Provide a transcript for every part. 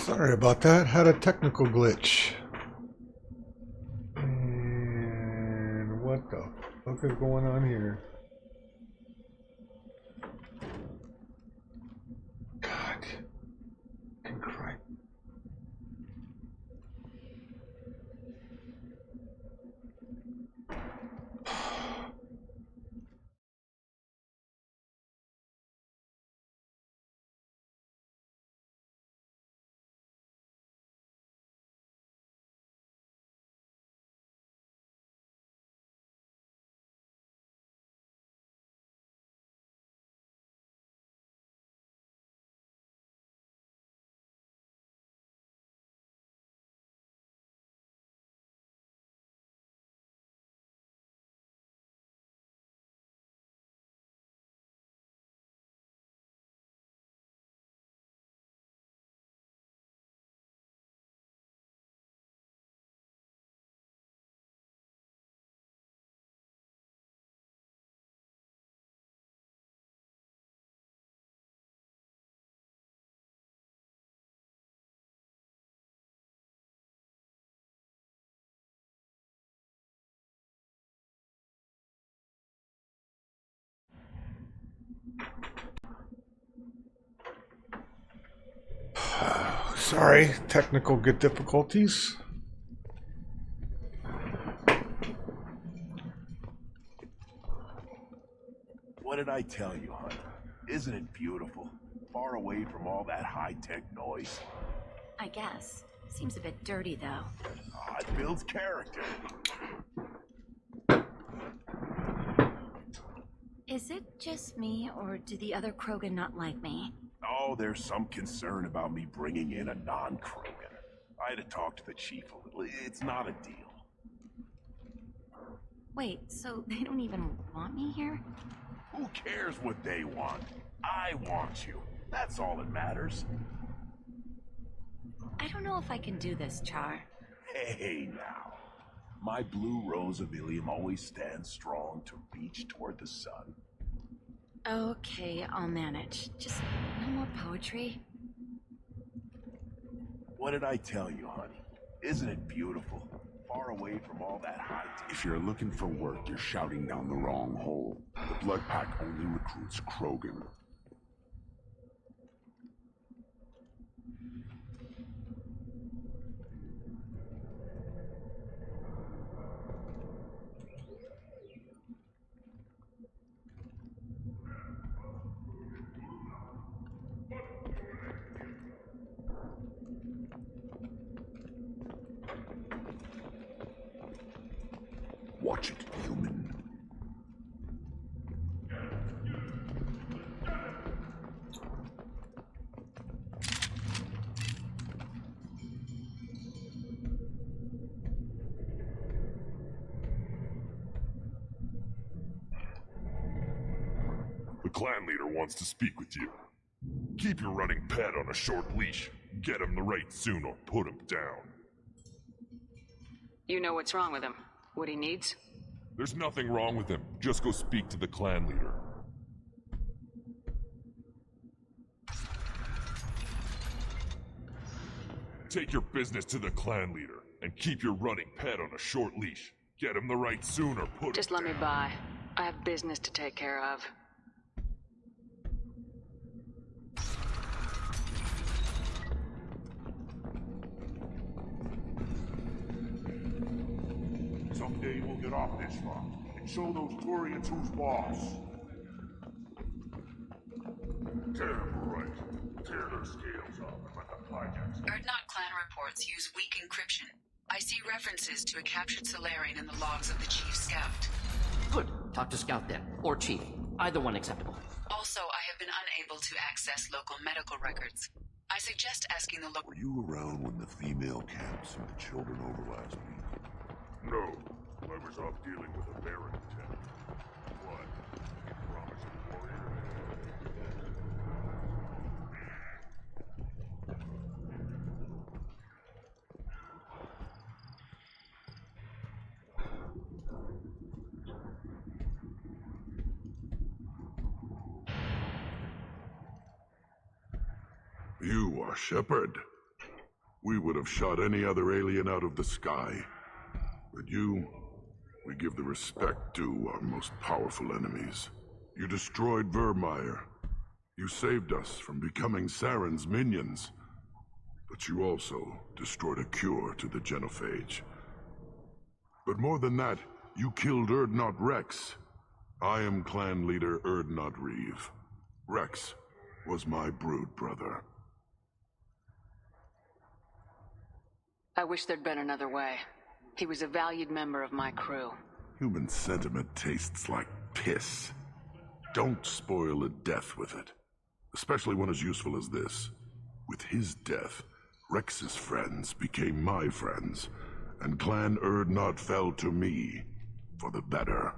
Sorry about that. Had a technical glitch. And what the fuck is going on here? God. Fucking Christ. Sorry, technical difficulties. What did I tell you, honey? Isn't it beautiful? Far away from all that high-tech noise. I guess. Seems a bit dirty, though. It builds character. Is it just me, or do the other Krogan not like me? Oh, there's some concern about me bringing in a non-Krogan. I had to talk to the chief a little. It's not a deal. Wait, so they don't even want me here? Who cares what they want? I want you. That's all that matters. I don't know if I can do this, Char. Hey, now. My blue rose of Ilium always stands strong to reach toward the sun. Okay, I'll manage. Just no more poetry. What did I tell you, honey? Isn't it beautiful? Far away from all that high-tech. If you're looking for work, you're shouting down the wrong hole. The Blood Pack only recruits Krogan. Watch it, human. The clan leader wants to speak with you. Keep your running pet on a short leash. Get him the right soon or put him down. You know what's wrong with him? What he needs? There's nothing wrong with him. Just go speak to the clan leader. Take your business to the clan leader, and keep your running pet on a short leash. Get him the right soon or put Just him let down. me by. I have business to take care of. Someday we'll get off this rock and show those Turians who's boss. Damn right. Tear their scales off and let the hijacks. Erdnot clan reports use weak encryption. I see references to a captured Solarian in the logs of the Chief Scout. Good. Talk to Scout then. Or Chief. Either one acceptable. Also, I have been unable to access local medical records. I suggest asking the local... Were you around when the female camp sent the children over last week? No, I was off dealing with a Baron lieutenant. What? You promised a warrior? You are Shepard. We would have shot any other alien out of the sky. But you, we give the respect due our most powerful enemies. You destroyed Vermeer. You saved us from becoming Saren's minions. But you also destroyed a cure to the genophage. But more than that, you killed Urdnot Rex. I am clan leader Urdnot Reeve. Rex was my brood brother. I wish there'd been another way. He was a valued member of my crew. Human sentiment tastes like piss. Don't spoil a death with it. Especially one as useful as this. With his death, Rex's friends became my friends, and Clan Urdnot fell to me for the better.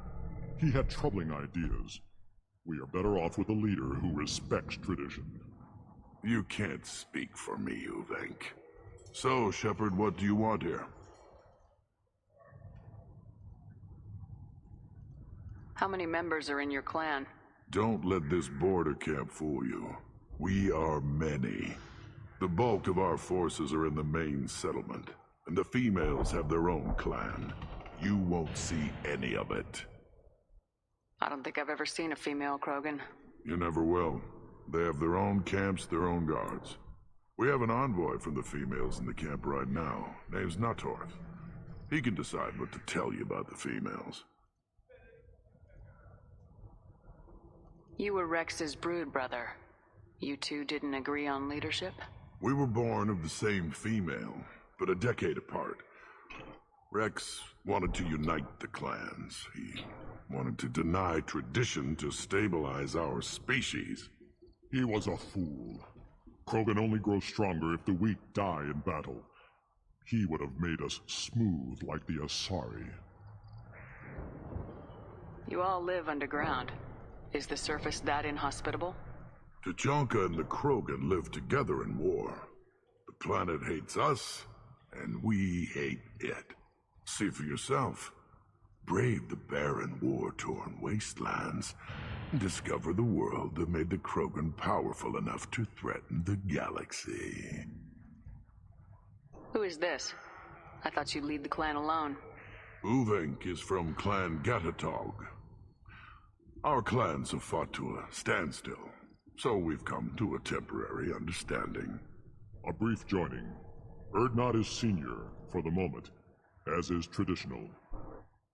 He had troubling ideas. We are better off with a leader who respects tradition. You can't speak for me, Uvenk. So, Shepard, what do you want here? How many members are in your clan? Don't let this border camp fool you. We are many. The bulk of our forces are in the main settlement, and the females have their own clan. You won't see any of it. I don't think I've ever seen a female Krogan. You never will. They have their own camps, their own guards. We have an envoy from the females in the camp right now. Name's Natorth. He can decide what to tell you about the females. You were Rex's brood brother. You two didn't agree on leadership? We were born of the same female, but a decade apart. Rex wanted to unite the clans. He wanted to deny tradition to stabilize our species. He was a fool. Krogan only grow stronger if the weak die in battle. He would have made us smooth like the Asari. You all live underground. Is the surface that inhospitable? Tuchanka and the Krogan live together in war. The planet hates us, and we hate it. See for yourself. Brave the barren, war-torn wastelands, and discover the world that made the Krogan powerful enough to threaten the galaxy. Who is this? I thought you'd lead the clan alone. Uvenk is from Clan Gatatog. Our clans have fought to a standstill, so we've come to a temporary understanding. A brief joining. Urdnot is senior, for the moment, as is traditional.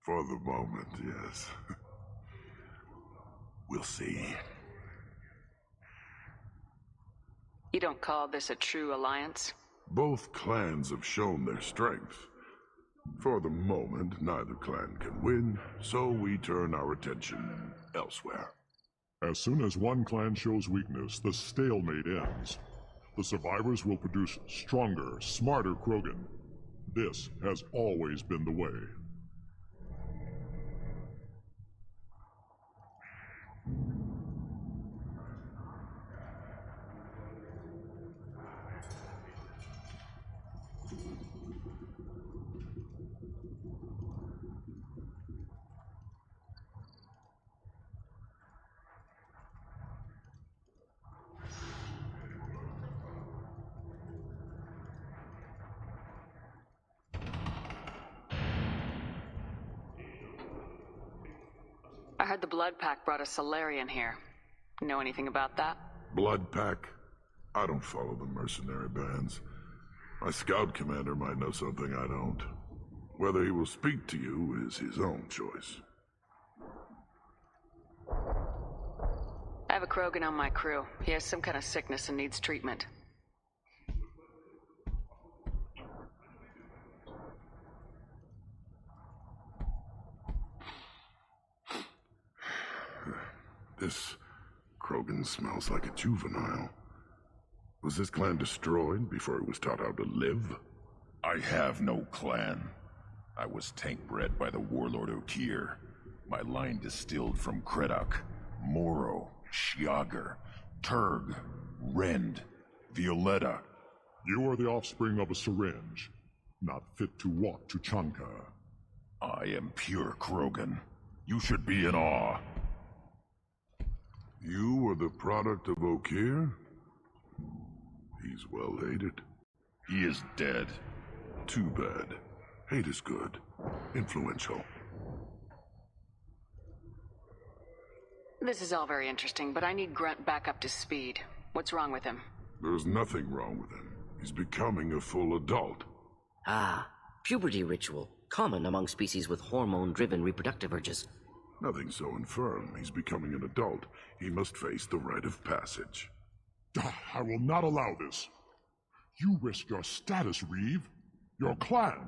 For the moment, yes. We'll see. You don't call this a true alliance? Both clans have shown their strength. For the moment, neither clan can win, so we turn our attention elsewhere. As soon as one clan shows weakness, the stalemate ends. The survivors will produce stronger, smarter Krogan. This has always been the way. I heard the Blood Pack brought a Solarian here. Know anything about that? Blood Pack? I don't follow the mercenary bands. My scout commander might know something I don't. Whether he will speak to you is his own choice. I have a Krogan on my crew. He has some kind of sickness and needs treatment. This Krogan smells like a juvenile. Was this clan destroyed before it was taught how to live? I have no clan. I was tank bred by the warlord Otir. My line distilled from Kredok, Moro, Shiagar, Turg, Rend, Violetta. You are the offspring of a syringe, not fit to walk Tuchanka. I am pure Krogan. You should be in awe. You are the product of Otir? He's well hated. He is dead. Too bad. Hate is good. Influential. This is all very interesting, but I need Grunt back up to speed. What's wrong with him? There's nothing wrong with him. He's becoming a full adult. Ah, puberty ritual. Common among species with hormone-driven reproductive urges. Nothing so infirm. He's becoming an adult. He must face the rite of passage. I will not allow this. You risk your status, Reeve. Your clan.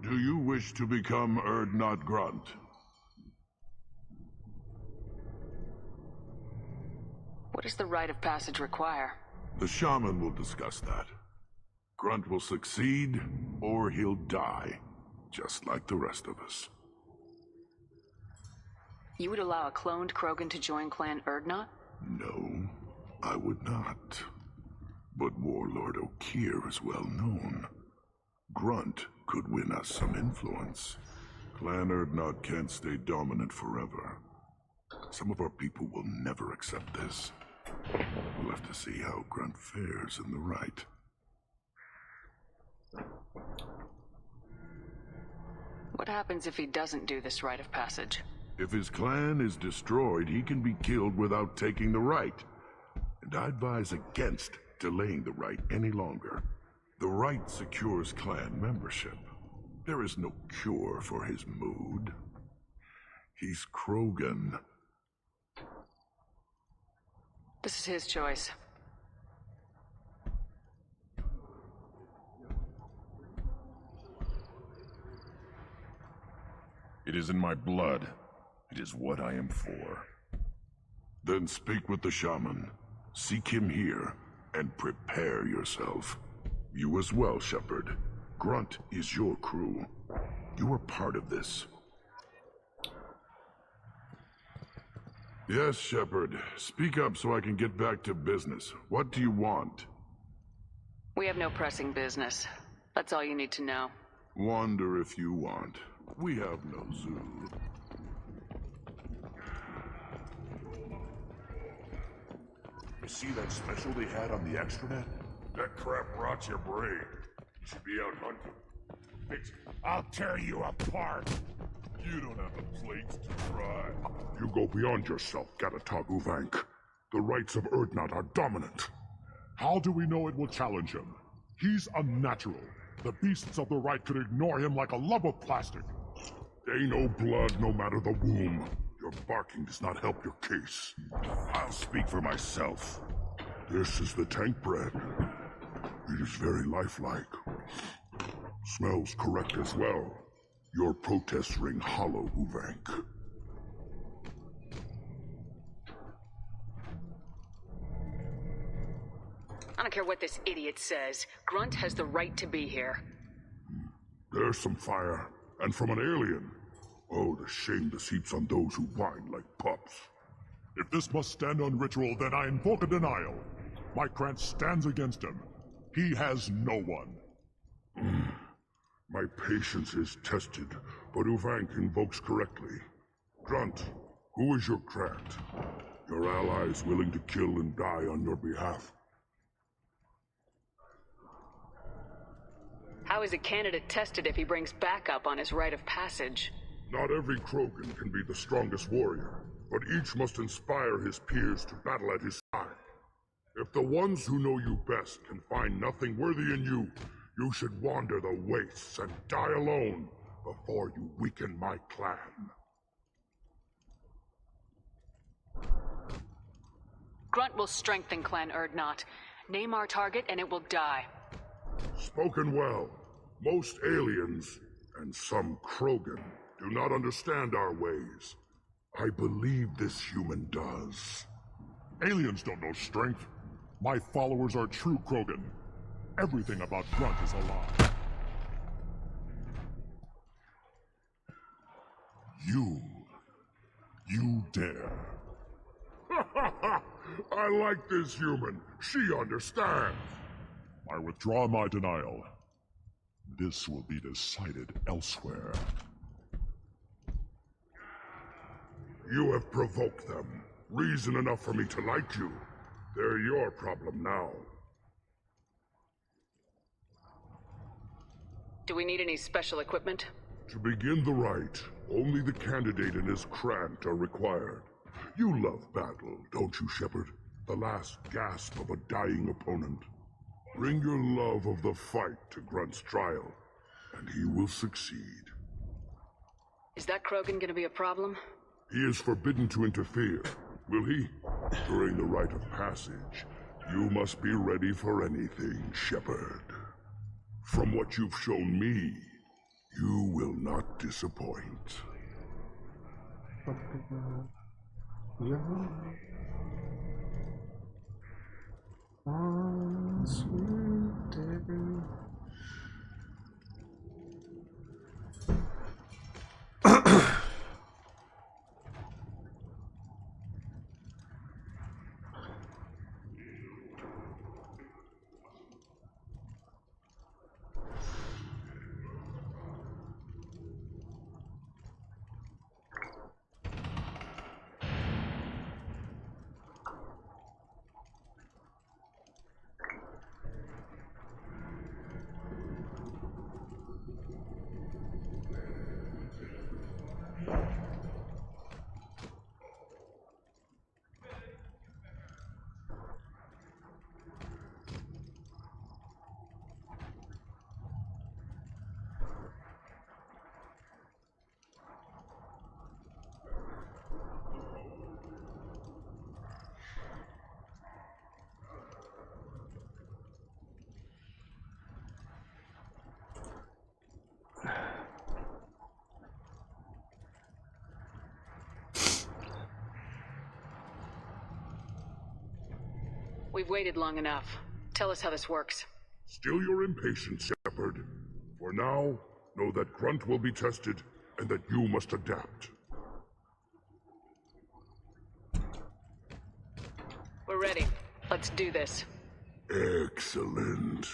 Do you wish to become Urdnot Grunt? What does the rite of passage require? The shaman will discuss that. Grunt will succeed, or he'll die, just like the rest of us. You would allow a cloned Krogan to join Clan Urdnot? No, I would not. But Warlord Okier is well known. Grunt could win us some influence. Clan Urdnot can't stay dominant forever. Some of our people will never accept this. We'll have to see how Grunt fares in the rite. What happens if he doesn't do this rite of passage? If his clan is destroyed, he can be killed without taking the rite. And I advise against delaying the rite any longer. The rite secures clan membership. There is no cure for his mood. He's Krogan. This is his choice. It is in my blood. It is what I am for. Then speak with the shaman. Seek him here, and prepare yourself. You as well, Shepard. Grunt is your crew. You are part of this. Yes, Shepard. Speak up so I can get back to business. What do you want? We have no pressing business. That's all you need to know. Wander if you want. We have no zoo. You see that special they had on the extranet? That crap rots your brain. You should be out hunting. Fix it. I'll tear you apart. You don't have the plates to try. You go beyond yourself, Gatatog Uvank. The rights of Urdnot are dominant. How do we know it will challenge him? He's unnatural. The beasts of the right could ignore him like a lump of plastic. They know blood no matter the womb. Your barking does not help your case. I'll speak for myself. This is the tank bread. It is very lifelike. Smells correct as well. Your protests ring hollow, Uvank. I don't care what this idiot says. Grunt has the right to be here. There's some fire, and from an alien. Oh, the shame this heaps on those who whine like pups. If this must stand on ritual, then I invoke a denial. My Krantz stands against him. He has no one. My patience is tested, but Uvank invokes correctly. Grunt, who is your Krant? Your allies willing to kill and die on your behalf? How is a candidate tested if he brings backup on his rite of passage? Not every Krogan can be the strongest warrior, but each must inspire his peers to battle at his side. If the ones who know you best can find nothing worthy in you, you should wander the wastes and die alone before you weaken my clan. Grunt will strengthen Clan Urdnot. Name our target and it will die. Spoken well. Most aliens, and some Krogan, do not understand our ways. I believe this human does. Aliens don't know strength. My followers are true Krogan. Everything about Grunt is a lie. You dare. I like this human. She understands. I withdraw my denial. This will be decided elsewhere. You have provoked them. Reason enough for me to like you. They're your problem now. Do we need any special equipment? To begin the rite, only the candidate and his Krant are required. You love battle, don't you, Shepard? The last gasp of a dying opponent. Bring your love of the fight to Grunt's trial, and he will succeed. Is that Krogan gonna be a problem? He is forbidden to interfere, will he? During the rite of passage, you must be ready for anything, Shepard. From what you've shown me, you will not disappoint. Yeah. One sweet day. We've waited long enough. Tell us how this works. Still your impatience, Shepard. For now, know that Grunt will be tested, and that you must adapt. We're ready. Let's do this. Excellent.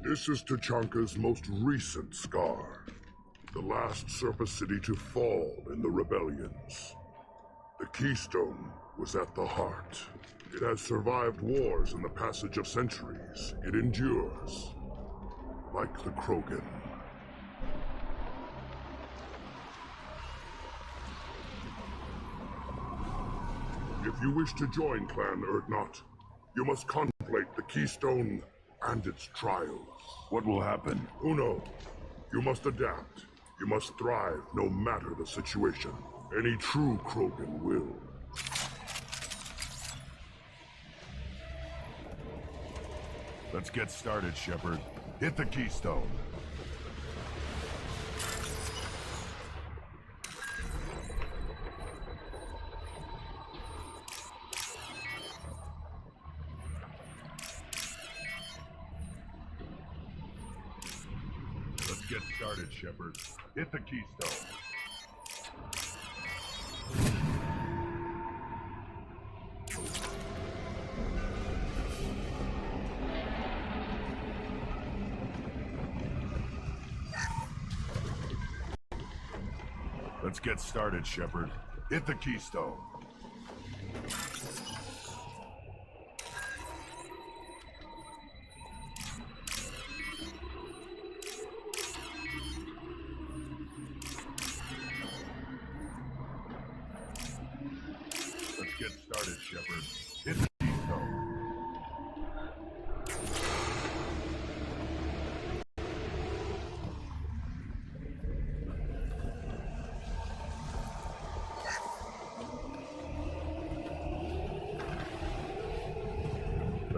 This is Tachanka's most recent scar. The last surface city to fall in the rebellions. The Keystone was at the heart. It has survived wars and the passage of centuries. It endures. Like the Krogan. If you wish to join Clan Urdnot, you must contemplate the Keystone and its trials. What will happen? Who knows? You must adapt. You must thrive no matter the situation. Any true Krogan will. Let's get started, Shepard. Hit the Keystone. Get started, Shepard. Hit the Keystone. Let's get started, Shepard. Hit the Keystone. Get started.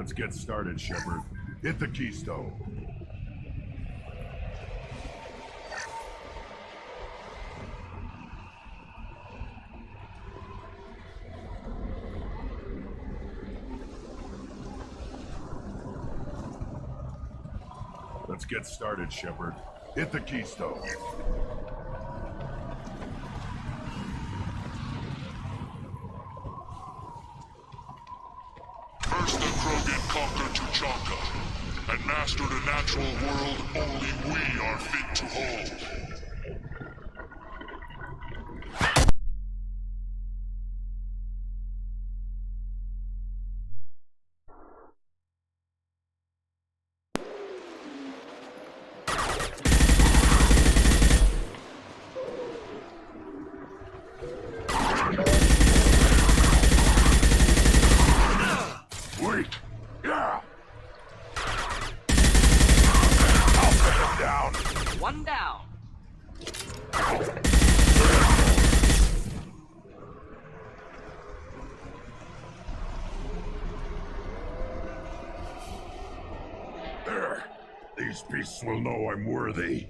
Let's get started, Shepard. Hit the keystone. Let's get started, Shepard. Hit the keystone. First the Krogan conquered Tuchanka, and mastered a natural world only we are fit to hold. One down. There. These beasts will know I'm worthy.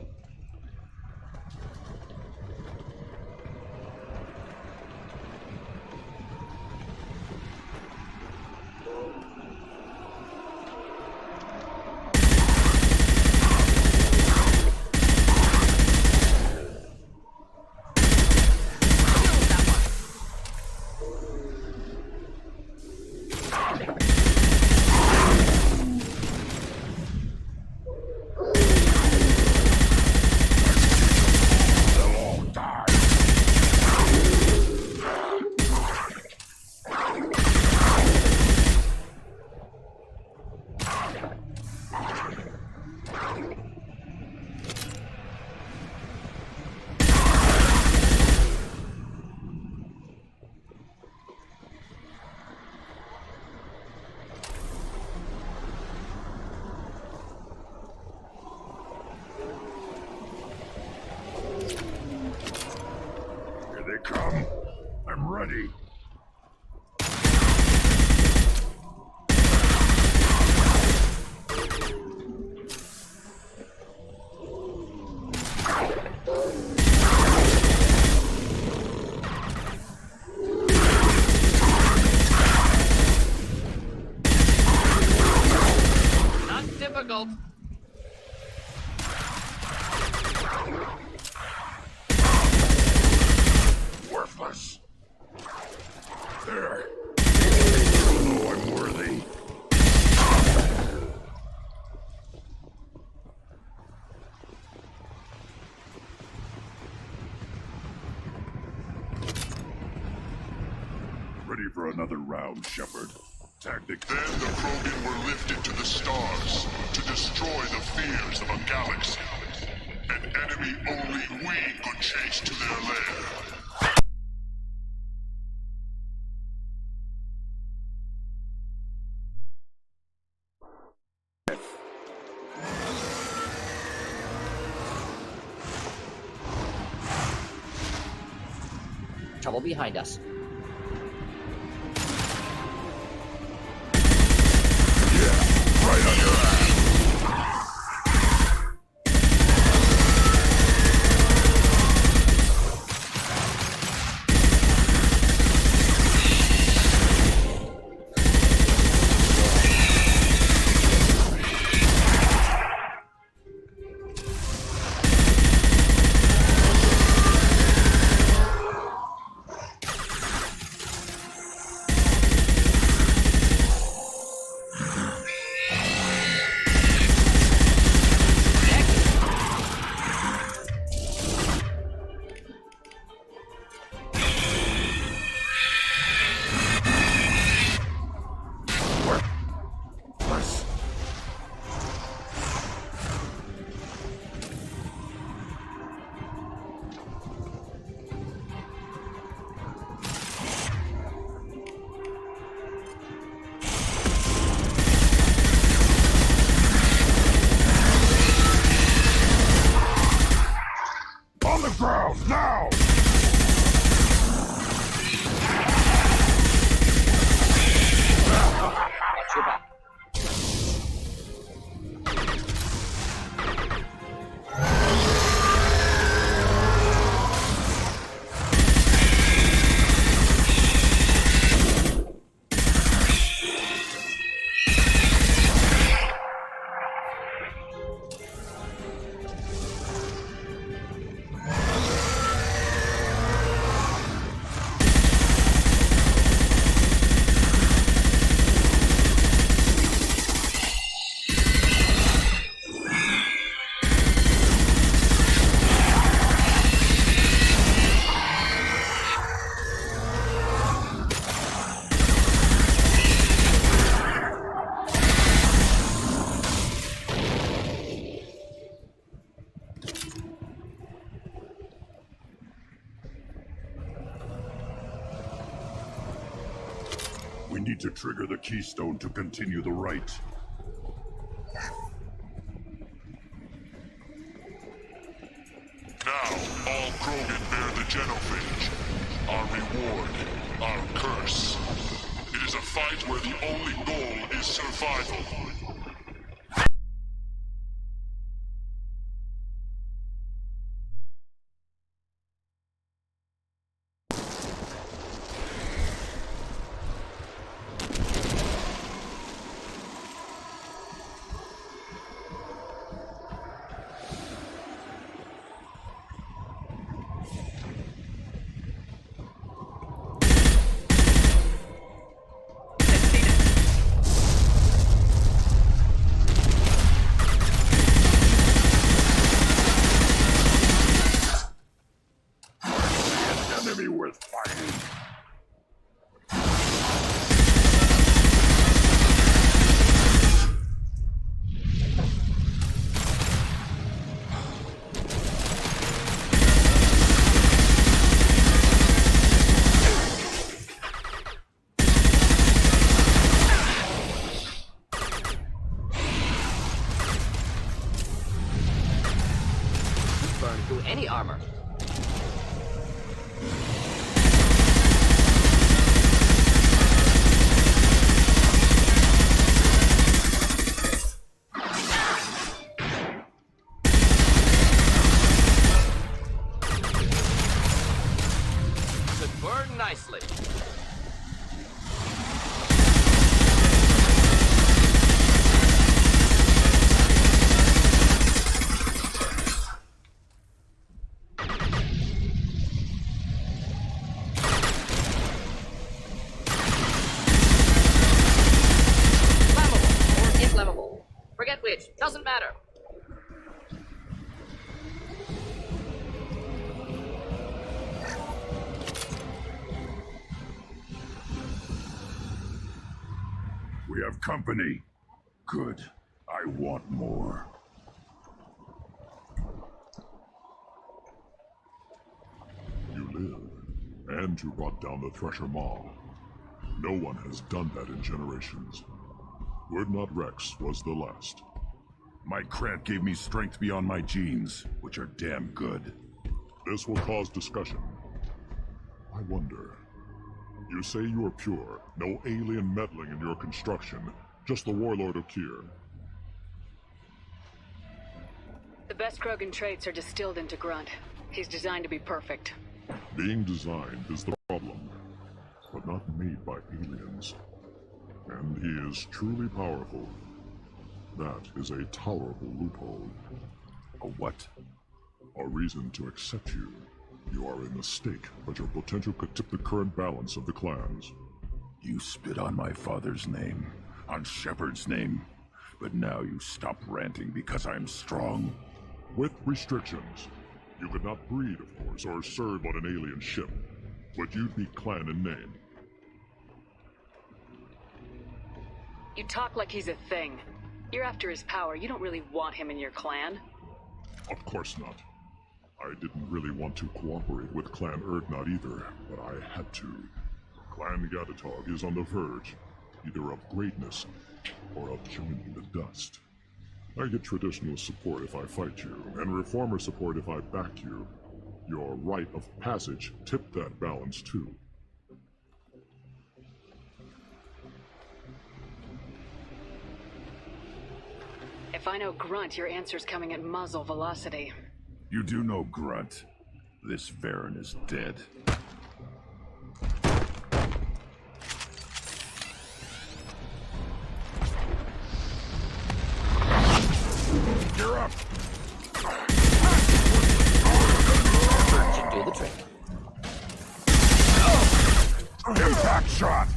Here they come. I'm ready. Not difficult. Worthless. There. They'll know I'm worthy. Ready for another round, Shepard. Tactic. Then the Krogan were lifted to the stars to destroy the fears of a galaxy. An enemy only we could chase to their lair. Trouble behind us. Right on your ass. On the ground, now! Watch your back. need to trigger the keystone to continue the rite. Now, all Krogan bear the genophage. Our reward, our curse. It is a fight where the only goal is survival. Enemy worth fighting. Burn through any armor. Should burn nicely. Flammable or inflammable. Forget which. Doesn't matter. We have company. Good. I want more. You live, and you brought down the Thresher Maw. No one has done that in generations. Word Not Rex was the last. My Krant gave me strength beyond my genes, which are damn good. This will cause discussion. I wonder. You say you are pure, no alien meddling in your construction, just the Warlord Okier. The best Krogan traits are distilled into Grunt. He's designed to be perfect. Being designed is the problem, but not made by aliens. And he is truly powerful. That is a tolerable loophole. A what? A reason to accept you. You are a mistake, but your potential could tip the current balance of the clans. You spit on my father's name, on Shepard's name, but now you stop ranting because I'm strong. With restrictions. You could not breed, of course, or serve on an alien ship, but you'd be clan in name. You talk like he's a thing. You're after his power. You don't really want him in your clan. Of course not. I didn't really want to cooperate with Clan Erdnot either, but I had to. Clan Gatatog is on the verge, either of greatness or of joining the dust. I get traditional support if I fight you, and reformer support if I back you. Your rite of passage tipped that balance too. If I know Grunt, your answer's coming at muzzle velocity. You do know Grunt. This Varen is dead. You're up! Should do the trick. Impact shot!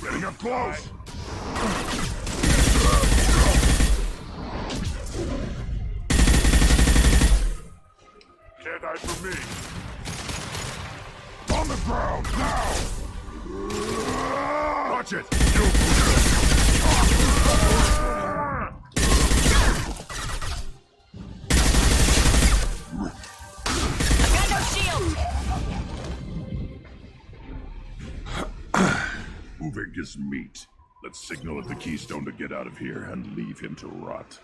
Getting up close! Can't hide from me. On the ground, now! Watch it! You... Moving is meat. Let's signal at the Keystone to get out of here and leave him to rot.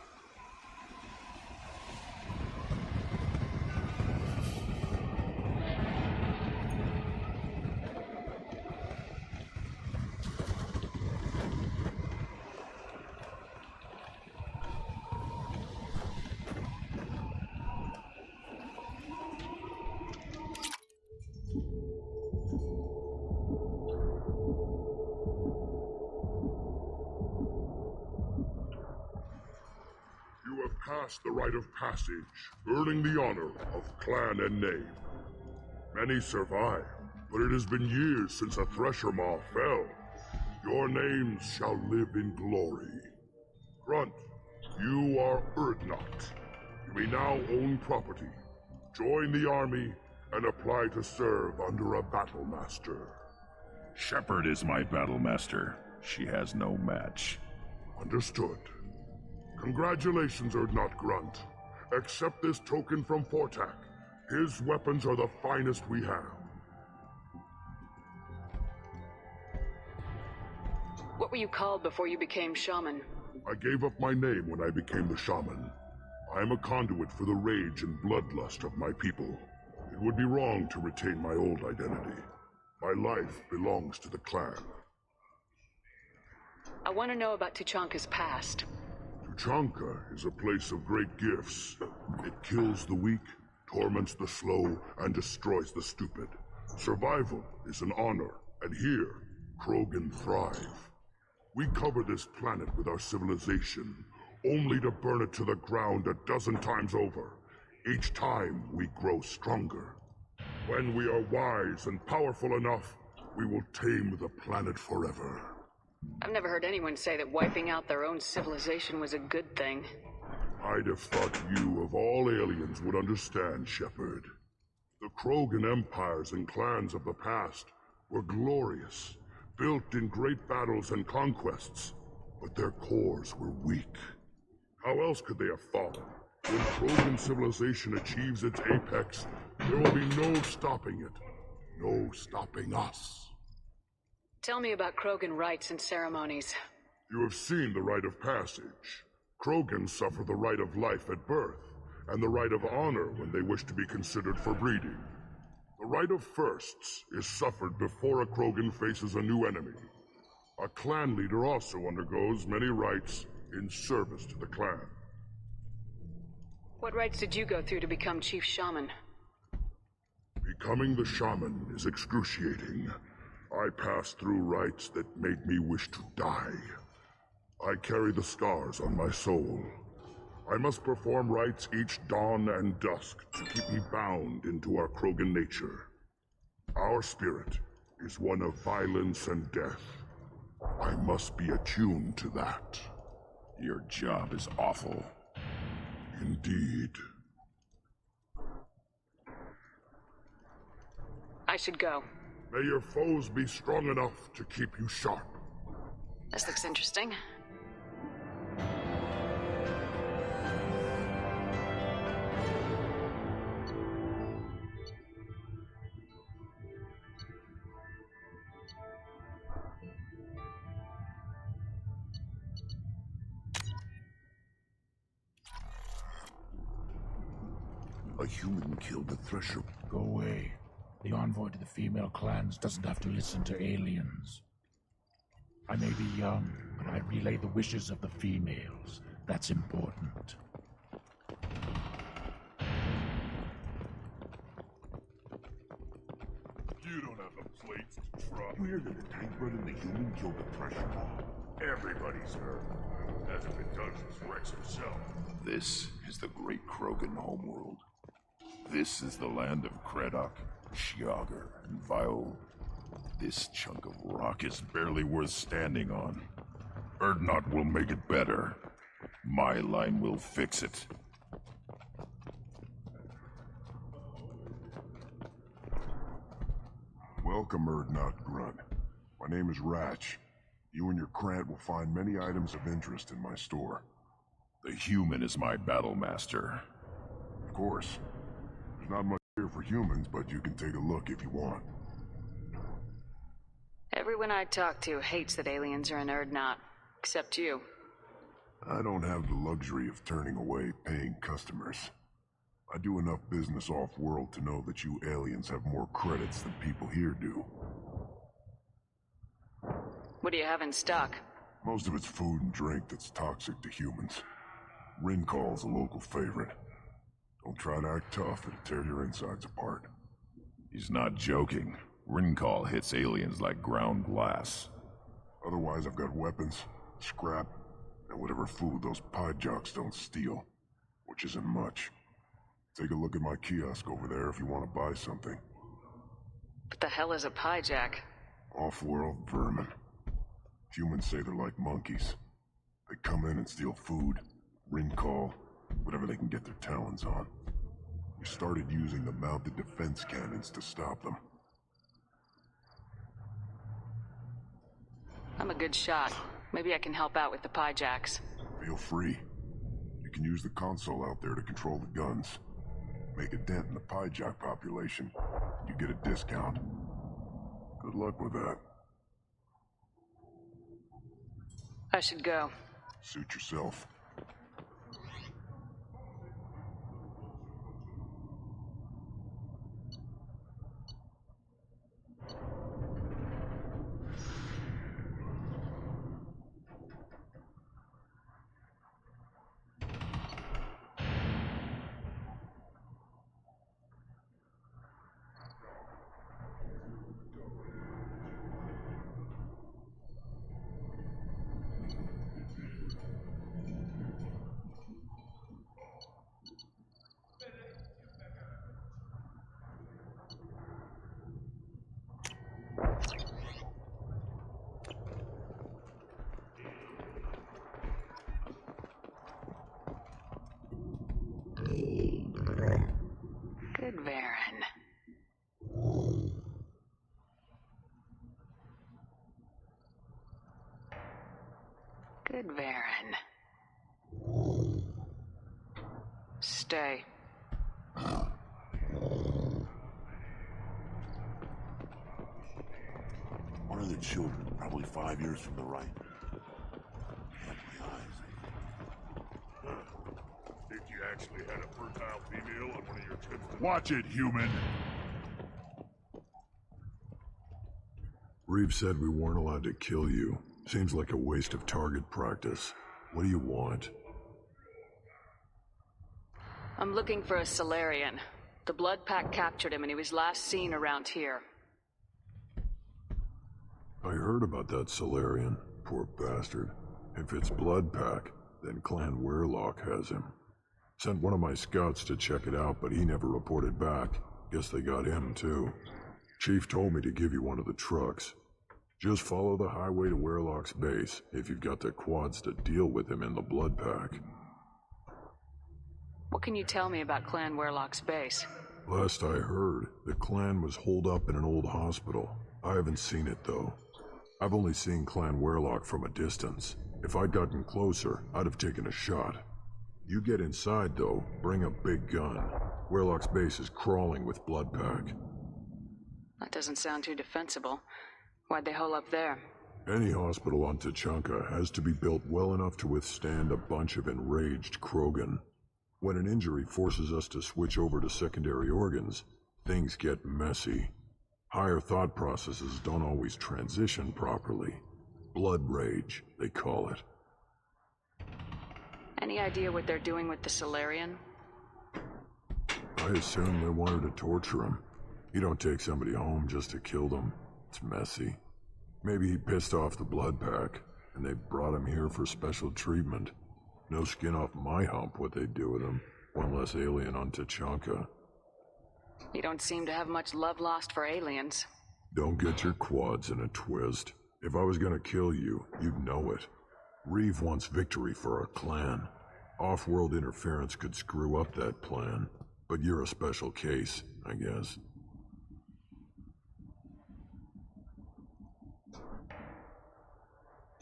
Past the rite of passage, earning the honor of clan and name. Many survive, but it has been years since a Thresher Maw fell. Your names shall live in glory. Grunt, you are Urdnot. You may now own property, join the army, and apply to serve under a battle master. Shepard is my battle master. She has no match. Understood. Congratulations, Urdnot Grunt. Accept this token from Fortak. His weapons are the finest we have. What were you called before you became shaman? I gave up my name when I became the shaman. I am a conduit for the rage and bloodlust of my people. It would be wrong to retain my old identity. My life belongs to the clan. I want to know about Tuchanka's past. Tuchanka is a place of great gifts. It kills the weak, torments the slow, and destroys the stupid. Survival is an honor, and here, Krogan thrive. We cover this planet with our civilization, only to burn it to the ground a dozen times over. Each time, we grow stronger. When we are wise and powerful enough, we will tame the planet forever. I've never heard anyone say that wiping out their own civilization was a good thing. I'd have thought you, of all aliens, would understand, Shepard. The Krogan empires and clans of the past were glorious, built in great battles and conquests, but their cores were weak. How else could they have fallen? When Krogan civilization achieves its apex, there will be no stopping it. No stopping us. Tell me about Krogan rites and ceremonies. You have seen the rite of passage. Krogans suffer the rite of life at birth, and the rite of honor when they wish to be considered for breeding. The rite of firsts is suffered before a Krogan faces a new enemy. A clan leader also undergoes many rites in service to the clan. What rites did you go through to become Chief Shaman? Becoming the shaman is excruciating. I passed through rites that made me wish to die. I carry the scars on my soul. I must perform rites each dawn and dusk to keep me bound into our Krogan nature. Our spirit is one of violence and death. I must be attuned to that. Your job is awful. Indeed. I should go. May your foes be strong enough to keep you sharp. This looks interesting. A human killed the Thresher. Go away. The envoy to the female clans doesn't have to listen to aliens. I may be young, but I relay the wishes of the females. That's important. You don't have the plates to try. You hear that the tank brother and the human killed the Thresher Maw? Everybody's heard. Hasn't been done since Rex himself. This is the great Krogan homeworld. This is the land of Kredok, Shiagar, and Viol. This chunk of rock is barely worth standing on. Urdnot will make it better. My line will fix it. Welcome, Urdnot Grunt. My name is Ratch. You and your Krant will find many items of interest in my store. The human is my battle master. Of course. There's not much here for humans, but you can take a look if you want. Everyone I talk to hates that aliens are in Erdnot. Except you. I don't have the luxury of turning away paying customers. I do enough business off-world to know that you aliens have more credits than people here do. What do you have in stock? Most of it's food and drink that's toxic to humans. Rincall's a local favorite. Don't try to act tough, it'll tear your insides apart. He's not joking. Rincall hits aliens like ground glass. Otherwise, I've got weapons, scrap, and whatever food those pie jocks don't steal. Which isn't much. Take a look at my kiosk over there if you want to buy something. What the hell is a pie jack? Off-world vermin. Humans say they're like monkeys. They come in and steal food, Rincall, whatever they can get their talons on. We started using the mounted defense cannons to stop them. I'm a good shot. Maybe I can help out with the pie jacks. Feel free. You can use the console out there to control the guns. Make a dent in the pie jack population, you get a discount. Good luck with that. I should go. Suit yourself. Good Varen. Good Varen. Stay. One of the children, probably 5 years from the right. Think you actually had a fertile female on one of your trips to... Watch it, human! Reeve said we weren't allowed to kill you. Seems like a waste of target practice. What do you want? I'm looking for a Solarian. The Blood Pack captured him and he was last seen around here. I heard about that Solarian. Poor bastard. If it's Blood Pack, then Clan Weirlock has him. Sent one of my scouts to check it out, but he never reported back. Guess they got him, too. Chief told me to give you one of the trucks. Just follow the highway to Weirlock's base, if you've got the quads to deal with him in the Blood Pack. What can you tell me about Clan Weirlock's base? Last I heard, the clan was holed up in an old hospital. I haven't seen it, though. I've only seen Clan Weirlock from a distance. If I'd gotten closer, I'd have taken a shot. You get inside, though, bring a big gun. Weirlock's base is crawling with Blood Pack. That doesn't sound too defensible. Why'd they hole up there? Any hospital on Tachanka has to be built well enough to withstand a bunch of enraged Krogan. When an injury forces us to switch over to secondary organs, things get messy. Higher thought processes don't always transition properly. Blood rage, they call it. Any idea what they're doing with the Solarian? I assume they wanted to torture him. You don't take somebody home just to kill them. It's messy. Maybe he pissed off the Blood Pack, and they brought him here for special treatment. No skin off my hump what they'd do with him. One less alien on Tachanka. You don't seem to have much love lost for aliens. Don't get your quads in a twist. If I was gonna kill you, you'd know it. Reeve wants victory for our clan. Off-world interference could screw up that plan. But you're a special case, I guess.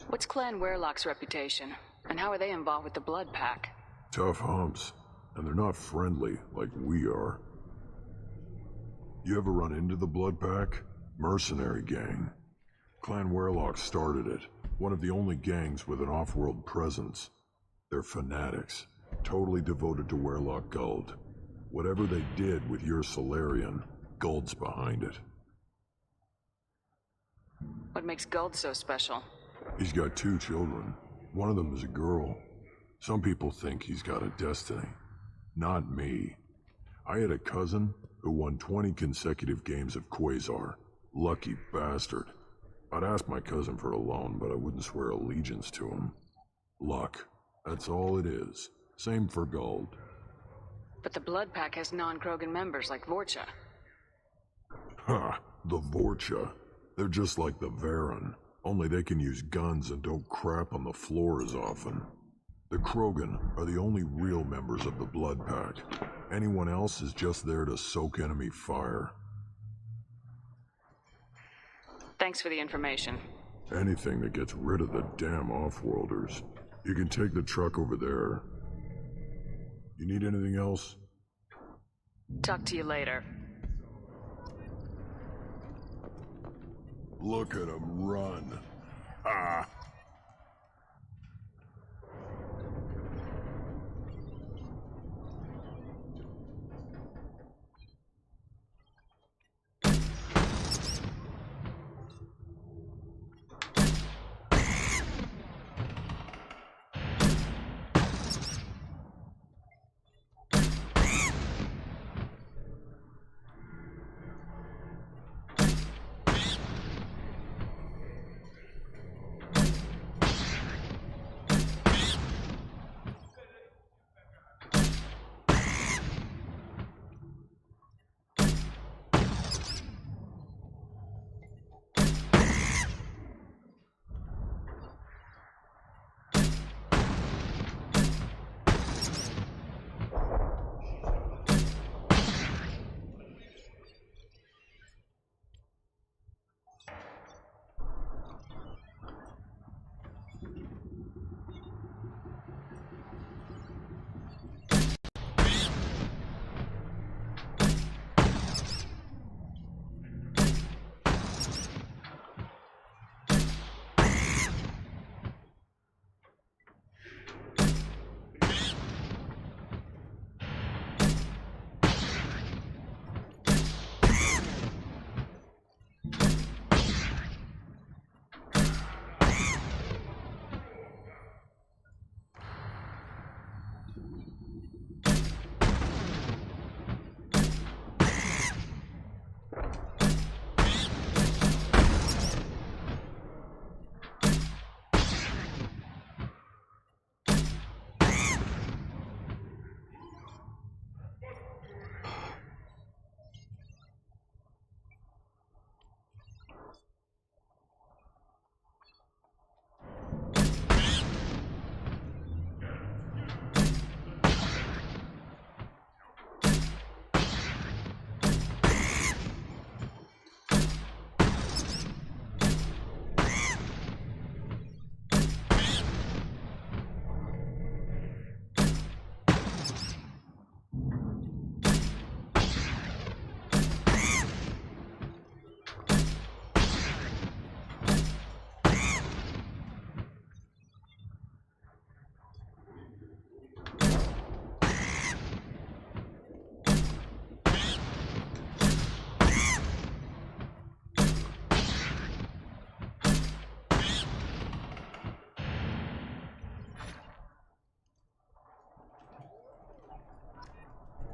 What's Clan Weirlock's reputation? And how are they involved with the Blood Pack? Tough humps. And they're not friendly like we are. You ever run into the Blood Pack? Mercenary gang. Clan Werlock started it. One of the only gangs with an off-world presence. They're fanatics, totally devoted to Werlock Guld. Whatever they did with your Solarian, Guld's behind it. What makes Guld so special? He's got 2 children. One of them is a girl. Some people think he's got a destiny. Not me. I had a cousin who won 20 consecutive games of Quasar. Lucky bastard. I'd ask my cousin for a loan, but I wouldn't swear allegiance to him. Luck. That's all it is. Same for Guld. But the Blood Pack has non-Krogan members like Vorcha. Ha! The Vorcha. They're just like the Varen, only they can use guns and don't crap on the floor as often. The Krogan are the only real members of the Blood Pack. Anyone else is just there to soak enemy fire. Thanks for the information. Anything that gets rid of the damn off-worlders. You can take the truck over there. You need anything else? Talk to you later. Look at him run. Ah!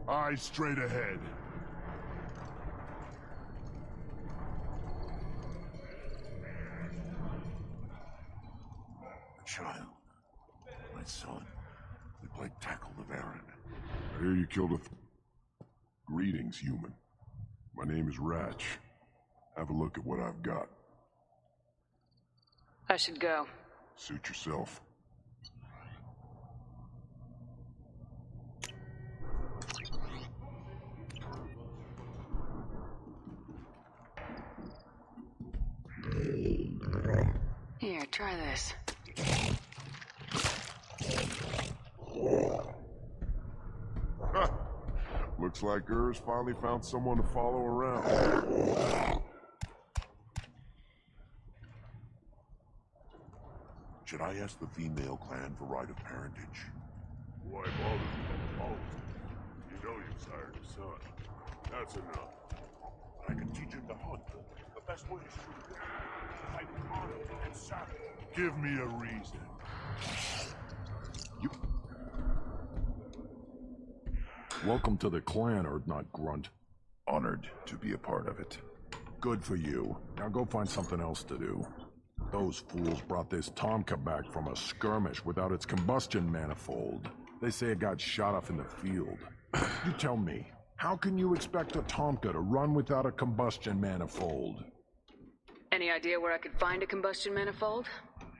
Eyes straight ahead. A child. My son. We played tackle the Varen. I hear you killed a Greetings, human. My name is Ratch. Have a look at what I've got. I should go. Suit yourself. Here, try this. Looks like Urs finally found someone to follow around. Should I ask the female clan for right of parentage? Why bother with politics? You know you've sired a son. That's enough. I can teach him to hunt. The best way is to fight honor and savage. Give me a reason. Welcome to the clan, Urdnot Grunt. Honored to be a part of it. Good for you. Now go find something else to do. Those fools brought this Tomka back from a skirmish without its combustion manifold. They say it got shot off in the field. You tell me, how can you expect a Tomka to run without a combustion manifold? Any idea where I could find a combustion manifold?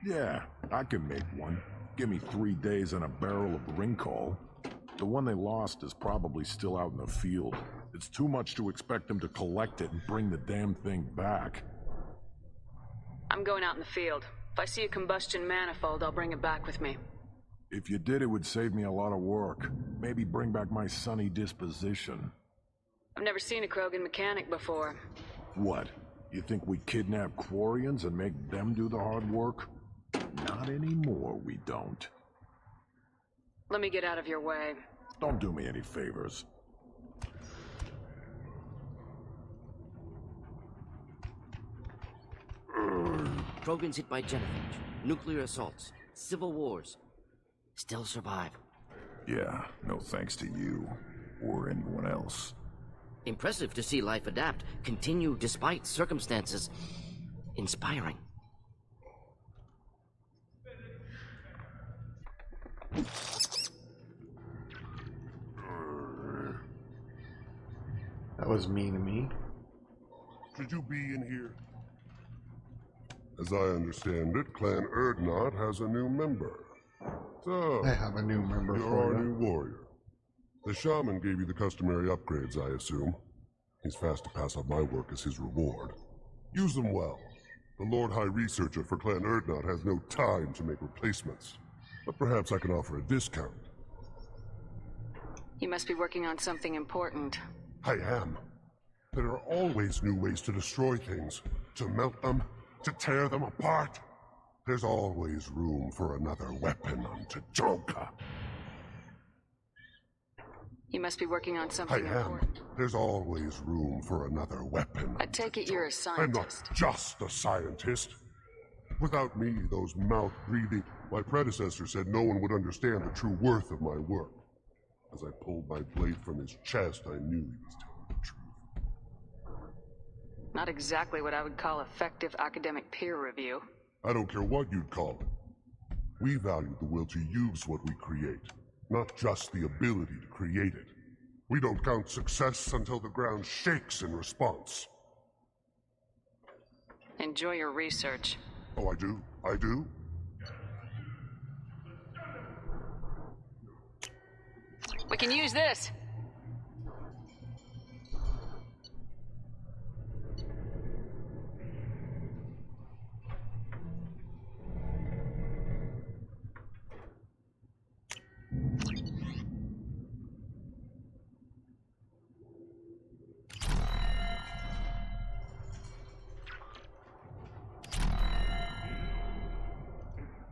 Yeah, I can make one. Give me 3 days and a barrel of Ringcall. The one they lost is probably still out in the field. It's too much to expect them to collect it and bring the damn thing back. I'm going out in the field. If I see a combustion manifold, I'll bring it back with me. If you did, it would save me a lot of work. Maybe bring back my sunny disposition. I've never seen a Krogan mechanic before. What? You think we kidnap Quarians and make them do the hard work? Not anymore, we don't. Let me get out of your way. Don't do me any favors. Krogans hit by genophage, nuclear assaults, civil wars. Still survive. Yeah, no thanks to you. Or anyone else. Impressive to see life adapt, continue despite circumstances. Inspiring. That was mean of me. Should you be in here? As I understand it, Clan Urdnot has a new member. So, I have a new member you're for our you. new warrior. The shaman gave you the customary upgrades, I assume. He's fast to pass on my work as his reward. Use them well. The Lord High Researcher for Clan Urdnot has no time to make replacements. But perhaps I can offer a discount. You must be working on something important. I am. There are always new ways to destroy things, to melt them, to tear them apart. There's always room for another weapon on Tajonka. You must be working on something I am. important. There's always room for another weapon. I take it you're a I'm not scientist. just a scientist. Without me, those mouth-breathing... My predecessor said no one would understand the true worth of my work. As I pulled my blade from his chest, I knew he was telling the truth. Not exactly what I would call effective academic peer review. I don't care what you'd call it. We value the will to use what we create, not just the ability to create it. We don't count success until the ground shakes in response. Enjoy your research. Oh, I do? I do? We can use this!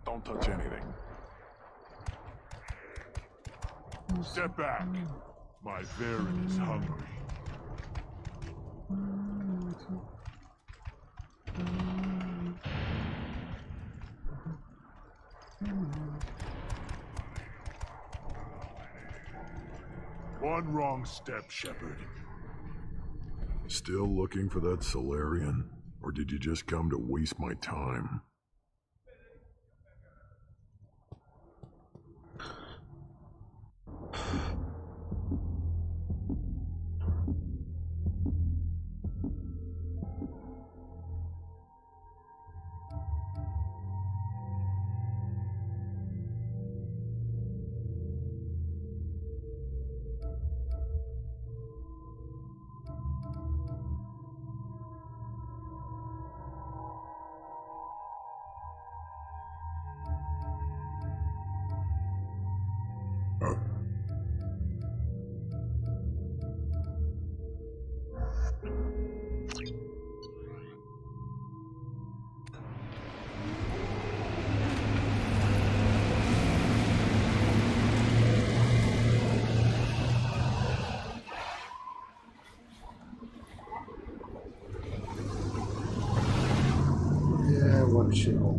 Don't touch anything. Step back. My Varen is hungry. One wrong step, Shepard. Still looking for that Solarian? Or did you just come to waste my time? Oh, shit. Oh.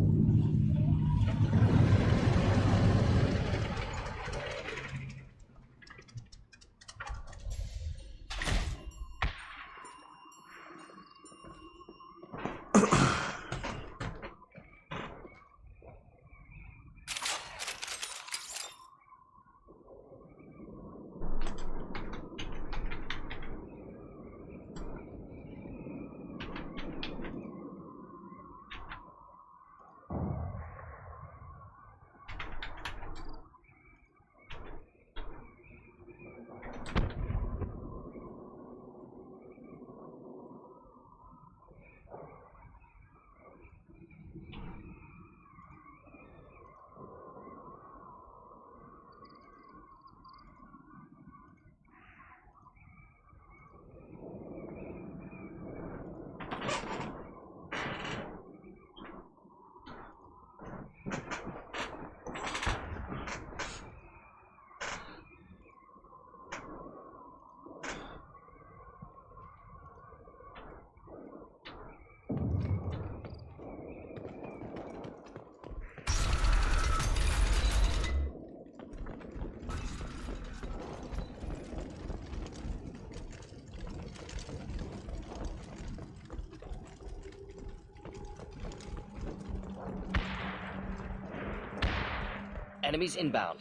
Enemies inbound.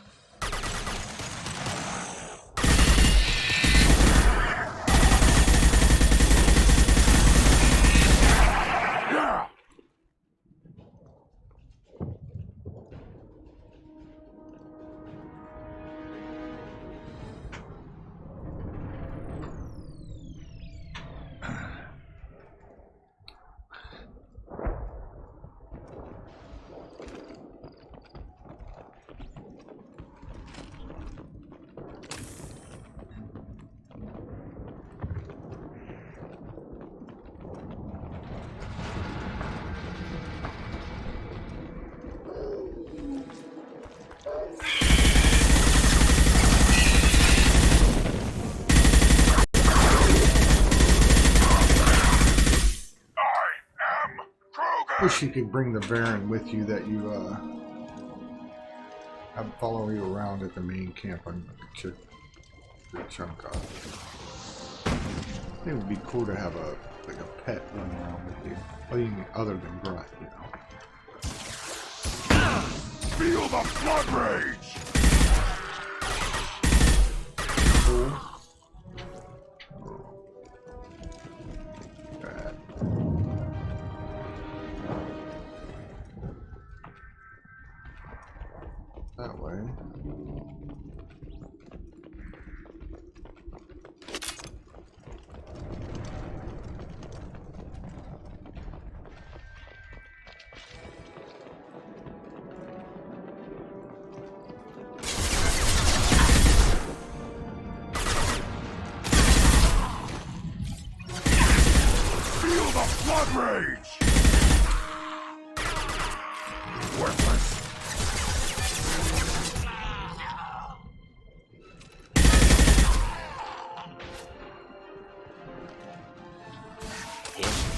Wish you could bring the Baron with you that you have follow you around at the main camp and get your good chunk off. I think it would be cool to have a pet running around with you. Well, you mean other than Grunt, you know. Feel the flood rage! Cool. That way. Feel the flood rage! Worthless.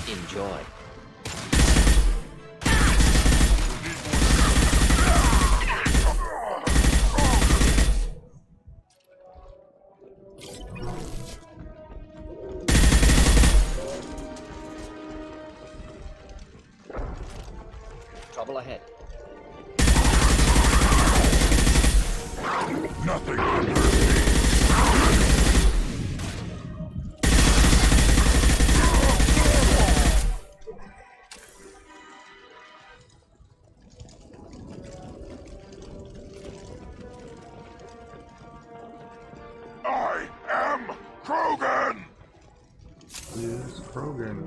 Enjoy. Trouble ahead. Nothing hinders me. I am Krogan! Is Krogan.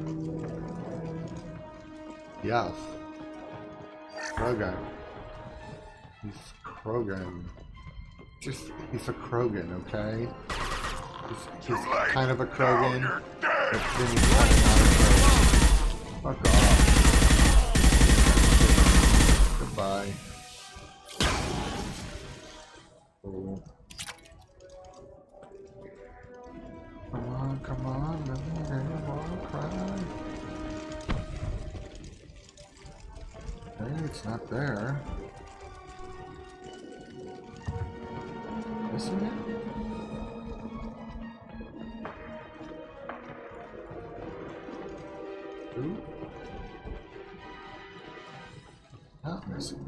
Yes. Krogan. He's Krogan. He's a Krogan, okay? He's kind of a Krogan, but then he's kind of not a Krogan. Fuck off. Goodbye. Oh. Come on, let me hear your cry. It's not there. Isn't it? Ooh. Not missing.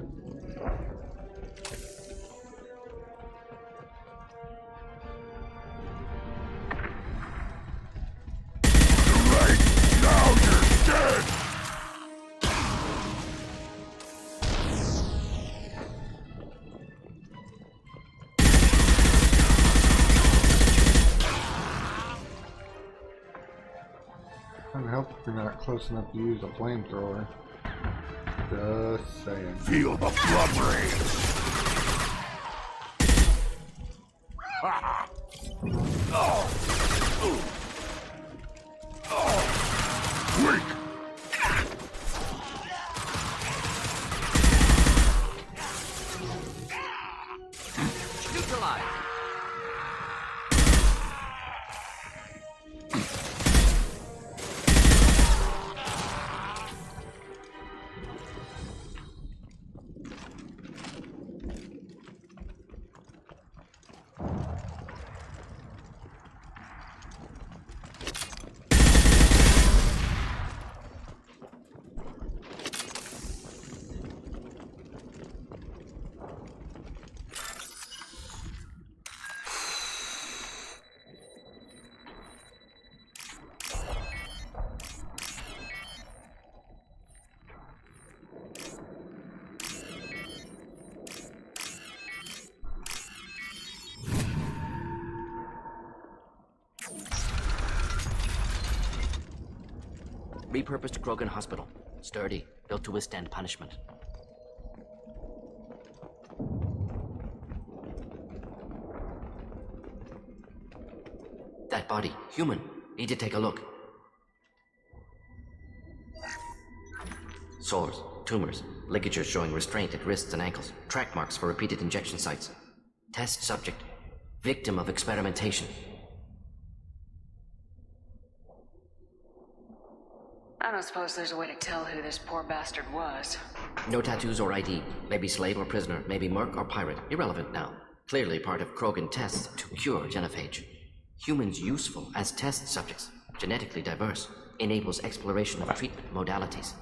Doesn't help if you're not close enough to use a flamethrower. Just saying. Feel the blood rage! Weak! Neutralize! Repurposed Krogan Hospital. Sturdy, built to withstand punishment. That body, human. Need to take a look. Sores, tumors, ligatures showing restraint at wrists and ankles, track marks for repeated injection sites. Test subject, victim of experimentation. I don't suppose there's a way to tell who this poor bastard was. No tattoos or ID. Maybe slave or prisoner, maybe merc or pirate. Irrelevant now. Clearly part of Krogan tests to cure genophage. Humans useful as test subjects. Genetically diverse. Enables exploration of treatment modalities.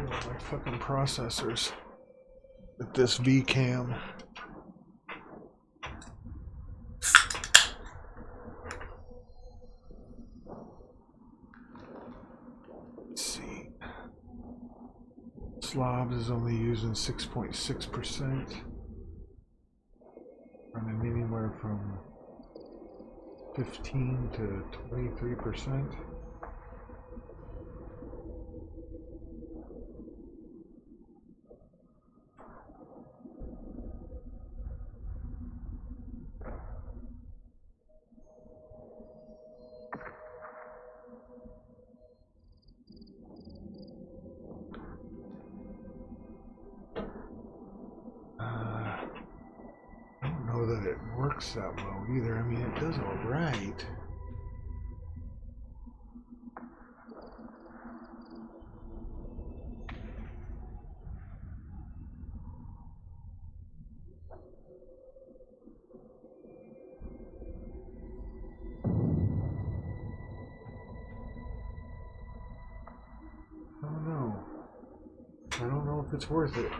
my fucking processors with this VCam. Let's see. Slobs is only using 6.6%. Running anywhere from 15 to 23%. That well either. I mean, it does all right. I don't know. I don't know if it's worth it.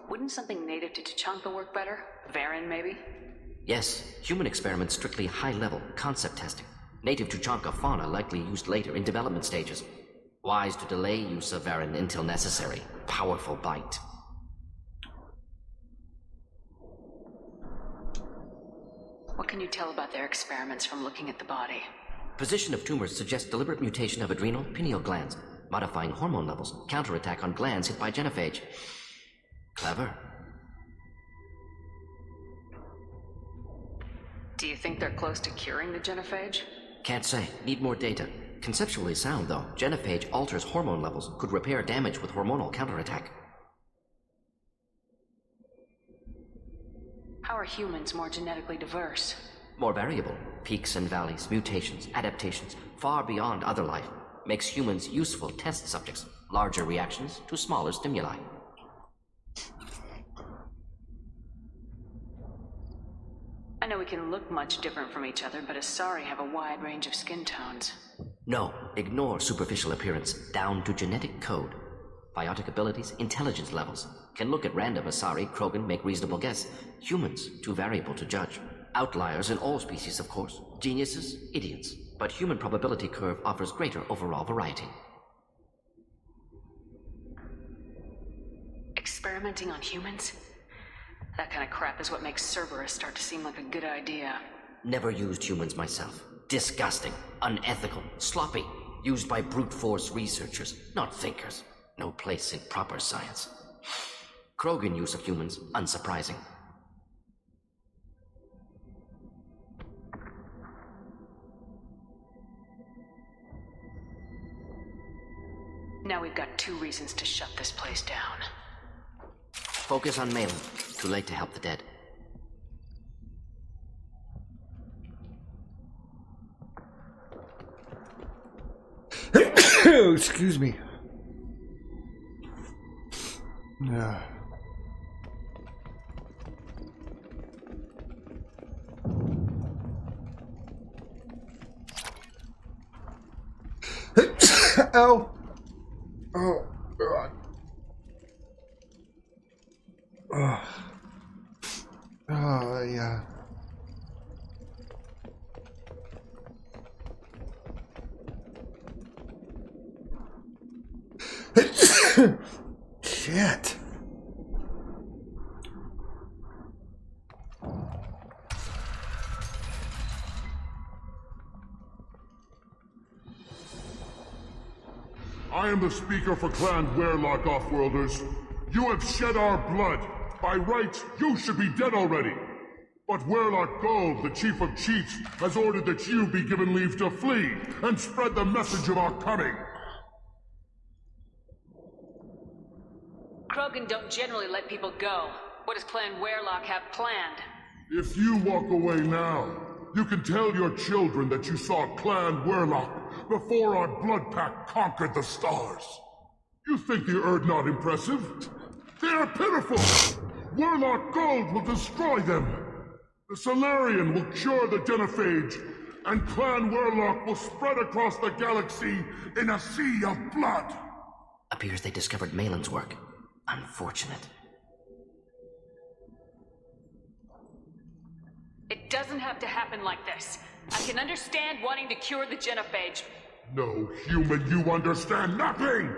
Wouldn't something native to Tuchanka work better? Varen, maybe? Yes, human experiments strictly high-level, concept testing. Native Tuchanka fauna likely used later in development stages. Wise to delay use of Varen until necessary. Powerful bite. What can you tell about their experiments from looking at the body? Position of tumors suggests deliberate mutation of adrenal, pineal glands, modifying hormone levels, counterattack on glands hit by genophage. Clever. Do you think they're close to curing the genophage? Can't say. Need more data. Conceptually sound, though. Genophage alters hormone levels, could repair damage with hormonal counterattack. How are humans more genetically diverse? More variable. Peaks and valleys, mutations, adaptations, far beyond other life. Makes humans useful test subjects. Larger reactions to smaller stimuli. I know we can look much different from each other, but Asari have a wide range of skin tones. No, ignore superficial appearance, down to genetic code. Biotic abilities, intelligence levels. Can look at random Asari, Krogan, make reasonable guess. Humans, too variable to judge. Outliers in all species, of course. Geniuses, idiots. But human probability curve offers greater overall variety. Experimenting on humans? That kind of crap is what makes Cerberus start to seem like a good idea. Never used humans myself. Disgusting, unethical, sloppy. Used by brute force researchers, not thinkers. No place in proper science. Krogan use of humans, unsurprising. Now we've got 2 reasons to shut this place down. Focus on Malin. Too late to help the dead. Excuse me. Yeah. Ow. Oh, God. Oh, yeah. Shit. I am the speaker for Clan Werelock, Offworlders. You have shed our blood. By rights, you should be dead already. But Werelock Gold, the Chief of Chiefs, has ordered that you be given leave to flee and spread the message of our coming. Krogan don't generally let people go. What does Clan Werelock have planned? If you walk away now, you can tell your children that you saw Clan Werelock before our blood pact conquered the stars. You think the Erd not impressive? They are pitiful! Werelock Gold will destroy them! The Solarian will cure the Genophage, and Clan Werelock will spread across the galaxy in a sea of blood! Appears they discovered Malin's work. Unfortunate. It doesn't have to happen like this. I can understand wanting to cure the Genophage. No, human, you understand nothing!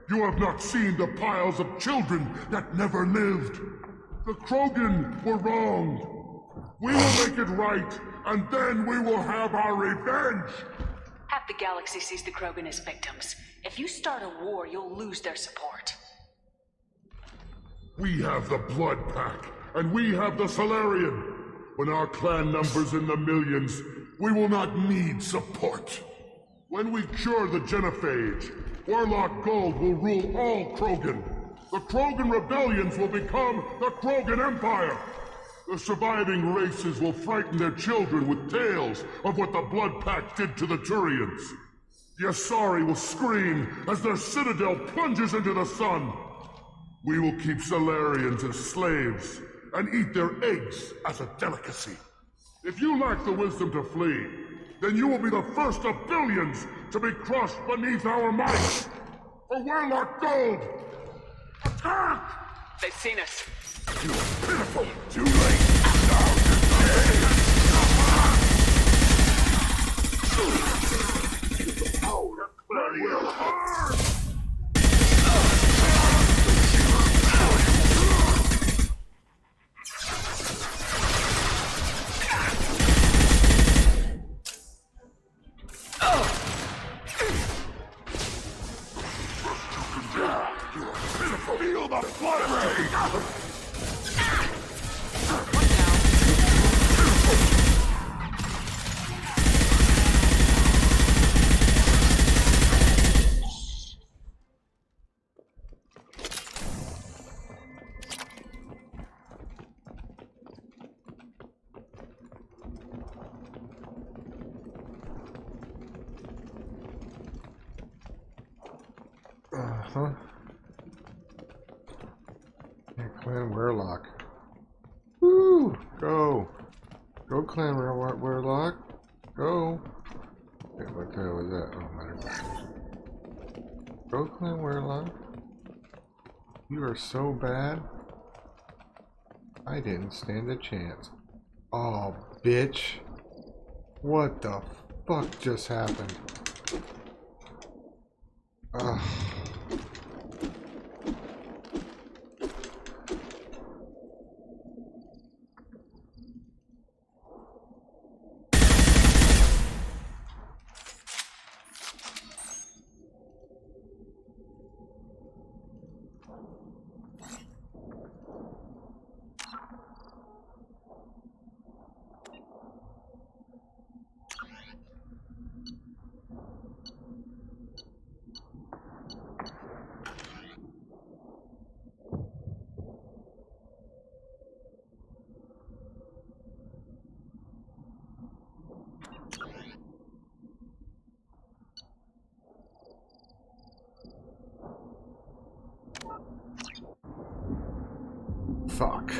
You have not seen the piles of children that never lived. The Krogan were wronged. We will make it right, and then we will have our revenge! Half the galaxy sees the Krogan as victims. If you start a war, you'll lose their support. We have the Blood Pack, and we have the Solarian. When our clan numbers in the millions, we will not need support. When we cure the Genophage, Werelock Gold will rule all Krogan. The Krogan rebellions will become the Krogan Empire. The surviving races will frighten their children with tales of what the Blood Pact did to the Turians. The Asari will scream as their citadel plunges into the sun. We will keep Solarians as slaves and eat their eggs as a delicacy. If you lack the wisdom to flee, then you will be the first of billions to be crushed beneath our might. For Werelock Gold, attack! They've seen us. You are pitiful! Too late! Now you're dead! Feel the blood rain! Clan Werelock. Woo! Go! Go, Clan Werelock. Go! Okay, what the hell was that? Oh, matter. Go, Clan Werelock. You are so bad. I didn't stand a chance. Oh, bitch. What the fuck just happened? Ugh. Fuck.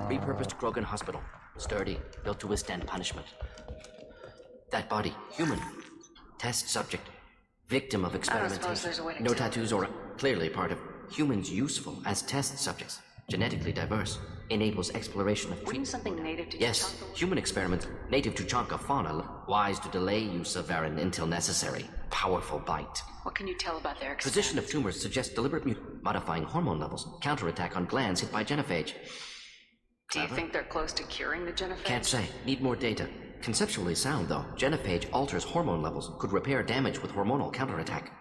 Repurposed Krogan hospital. Sturdy, built to withstand punishment. That body, human. Test subject. Victim of experimentation. No tattoos or... Clearly part of humans useful as test subjects. Genetically diverse. Enables exploration of... Wouldn't something native to Yes, Tuchanka? human experiments. Native to Tuchanka fauna. Wise to delay use of Varen until necessary. Powerful bite. What can you tell about their experiments? Position of tumors suggests deliberate modifying hormone levels. Counterattack on glands hit by genophage. Do you think they're close to curing the Genophage? Can't say. Need more data. Conceptually sound, though. Genophage alters hormone levels. Could repair damage with hormonal counterattack.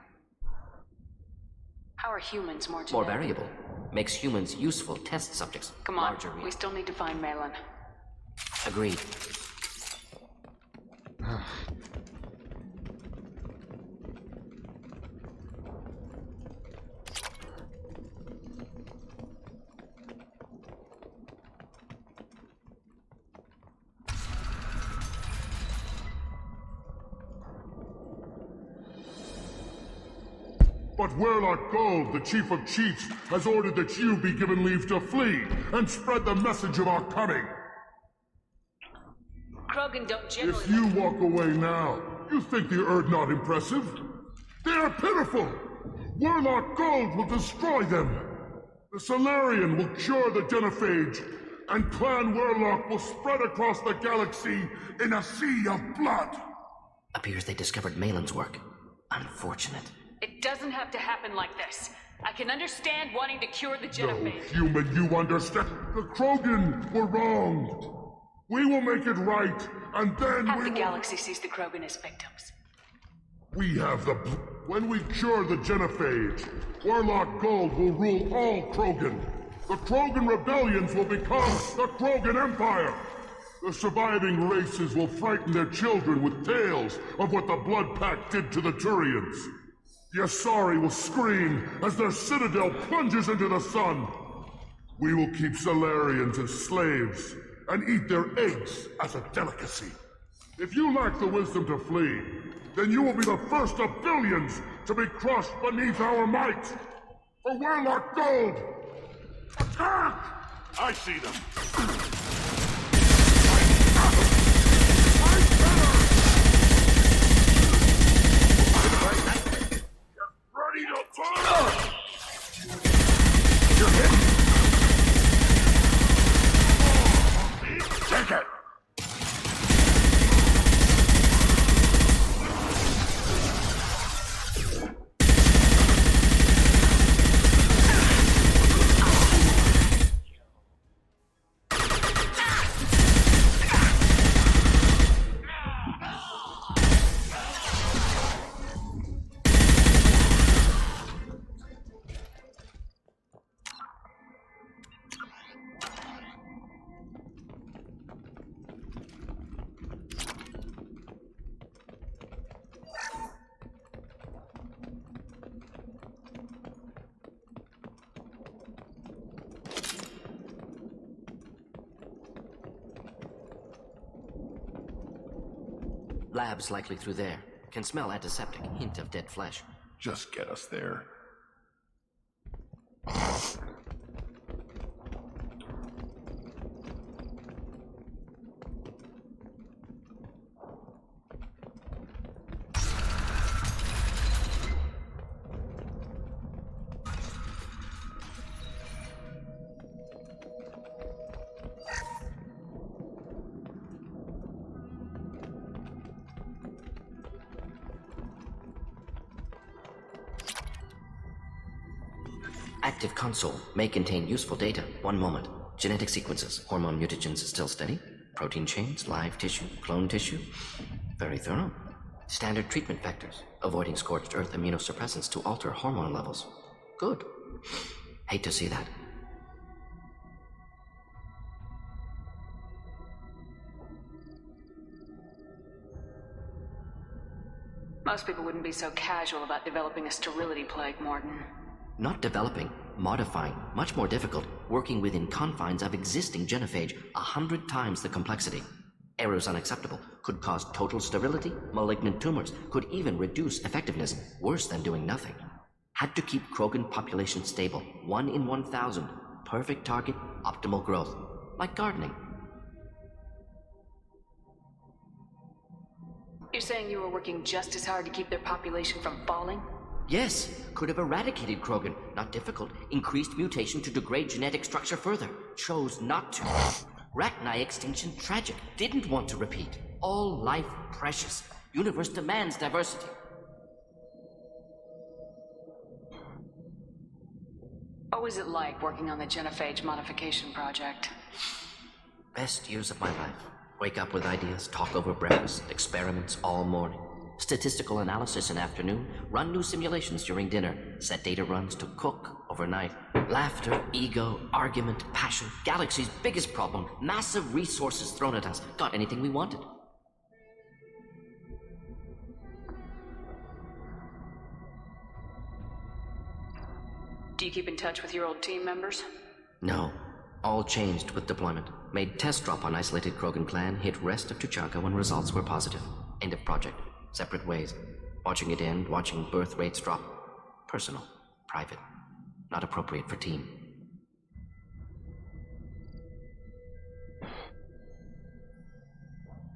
How are humans more genetic? More variable. Makes humans useful test subjects. Come on, Larger we still need to find Malin. Agreed. But Werlock Gold, the Chief of Chiefs, has ordered that you be given leave to flee and spread the message of our coming. Krogan don't generally... If you walk away now, you think the Erd not impressive? They are pitiful! Werlock Gold will destroy them! The Solarian will cure the genophage, and Clan Werlock will spread across the galaxy in a sea of blood! Appears they discovered Malin's work. Unfortunate. It doesn't have to happen like this. I can understand wanting to cure the No genophage. human you understand. The Krogan were wronged. We will make it right, and then Half the galaxy sees the Krogan as victims. We have the... When we cure the genophage, Werlock Gold will rule all Krogan. The Krogan rebellions will become the Krogan Empire. The surviving races will frighten their children with tales of what the Blood Pact did to the Turians. The Asari will scream as their citadel plunges into the sun. We will keep Solarians as slaves and eat their eggs as a delicacy. If you lack the wisdom to flee, then you will be the first of billions to be crushed beneath our might. For Werlock Gold! Attack! I see them. Ready to fire! You're hit. Take it. Labs likely through there. Can smell antiseptic, hint of dead flesh. Just get us there. Active console may contain useful data. One moment. Genetic sequences. Hormone mutagens is still steady. Protein chains, live tissue, clone tissue. Very thorough. Standard treatment vectors. Avoiding scorched earth immunosuppressants to alter hormone levels. Good. Hate to see that. Most people wouldn't be so casual about developing a sterility plague, Morton. Not developing, modifying, much more difficult, working within confines of existing genophage, 100 times the complexity. Errors unacceptable, could cause total sterility, malignant tumors, could even reduce effectiveness, worse than doing nothing. Had to keep Krogan population stable, 1 in 1,000, perfect target, optimal growth, like gardening. You're saying you were working just as hard to keep their population from falling? Yes, could have eradicated Krogan. Not difficult. Increased mutation to degrade genetic structure further. Chose not to. Rachni extinction tragic. Didn't want to repeat. All life precious. Universe demands diversity. What was it like working on the genophage modification project? Best years of my life. Wake up with ideas, talk over breakfast, experiments all morning. Statistical analysis in afternoon, run new simulations during dinner, set data runs to cook overnight. Laughter, ego, argument, passion, galaxy's biggest problem, massive resources thrown at us. Got anything we wanted. Do you keep in touch with your old team members? No. All changed with deployment. Made test drop on isolated Krogan clan, hit rest of Tuchanka when results were positive. End of project. Separate ways. Watching it end, watching birth rates drop. Personal. Private. Not appropriate for team.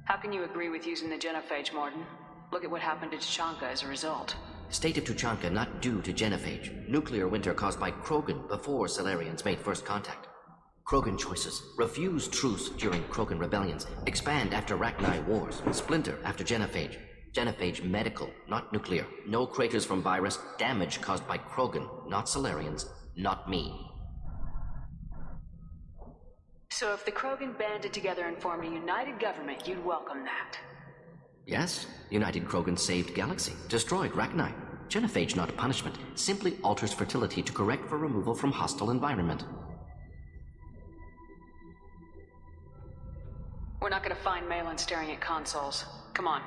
How can you agree with using the genophage, Morden? Look at what happened to Tuchanka as a result. State of Tuchanka not due to genophage. Nuclear winter caused by Krogan before Solarians made first contact. Krogan choices. Refuse truce during Krogan rebellions. Expand after Rachni wars. Splinter after genophage. Genophage medical, not nuclear. No craters from virus. Damage caused by Krogan, not Solarians, not me. So if the Krogan banded together and formed a united government, you'd welcome that? Yes, United Krogan saved Galaxy, destroyed Rachni. Genophage not a punishment, simply alters fertility to correct for removal from hostile environment. We're not gonna find Malin staring at consoles. Come on.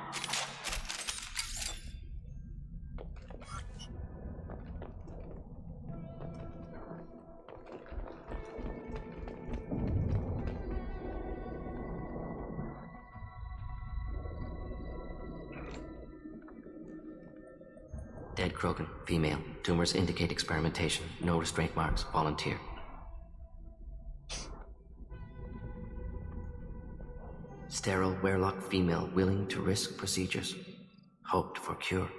Dead Krogan, female. Tumors indicate experimentation. No restraint marks. Volunteer. Sterile Werelock female willing to risk procedures. Hoped for cure.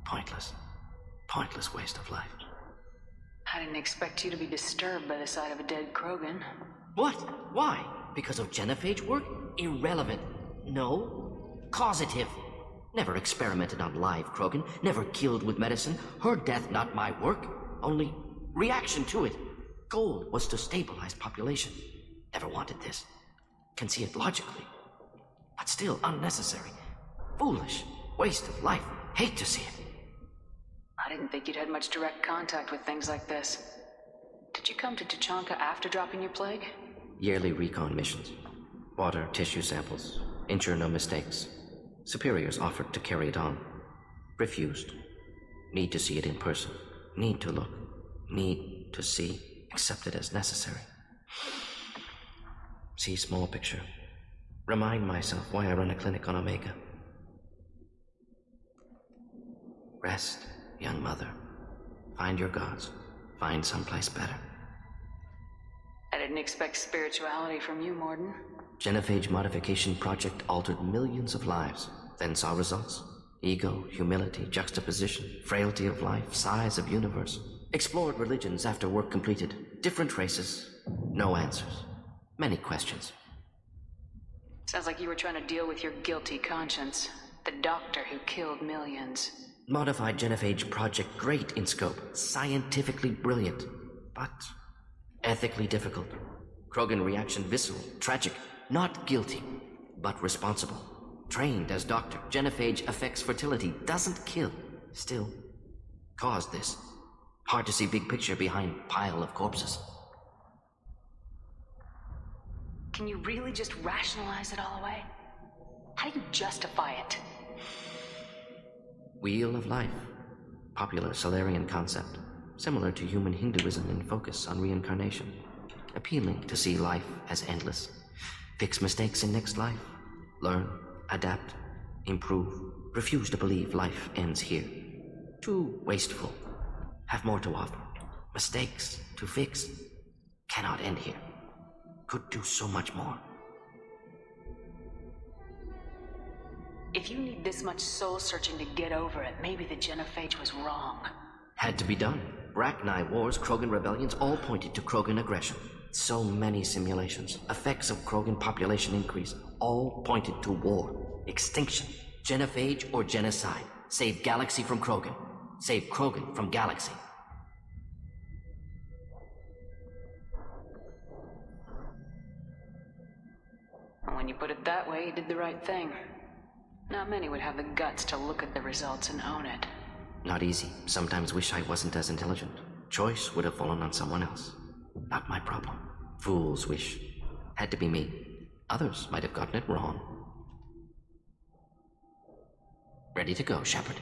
Pointless. Pointless waste of life. I didn't expect you to be disturbed by the sight of a dead Krogan. What? Why? Because of genophage work? Irrelevant. No. Causative. Never experimented on live Krogan. Never killed with medicine. Her death not my work. Only reaction to it. Goal was to stabilize population. Never wanted this. Can see it logically. But still unnecessary. Foolish. Waste of life. Hate to see it. I didn't think you'd had much direct contact with things like this. Did you come to Tuchanka after dropping your plague? Yearly recon missions. Water, tissue samples. Ensure no mistakes. Superiors offered to carry it on. Refused. Need to see it in person. Need to look. Need to see. Accepted as necessary. See small picture. Remind myself why I run a clinic on Omega. Rest, young mother. Find your gods. Find someplace better. I didn't expect spirituality from you, Morden. Genophage modification project altered millions of lives. Then saw results. Ego, humility, juxtaposition, frailty of life, size of universe. Explored religions after work completed. Different races. No answers. Many questions. Sounds like you were trying to deal with your guilty conscience. The doctor who killed millions. Modified genophage project great in scope. Scientifically brilliant. But ethically difficult. Krogan reaction visceral, tragic. Not guilty, but responsible. Trained as doctor. Genophage affects fertility. Doesn't kill. Still. Caused this. Hard to see big picture behind pile of corpses. Can you really just rationalize it all away? How do you justify it? Wheel of life. Popular Solarian concept. Similar to human Hinduism in focus on reincarnation. Appealing to see life as endless. Fix mistakes in next life. Learn, adapt, improve. Refuse to believe life ends here. Too wasteful. Have more to offer. Mistakes to fix. Cannot end here. Could do so much more. If you need this much soul-searching to get over it, maybe the genophage was wrong. Had to be done. Rachni wars, Krogan rebellions, all pointed to Krogan aggression. So many simulations. Effects of Krogan population increase. All pointed to war. Extinction. Genophage or genocide. Save Galaxy from Krogan. Save Krogan from Galaxy. And when you put it that way, you did the right thing. Not many would have the guts to look at the results and own it. Not easy. Sometimes wish I wasn't as intelligent. Choice would have fallen on someone else. Not my problem. Fool's wish. Had to be me. Others might have gotten it wrong. Ready to go, Shepard.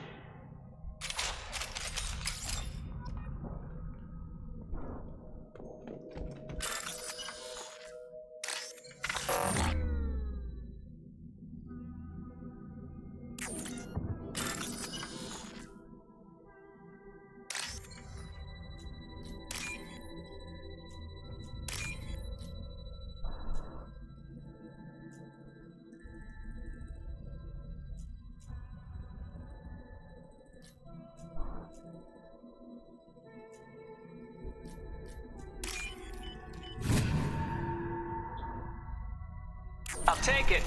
I'll take it.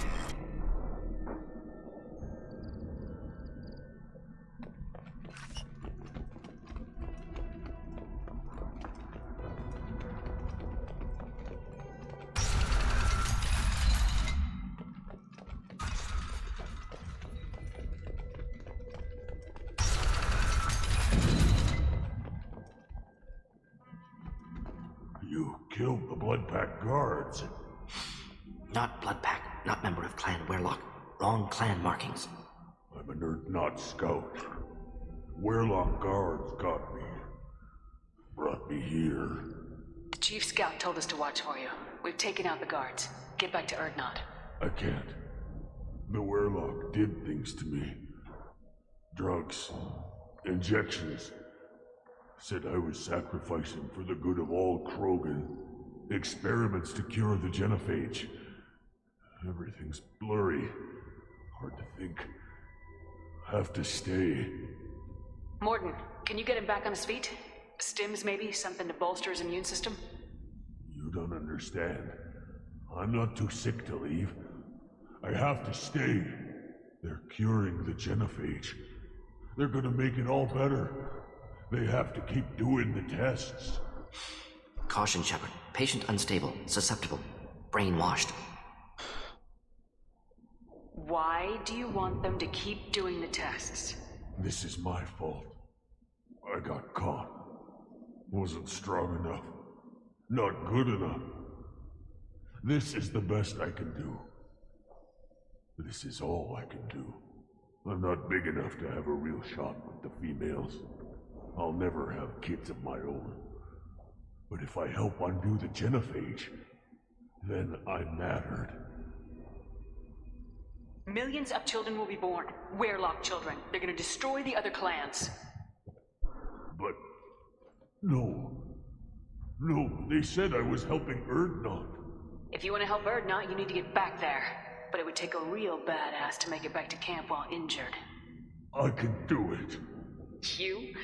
You killed the Blood Pack guards. Not Blood Pack, not member of Clan Werlock. Wrong clan markings. I'm a nerd not scout. Werlock guards got me. Brought me here. The Chief Scout told us to watch for you. We've taken out the guards. Get back to Erdnot. I can't. The Werlock did things to me. Drugs. Injections. Said I was sacrificing for the good of all Krogan. Experiments to cure the genophage. Everything's blurry. Hard to think. Have to stay. Morton, can you get him back on his feet? Stims, maybe? Something to bolster his immune system? You don't understand. I'm not too sick to leave. I have to stay. They're curing the genophage. They're gonna make it all better. They have to keep doing the tests. Caution, Shepard. Patient unstable, susceptible, brainwashed. Why do you want them to keep doing the tests? This is my fault. I got caught. Wasn't strong enough. Not good enough. This is the best I can do. This is all I can do. I'm not big enough to have a real shot with the females. I'll never have kids of my own. But if I help undo the genophage, then I mattered. Millions of children will be born. Werlock children. They're gonna destroy the other clans. But... No. No, they said I was helping Erdnot. If you want to help Erdnot, you need to get back there. But it would take a real badass to make it back to camp while injured. I can do it. You?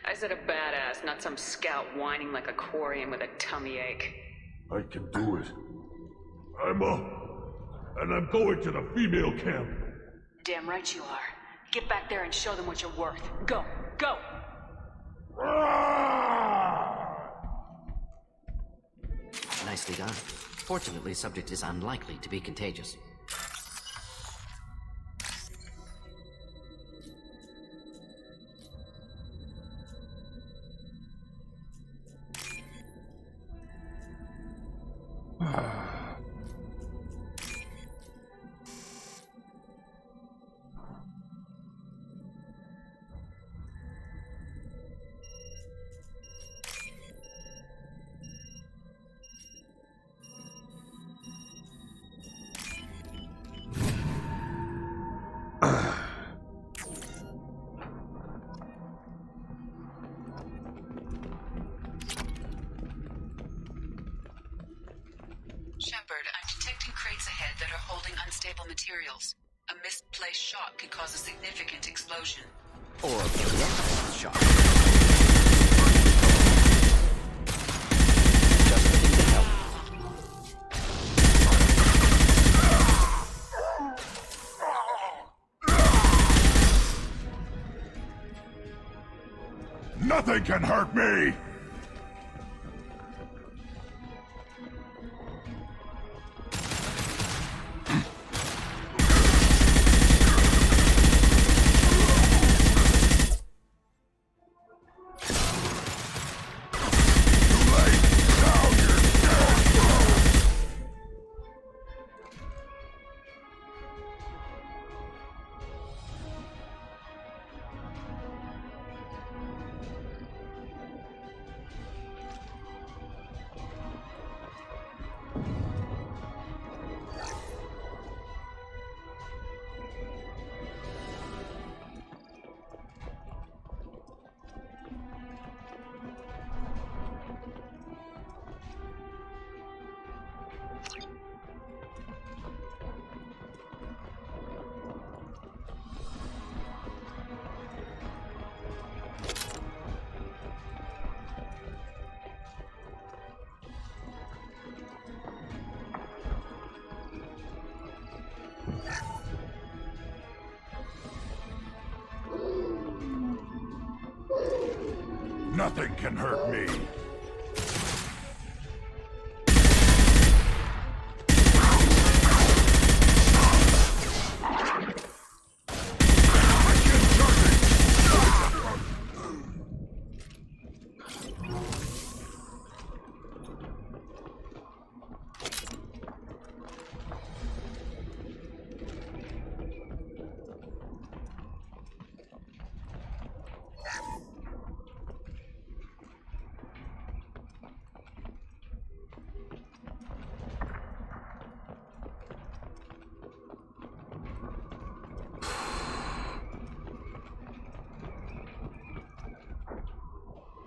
I said a badass, not some scout whining like a quarian with a tummy ache. I can do it. I'm up. And I'm going to the female camp. Damn right you are. Get back there and show them what you're worth. Go! Go! Nicely done. Fortunately, subject is unlikely to be contagious. Shepard, I'm detecting crates ahead that are holding unstable materials. A misplaced shot could cause a significant explosion. Or a projectile shot. Just looking to help. Nothing can hurt me! Nothing can hurt me.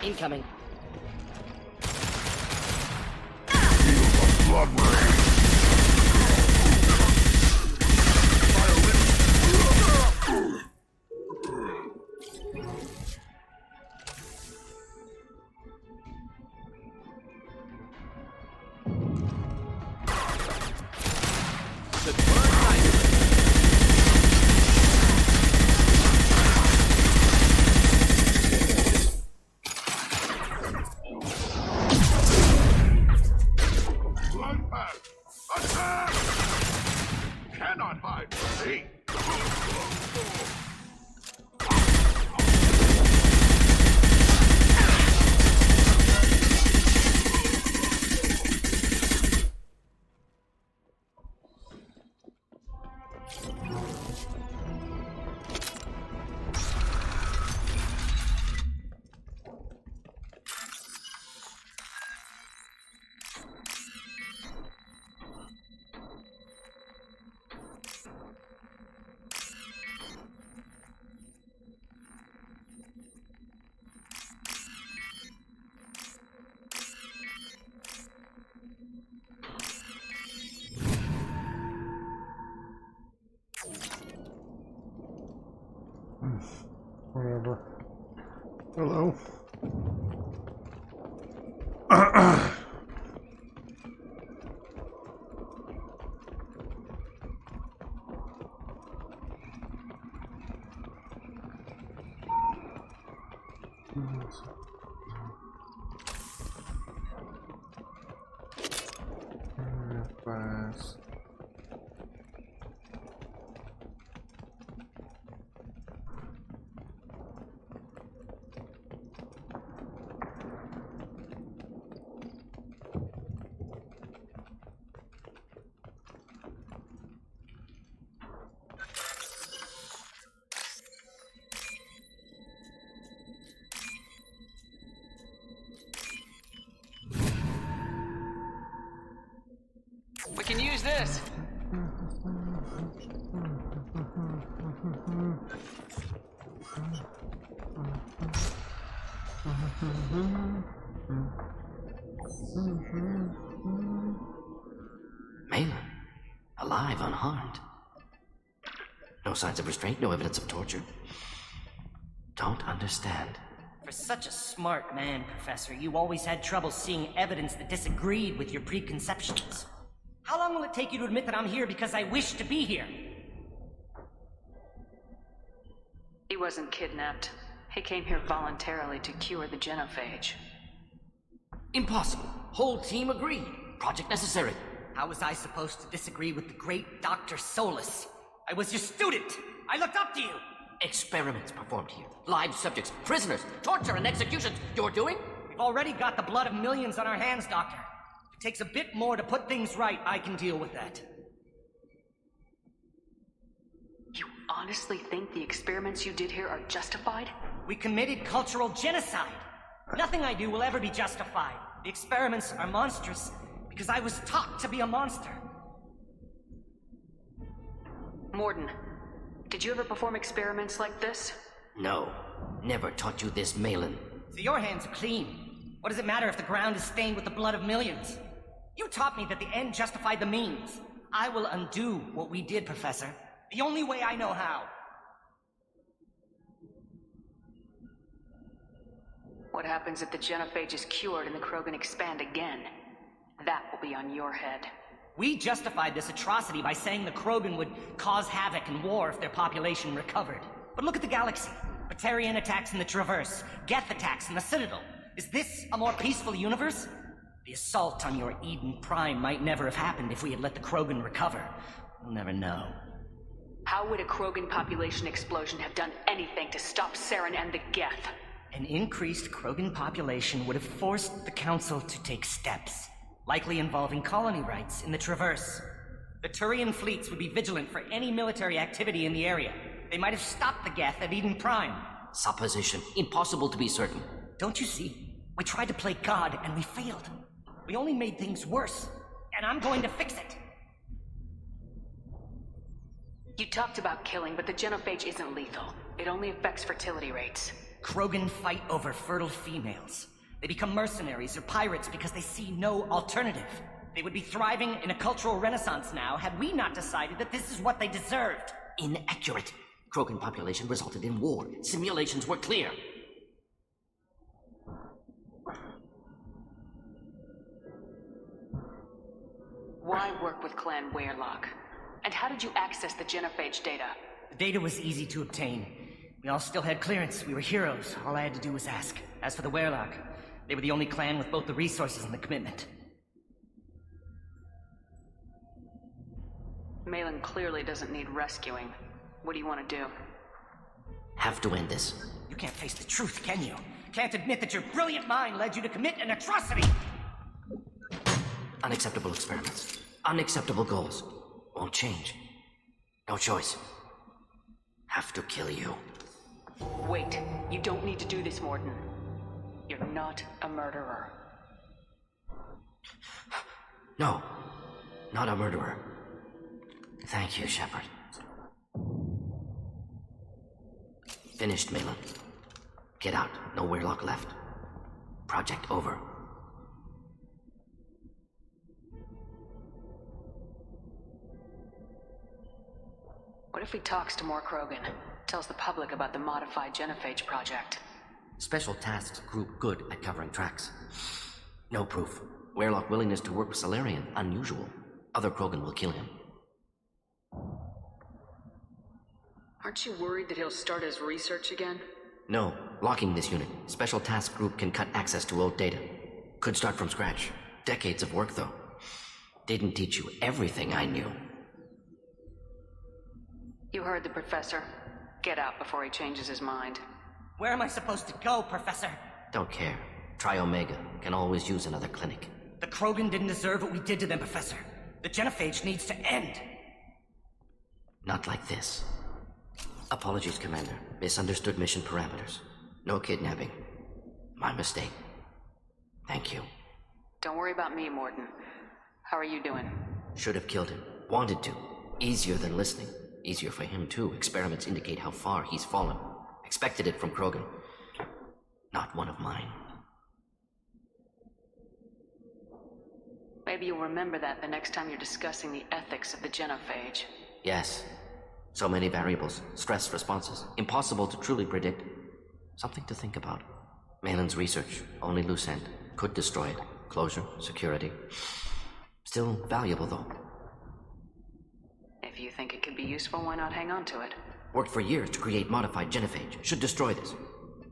Incoming. Blood rain. Whatever. Hello? Fast. We can use this. Malin, alive, unharmed. No signs of restraint, no evidence of torture. Don't understand. For such a smart man, Professor, you always had trouble seeing evidence that disagreed with your preconceptions. How long will it take you to admit that I'm here because I wish to be here? He wasn't kidnapped. He came here voluntarily to cure the genophage. Impossible. Whole team agreed. Project necessary. How was I supposed to disagree with the great Dr. Solus? I was your student! I looked up to you! Experiments performed here. Live subjects, prisoners, torture and executions. You're doing? We've already got the blood of millions on our hands, Doctor. If it takes a bit more to put things right, I can deal with that. You honestly think the experiments you did here are justified? We committed cultural genocide. Nothing I do will ever be justified. The experiments are monstrous because I was taught to be a monster. Morden, did you ever perform experiments like this? No. Never taught you this, Malin. So your hands are clean. What does it matter if the ground is stained with the blood of millions? You taught me that the end justified the means. I will undo what we did, Professor. The only way I know how. What happens if the genophage is cured and the Krogan expand again? That will be on your head. We justified this atrocity by saying the Krogan would cause havoc and war if their population recovered. But look at the galaxy. Batarian attacks in the Traverse, Geth attacks in the Citadel. Is this a more peaceful universe? The assault on your Eden Prime might never have happened if we had let the Krogan recover. We'll never know. How would a Krogan population explosion have done anything to stop Saren and the Geth? An increased Krogan population would have forced the Council to take steps, likely involving colony rights in the Traverse. The Turian fleets would be vigilant for any military activity in the area. They might have stopped the Geth at Eden Prime. Supposition. Impossible to be certain. Don't you see? We tried to play God and we failed. We only made things worse, and I'm going to fix it. You talked about killing, but the genophage isn't lethal. It only affects fertility rates. Krogan fight over fertile females. They become mercenaries or pirates because they see no alternative. They would be thriving in a cultural renaissance now had we not decided that this is what they deserved. Inaccurate. Krogan population resulted in war. Simulations were clear. Why work with Clan Weyrloc? And how did you access the genophage data? The data was easy to obtain. We all still had clearance. We were heroes. All I had to do was ask. As for the Weyrloc, they were the only clan with both the resources and the commitment. Malin clearly doesn't need rescuing. What do you want to do? Have to end this. You can't face the truth, can you? Can't admit that your brilliant mind led you to commit an atrocity! Unacceptable experiments. Unacceptable goals. Won't change. No choice. Have to kill you. Wait. You don't need to do this, Morden. You're not a murderer. No. Not a murderer. Thank you, Shepard. Finished, Malin. Get out. No Weyrloc left. Project over. What if he talks to more Krogan? Tells the public about the modified genophage project? Special tasks group good at covering tracks. No proof. Weyrloc willingness to work with Salarian, unusual. Other Krogan will kill him. Aren't you worried that he'll start his research again? No. Locking this unit. Special task group can cut access to old data. Could start from scratch. Decades of work, though. Didn't teach you everything I knew. You heard the professor. Get out before he changes his mind. Where am I supposed to go, Professor? Don't care. Try Omega. Can always use another clinic. The Krogan didn't deserve what we did to them, Professor. The genophage needs to end. Not like this. Apologies, Commander. Misunderstood mission parameters. No kidnapping. My mistake. Thank you. Don't worry about me, Morden. How are you doing? Should have killed him. Wanted to. Easier than listening. Easier for him, too. Experiments indicate how far he's fallen. Expected it from Krogan. Not one of mine. Maybe you'll remember that the next time you're discussing the ethics of the genophage. Yes. So many variables. Stress responses. Impossible to truly predict. Something to think about. Malin's research. Only loose end. Could destroy it. Closure. Security. Still valuable, though. If you think it could be useful, why not hang on to it? Worked for years to create modified genophage. Should destroy this.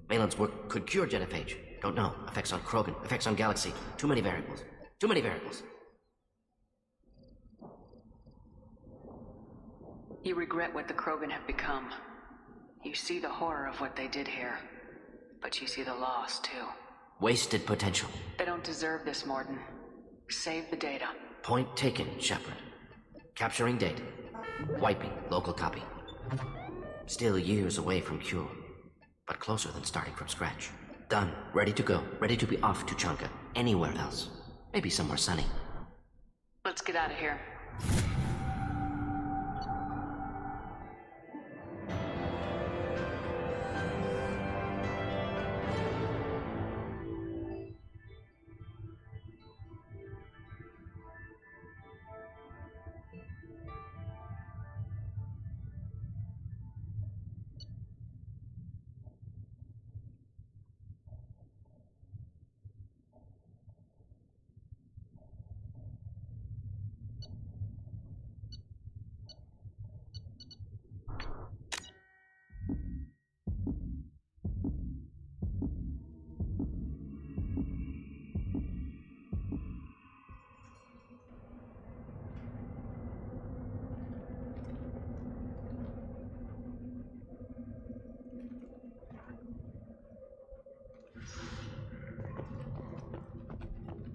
Malin's work could cure genophage. Don't know. Effects on Krogan. Effects on Galaxy. Too many variables. Too many variables. You regret what the Krogan have become. You see the horror of what they did here. But you see the loss, too. Wasted potential. They don't deserve this, Morden. Save the data. Point taken, Shepard. Capturing data. Wiping local copy. Still years away from cure. But closer than starting from scratch. Done. Ready to go. Ready to be off to Chanka. Anywhere else. Maybe somewhere sunny. Let's get out of here.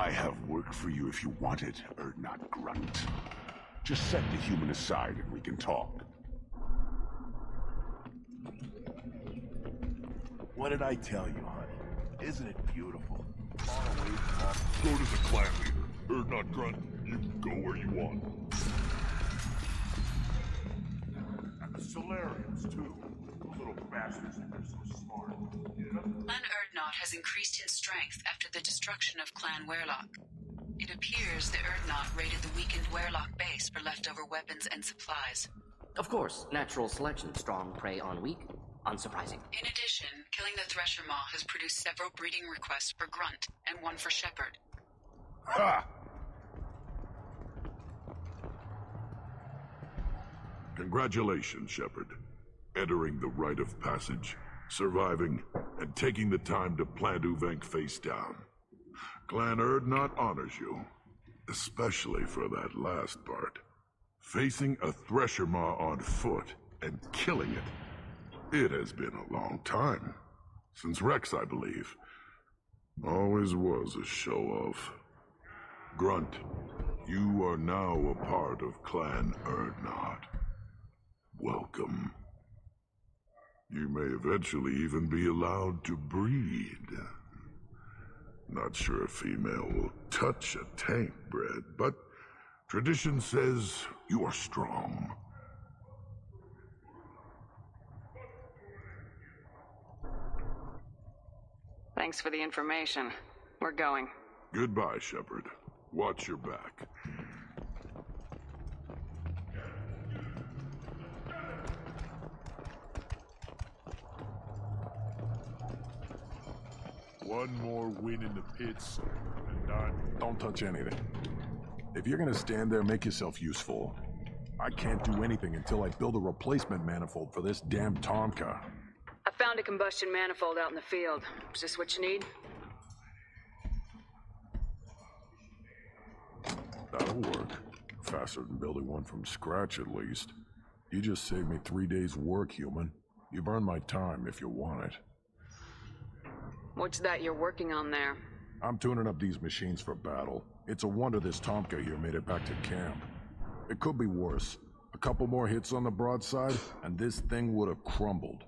I have work for you if you want it, or not, Grunt. Just set the human aside and we can talk. What did I tell you, honey? Isn't it beautiful? Far away from... So does a clan leader. Or not, Grunt. You can go where you want. And the Solarians, too. Those little bastards think they're so smart. Yeah? Clan Erdnot has increased in strength after the destruction of Clan Werlock. It appears the Erdnot raided the weakened Werlock base for leftover weapons and supplies. Of course, natural selection. Strong prey on weak. Unsurprising. In addition, killing the Thresher Maw has produced several breeding requests for Grunt and one for Shepard. Ha! Congratulations, Shepard. Entering the rite of passage, surviving, and taking the time to plant Uvenk face down. Clan Erdnot honors you, especially for that last part. Facing a Thresher Maw on foot and killing it. It has been a long time. Since Rex, I believe. Always was a show-off. Grunt, you are now a part of Clan Erdnot. Welcome. You may eventually even be allowed to breed. Not sure a female will touch a tank bred, but tradition says you are strong. Thanks for the information. We're going. Goodbye, Shepard. Watch your back. One more win in the pits, and don't touch anything. If you're gonna stand there, make yourself useful. I can't do anything until I build a replacement manifold for this damn Tomka. I found a combustion manifold out in the field. Is this what you need? That'll work. Faster than building one from scratch, at least. You just saved me 3 days' work, human. You've earned my time if you want it. What's that you're working on there? I'm tuning up these machines for battle. It's a wonder this Tomka here made it back to camp. It could be worse. A couple more hits on the broadside, and this thing would have crumbled.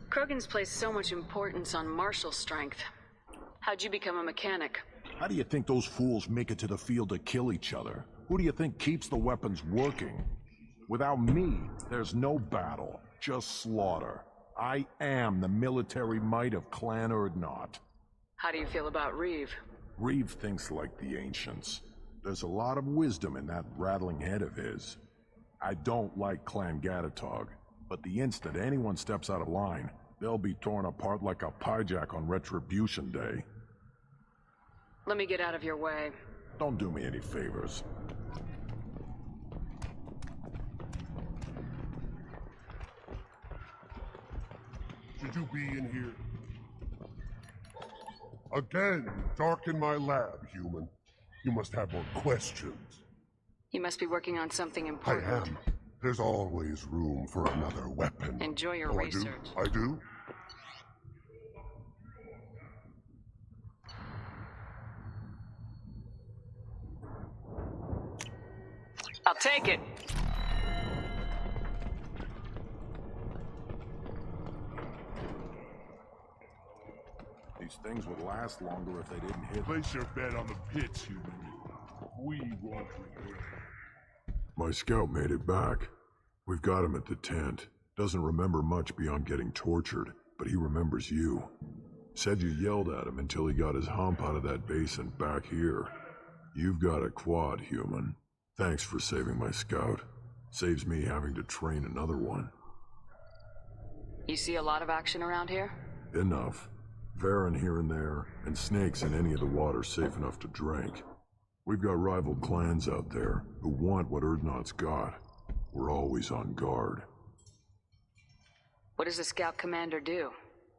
Krogan's placed so much importance on martial strength. How'd you become a mechanic? How do you think those fools make it to the field to kill each other? Who do you think keeps the weapons working? Without me, there's no battle, just slaughter. I am the military might of Clan Erdnot. How do you feel about Reeve? Reeve thinks like the ancients. There's a lot of wisdom in that rattling head of his. I don't like Clan Gatatog, but the instant anyone steps out of line, they'll be torn apart like a pyjak on Retribution Day. Let me get out of your way. Don't do me any favors. Should you be in here? Again, darken my lab, human. You must have more questions. You must be working on something I important. am. There's always room for another weapon. Enjoy your research. I do? I'll take it. These things would last longer if they didn't hit. Place your bet on the pits, human. We won't regret. My scout made it back. We've got him at the tent. Doesn't remember much beyond getting tortured, but he remembers you. Said you yelled at him until he got his hump out of that base and back here. You've got a quad, human. Thanks for saving my scout. Saves me having to train another one. You see a lot of action around here? Enough. Varen here and there, and snakes in any of the water safe enough to drink. We've got rival clans out there who want what Erdnot's got. We're always on guard. What does the scout commander do?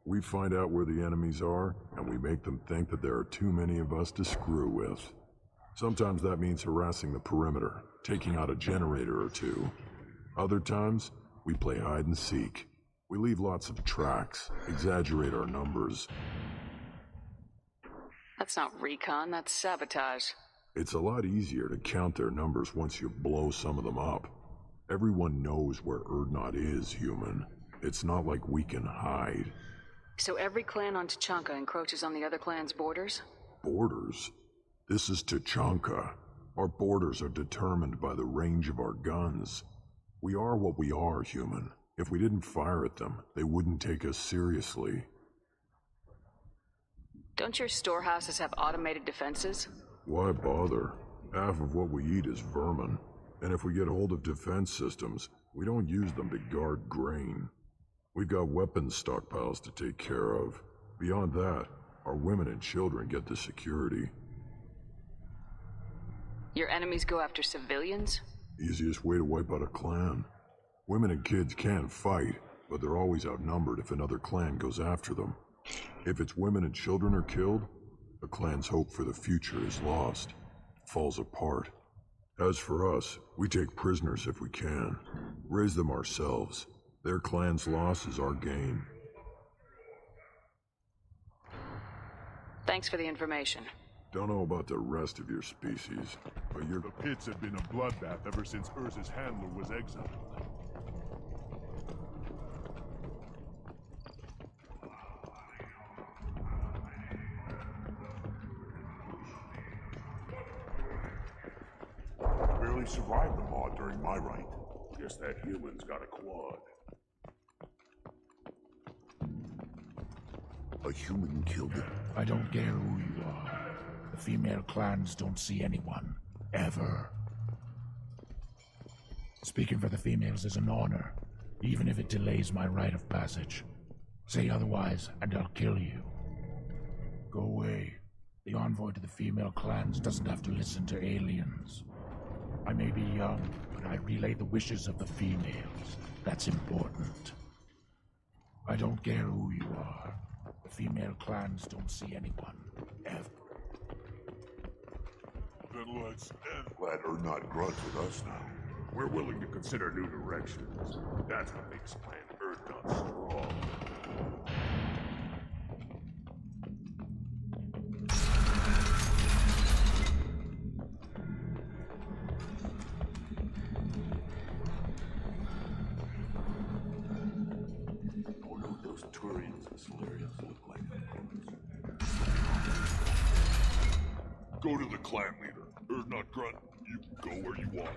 We find out where the enemies are, and we make them think that there are too many of us to screw with. Sometimes that means harassing the perimeter, taking out a generator or two. Other times, we play hide and seek. We leave lots of tracks, exaggerate our numbers. That's not recon, that's sabotage. It's a lot easier to count their numbers once you blow some of them up. Everyone knows where Urdnot is, human. It's not like we can hide. So every clan on Tachanka encroaches on the other clan's borders? Borders? This is Tachanka. Our borders are determined by the range of our guns. We are what we are, human. If we didn't fire at them, they wouldn't take us seriously. Don't your storehouses have automated defenses? Why bother? Half of what we eat is vermin. And if we get hold of defense systems, we don't use them to guard grain. We've got weapons stockpiles to take care of. Beyond that, our women and children get the security. Your enemies go after civilians? Easiest way to wipe out a clan. Women and kids can fight, but they're always outnumbered if another clan goes after them. If its women and children are killed, the clan's hope for the future is lost. It falls apart. As for us, we take prisoners if we can. Raise them ourselves. Their clan's loss is our gain. Thanks for the information. Don't know about the rest of your species, but you're... The pits have been a bloodbath ever since Urza's handler was exiled. Barely survived the maw during my reign. Guess that human's got a quad. A human killed it. I don't care who you are. The female clans don't see anyone. Ever. Speaking for the females is an honor, even if it delays my rite of passage. Say otherwise, and I'll kill you. Go away. The envoy to the female clans doesn't have to listen to aliens. I may be young, but I relay the wishes of the females. That's important. I don't care who you are. The female clans don't see anyone. Ever. Then let's end. Glad Urdnot grunts with us now. We're willing to consider new directions. That's what makes Clan Urdnot strong. I wonder what those Turians and Solarians look like. Go to the clan leader. Urdnot grunt, you can go where you want.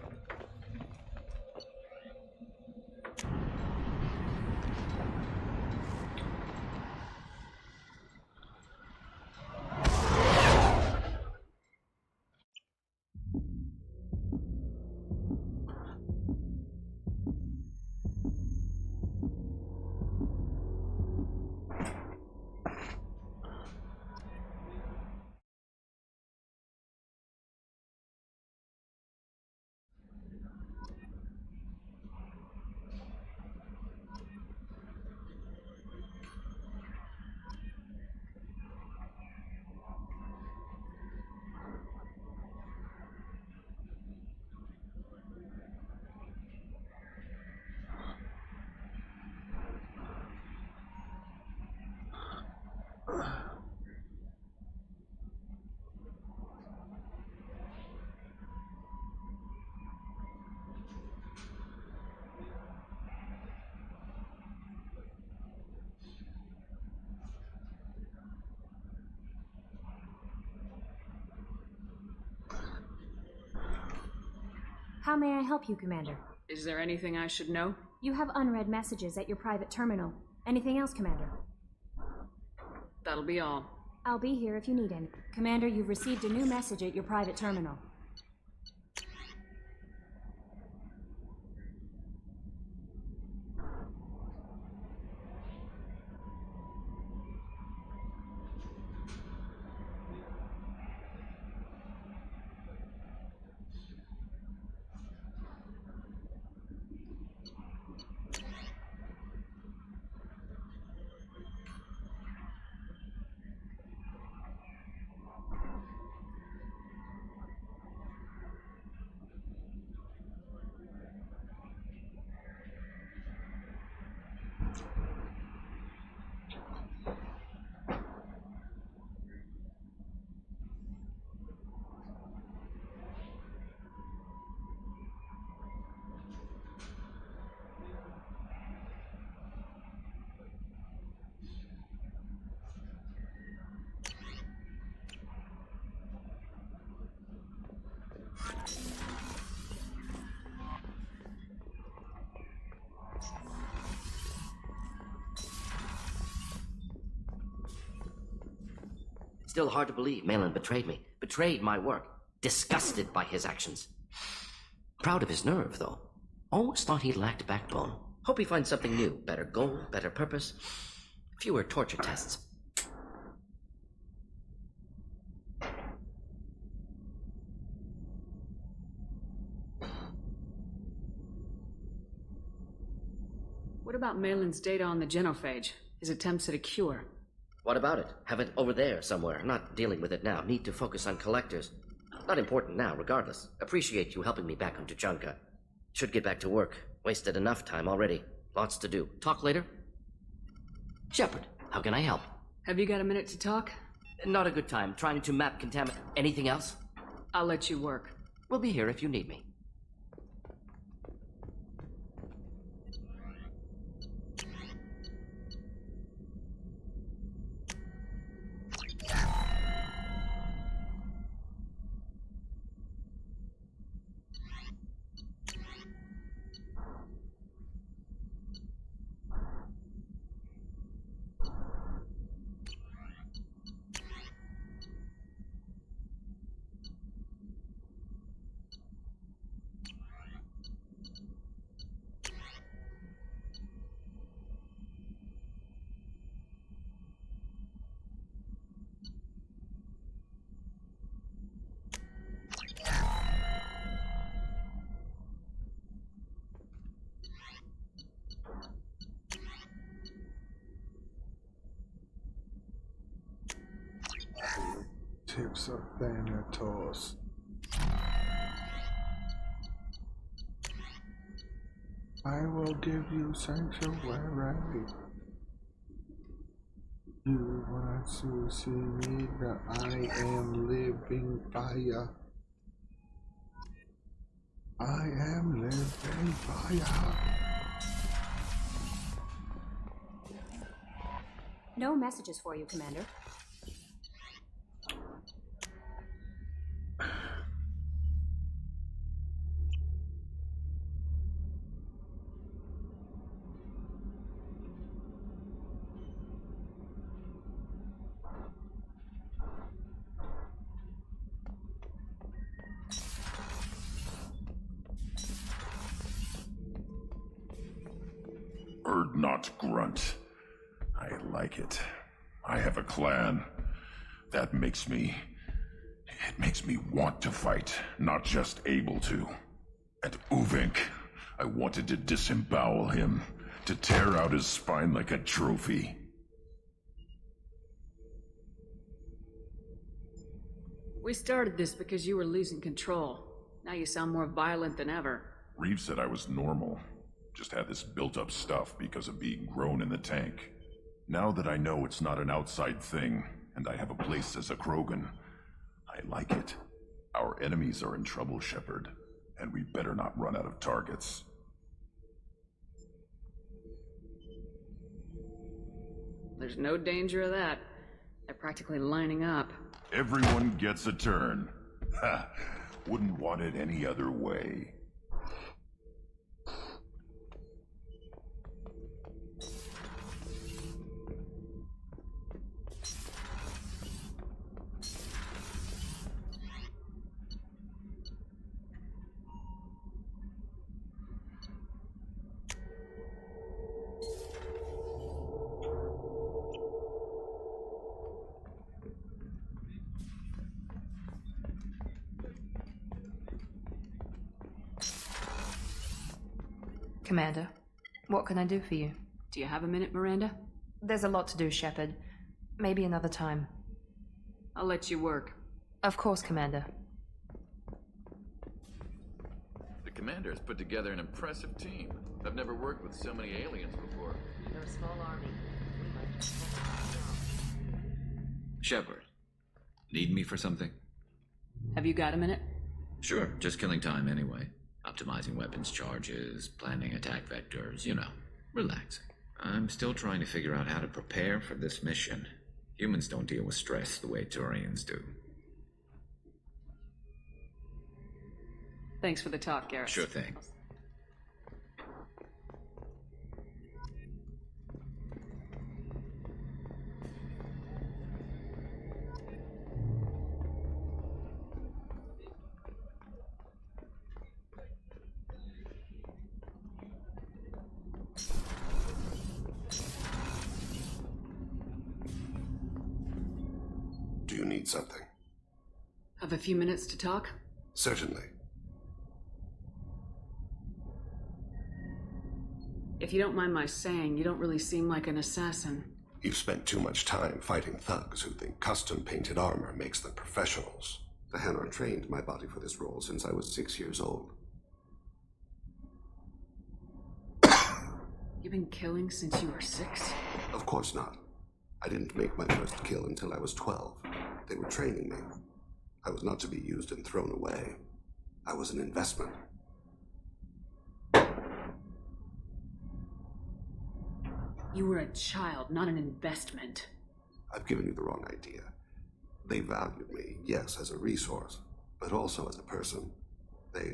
How may I help you, Commander? Is there anything I should know? You have unread messages at your private terminal. Anything else, Commander? That'll be all. I'll be here if you need any. Commander, you've received a new message at your private terminal. Still hard to believe Malin betrayed me. Betrayed my work. Disgusted by his actions. Proud of his nerve, though. Always thought he lacked backbone. Hope he finds something new. Better goal, better purpose. Fewer torture tests. What about Malin's data on the genophage? His attempts at a cure? What about it? Have it over there somewhere. Not dealing with it now. Need to focus on collectors. Not important now, regardless. Appreciate you helping me back on Tuchanka. Should get back to work. Wasted enough time already. Lots to do. Talk later? Shepard, how can I help? Have you got a minute to talk? Not a good time. Trying to map contaminant. Anything else? I'll let you work. We'll be here if you need me. Tips of Thanatos. I will give you sanctuary. You want to see me that I am living fire. I am living fire. No messages for you, Commander. Not grunt. I like it. I have a clan. That makes me... It makes me want to fight, not just able to. And Uvink, I wanted to disembowel him, to tear out his spine like a trophy. We started this because you were losing control. Now you sound more violent than ever. Reeves said I was normal. Just had this built-up stuff because of being grown in the tank. Now that I know it's not an outside thing, and I have a place as a Krogan, I like it. Our enemies are in trouble, Shepard, and we better not run out of targets. There's no danger of that. They're practically lining up. Everyone gets a turn. Ha! Wouldn't want it any other way. Commander, what can I do for you? Do you have a minute, Miranda? There's a lot to do, Shepard. Maybe another time. I'll let you work. Of course, Commander. The Commander has put together an impressive team. I've never worked with so many aliens before. They're a small army. Shepard, need me for something? Have you got a minute? Sure, just killing time anyway. Optimizing weapons charges, planning attack vectors, you know, relaxing. I'm still trying to figure out how to prepare for this mission. Humans don't deal with stress the way Turians do. Thanks for the talk, Garrett. Sure thing. need something? Have a few minutes to talk? Certainly. If you don't mind my saying, you don't really seem like an assassin. You've spent too much time fighting thugs who think custom-painted armor makes them professionals. The Hanar trained my body for this role since I was 6 years old. You've been killing since you were 6? Of course not. I didn't make my first kill until I was 12. They were training me. I was not to be used and thrown away. I was an investment. You were a child, not an investment. I've given you the wrong idea. They valued me, yes, as a resource, but also as a person. They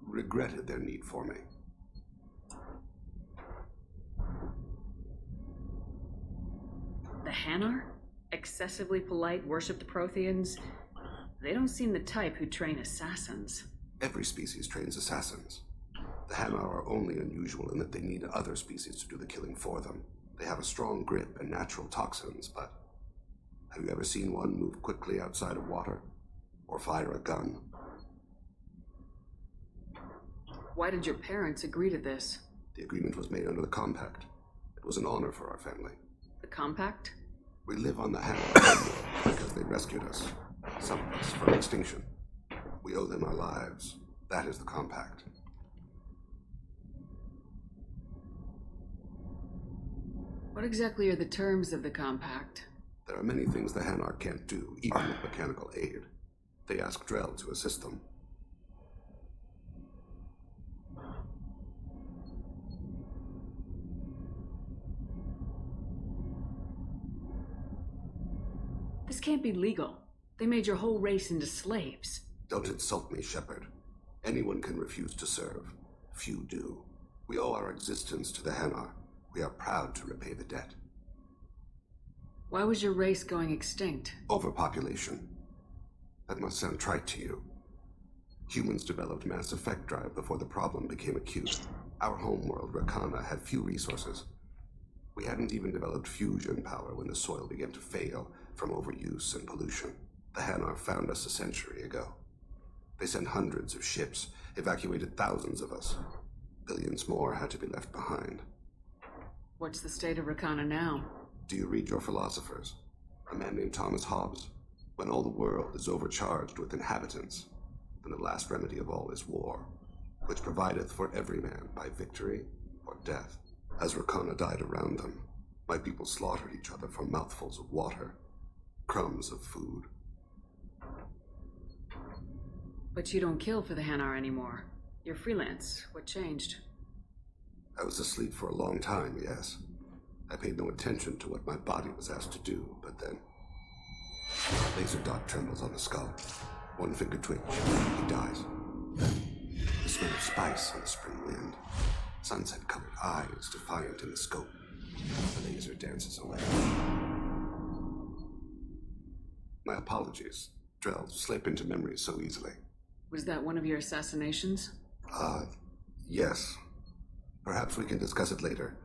regretted their need for me. The Hanar? Excessively polite, worship the Protheans? They don't seem the type who train assassins. Every species trains assassins. The Hanar are only unusual in that they need other species to do the killing for them. They have a strong grip and natural toxins, but have you ever seen one move quickly outside of water? Or fire a gun? Why did your parents agree to this? The agreement was made under the Compact. It was an honor for our family. The Compact? We live on the Hanar because they rescued us. Some of us from extinction. We owe them our lives. That is the Compact. What exactly are the terms of the Compact? There are many things the Hanar can't do, even with mechanical aid. They ask Drell to assist them. This can't be legal. They made your whole race into slaves. Don't insult me, Shepard. Anyone can refuse to serve. Few do. We owe our existence to the Hanar. We are proud to repay the debt. Why was your race going extinct? Overpopulation. That must sound trite to you. Humans developed mass effect drive before the problem became acute. Our homeworld, Rakana, had few resources. We hadn't even developed fusion power when the soil began to fail from overuse and pollution. The Hanar found us a century ago. They sent hundreds of ships, evacuated thousands of us. Billions more had to be left behind. What's the state of Rakana now? Do you read your philosophers? A man named Thomas Hobbes. When all the world is overcharged with inhabitants, then the last remedy of all is war, which provideth for every man by victory or death. As Rakana died around them, my people slaughtered each other for mouthfuls of water, crumbs of food. But you don't kill for the Hanar anymore. You're freelance. What changed? I was asleep for a long time, yes. I paid no attention to what my body was asked to do, but then... a laser dot trembles on the skull. One finger twitch. He dies. The smell of spice on the spring wind. Sunset-colored eyes defiant in the scope. The laser dances away. My apologies. Drell slip into memory so easily. Was that one of your assassinations? Yes. Perhaps we can discuss it later.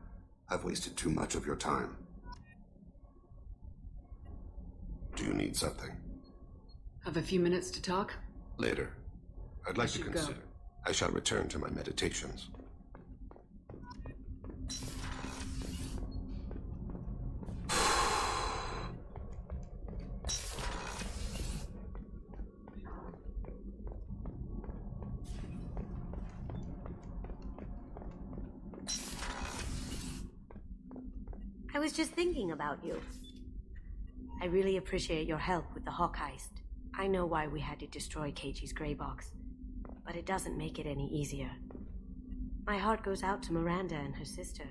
I've wasted too much of your time. Do you need something? Have a few minutes to talk? Later. I'd like to consider. Go. I shall return to my meditations. I was just thinking about you. I really appreciate your help with the Hawk heist. I know why we had to destroy Keiichi's gray box, but it doesn't make it any easier. My heart goes out to Miranda and her sister.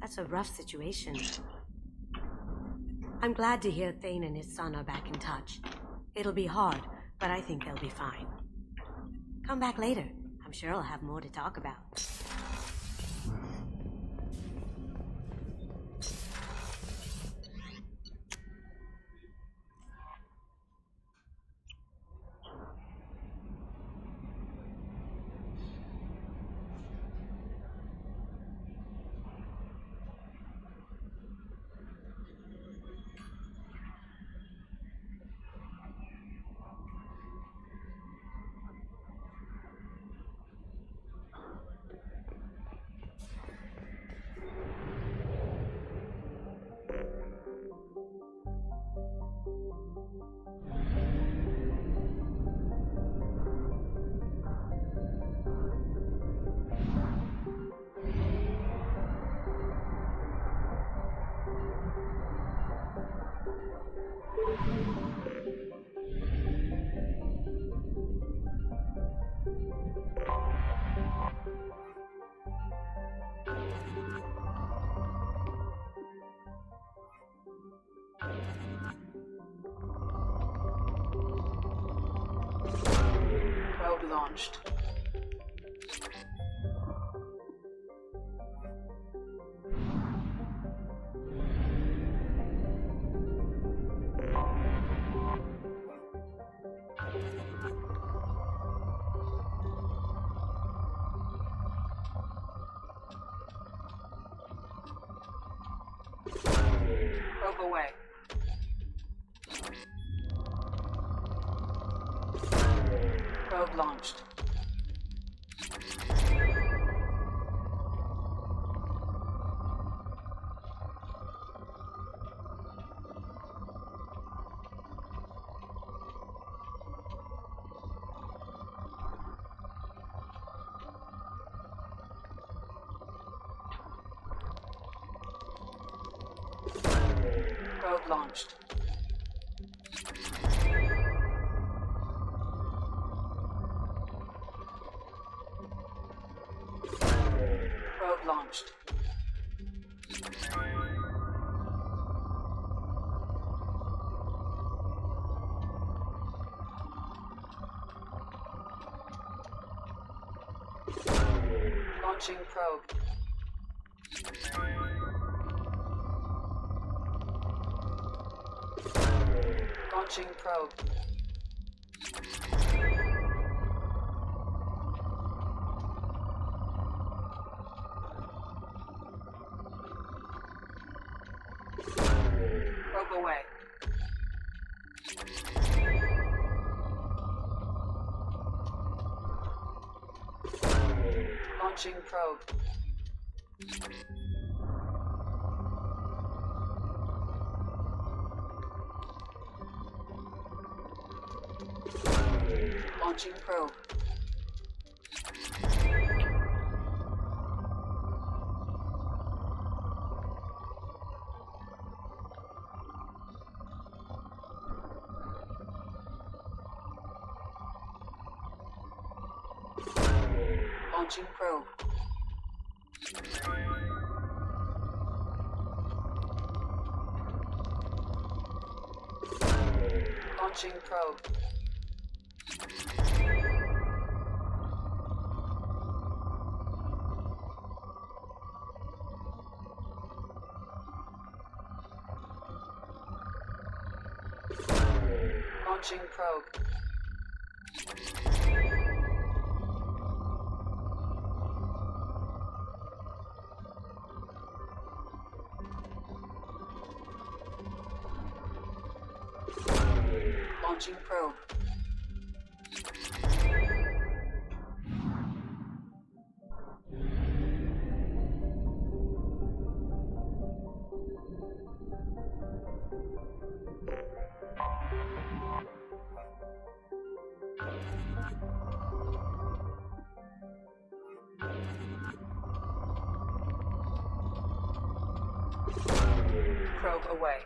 That's a rough situation. I'm glad to hear Thane and his son are back in touch. It'll be hard, but I think they'll be fine. Come back later. I'm sure I'll have more to talk about. Probe launched. Probe away. Probe launched. Probe launched. Probe launched. Launching probe. Launching probe. Probe away. Launching probe. Launching probe. Launching probe. Launching probe. Launching probe. Launching probe. Probe away.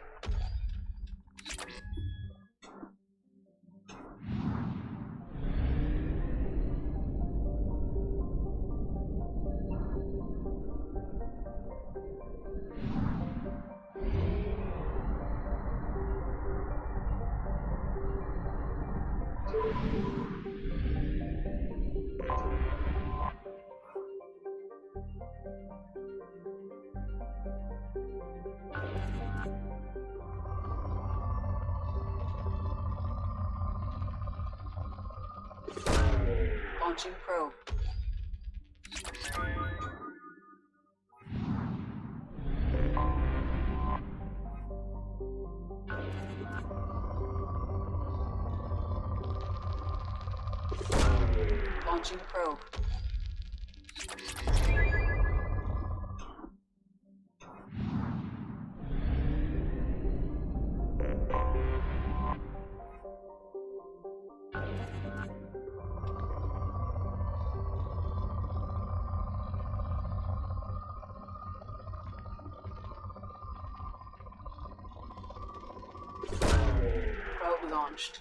Launching probe. Launching probe. Probe launched.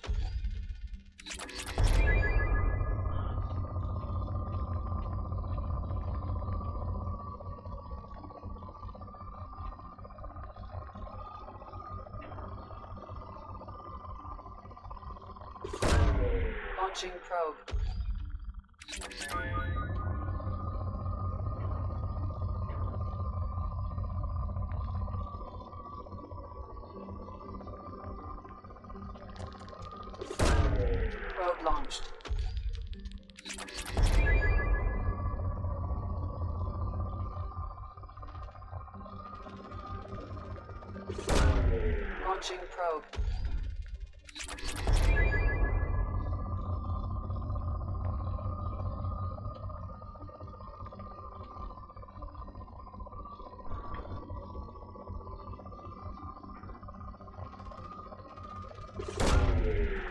Launching probe. Probe launched. Launching probe.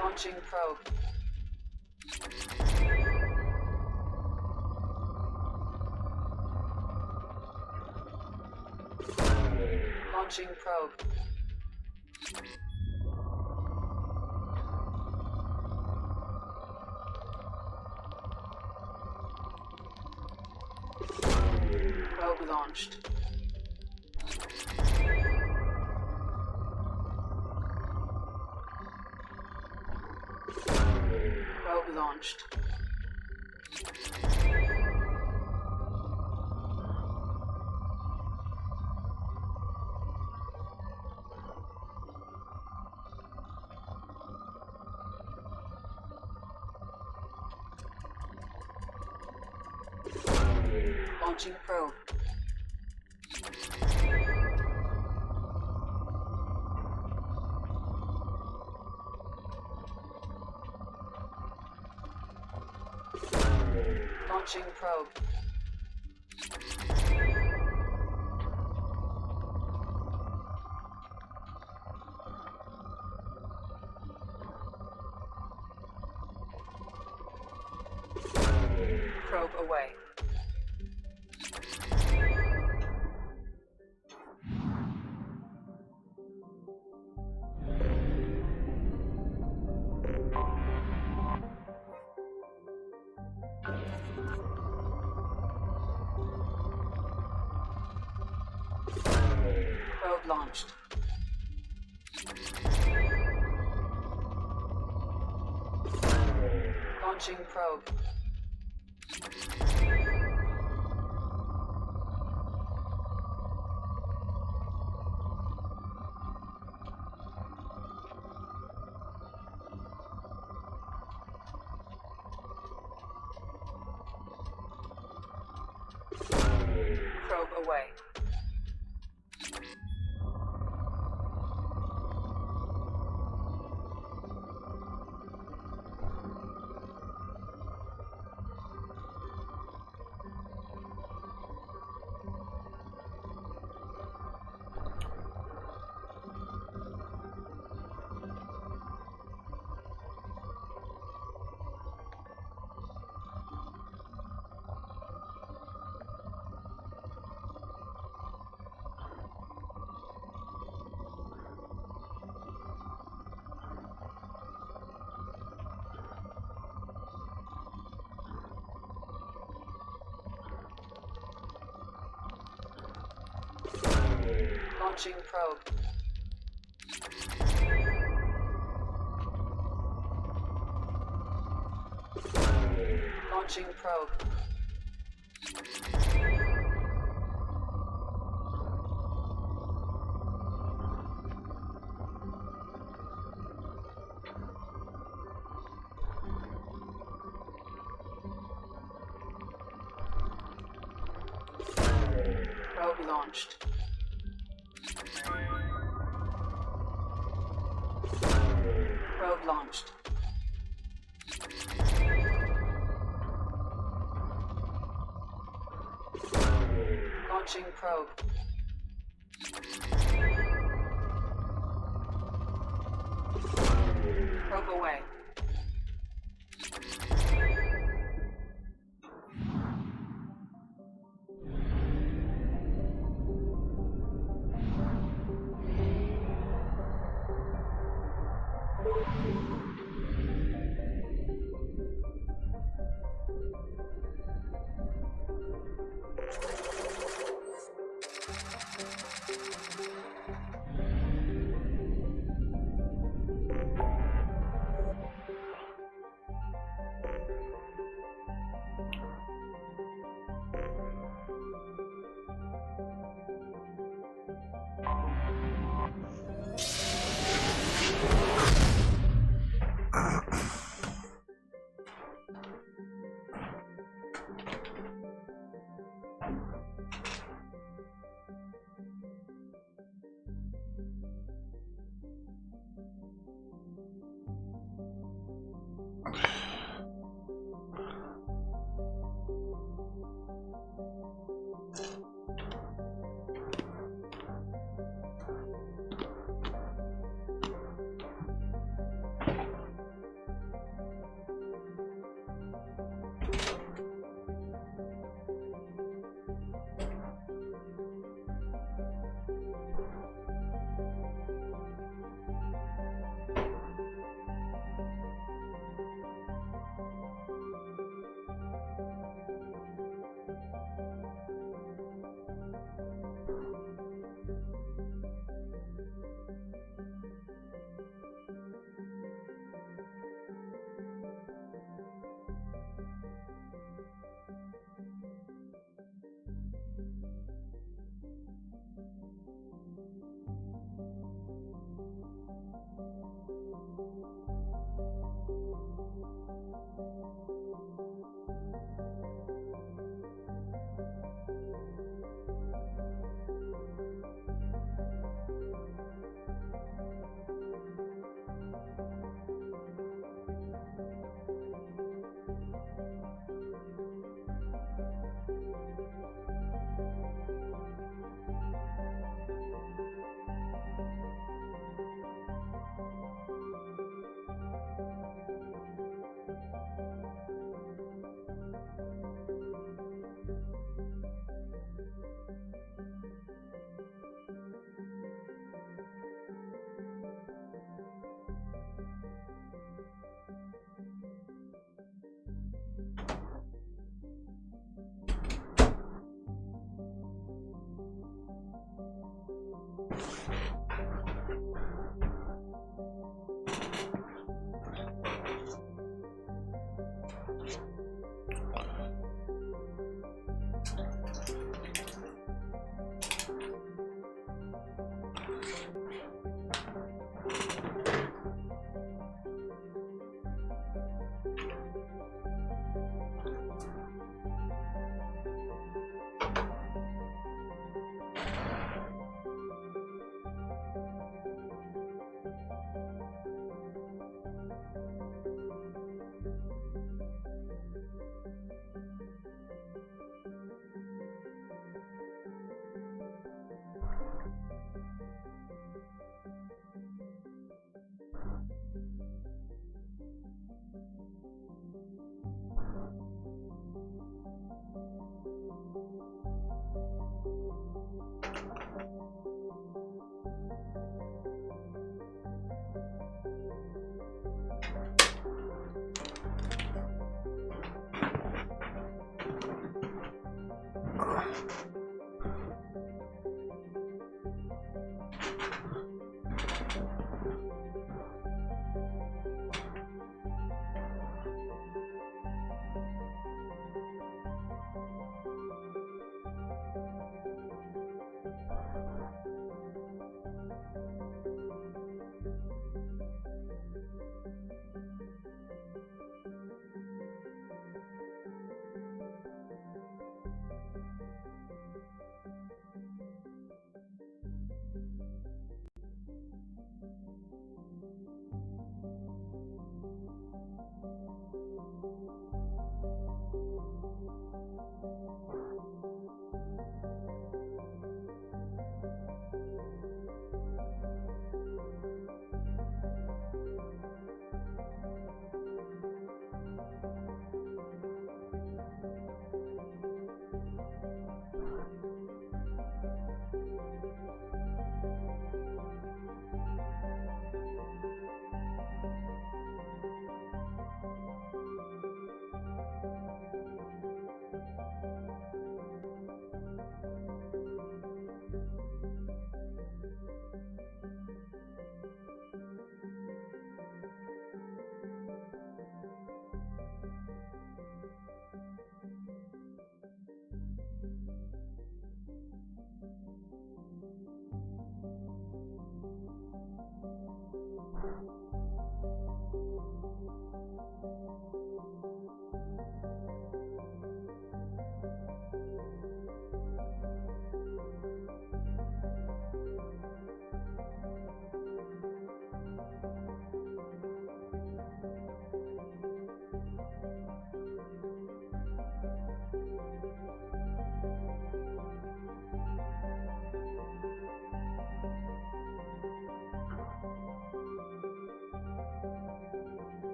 Launching probe. Launching probe. Probe launched. Probe launched. Launching probe. Launching probe. Probe away. Probe launched. Launching probe. Probe away. Launching probe. Launching probe. Probe launched. Probe launched. Launching probe. Probe away.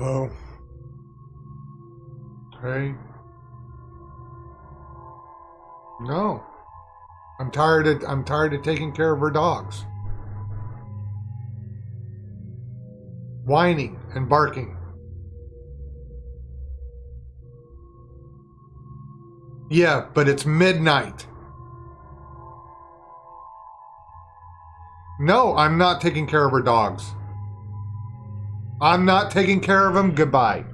Hello? Hey? No. I'm tired of taking care of her dogs. Whining and barking. Yeah, but it's midnight. No, I'm not taking care of her dogs. I'm not taking care of them. Goodbye.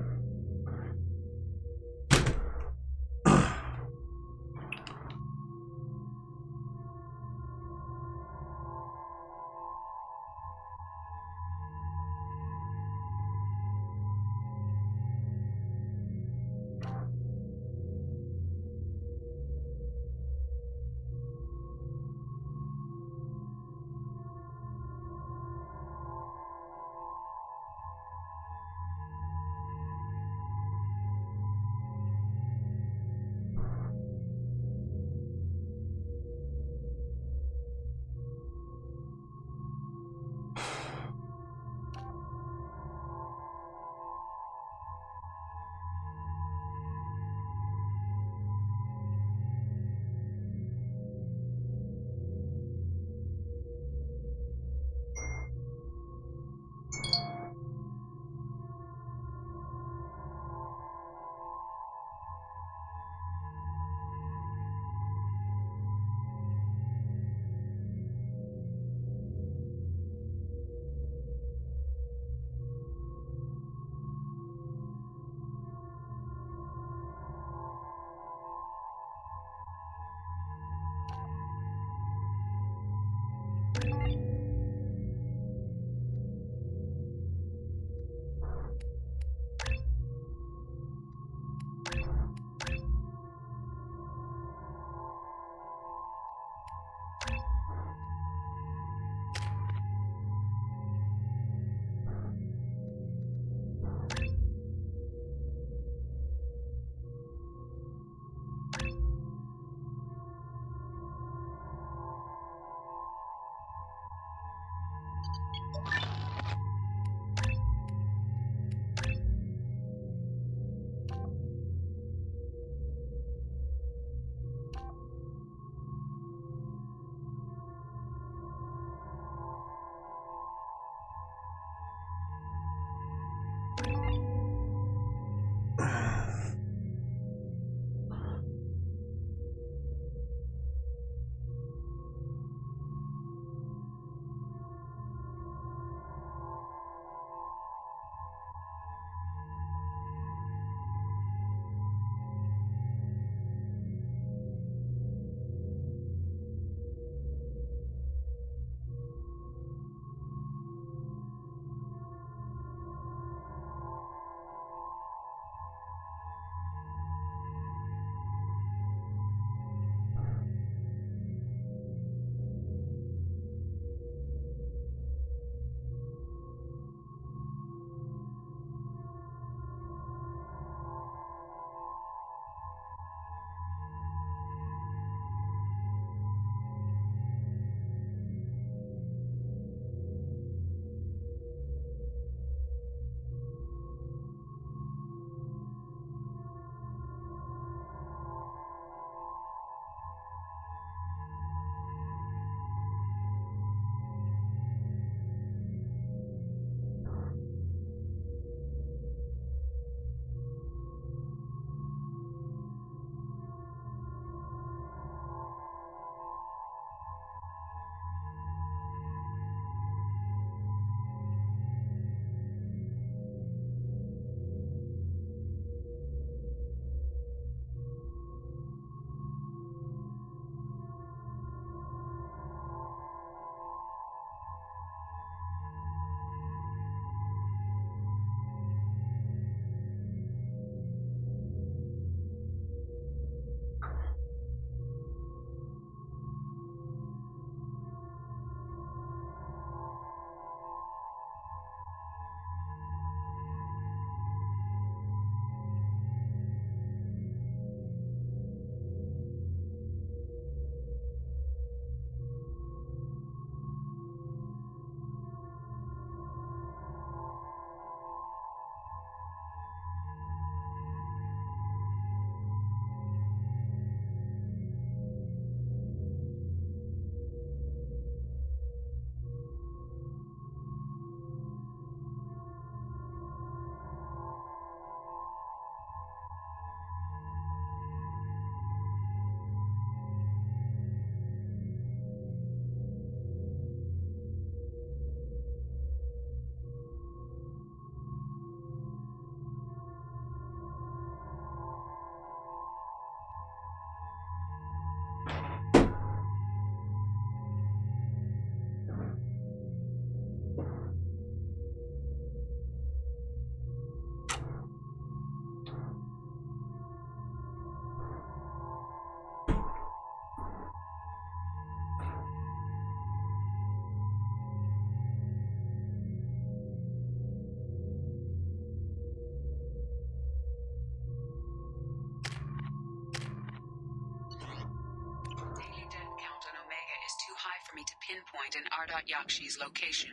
me to pinpoint an Ardat Yakshi's location.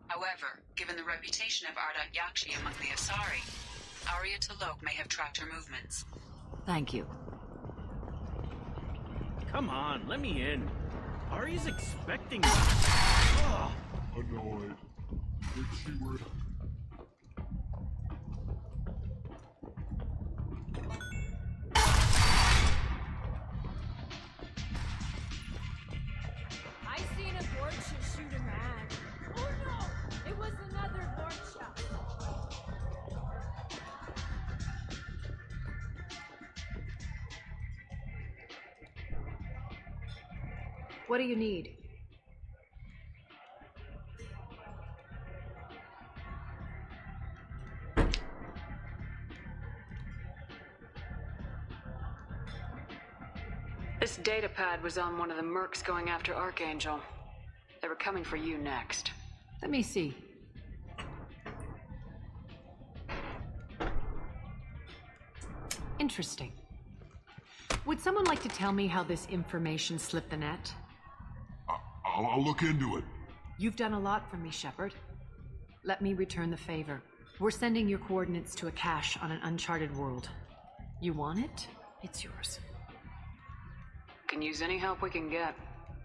However, given the reputation of Ardat Yakshi among the Asari, Arya T'Loak may have tracked her movements. Thank you. Come on, let me in. Ari's expecting me. Annoyed. Wish she were... I seen a Borcha shoot a man. Oh no! It was another Borcha. What do you need? This data pad was on one of the mercs going after Archangel. They were coming for you next. Let me see. Interesting. Would someone like to tell me how this information slipped the net? I'll look into it. You've done a lot for me, Shepard. Let me return the favor. We're sending your coordinates to a cache on an uncharted world. You want it? It's yours. Can use any help we can get.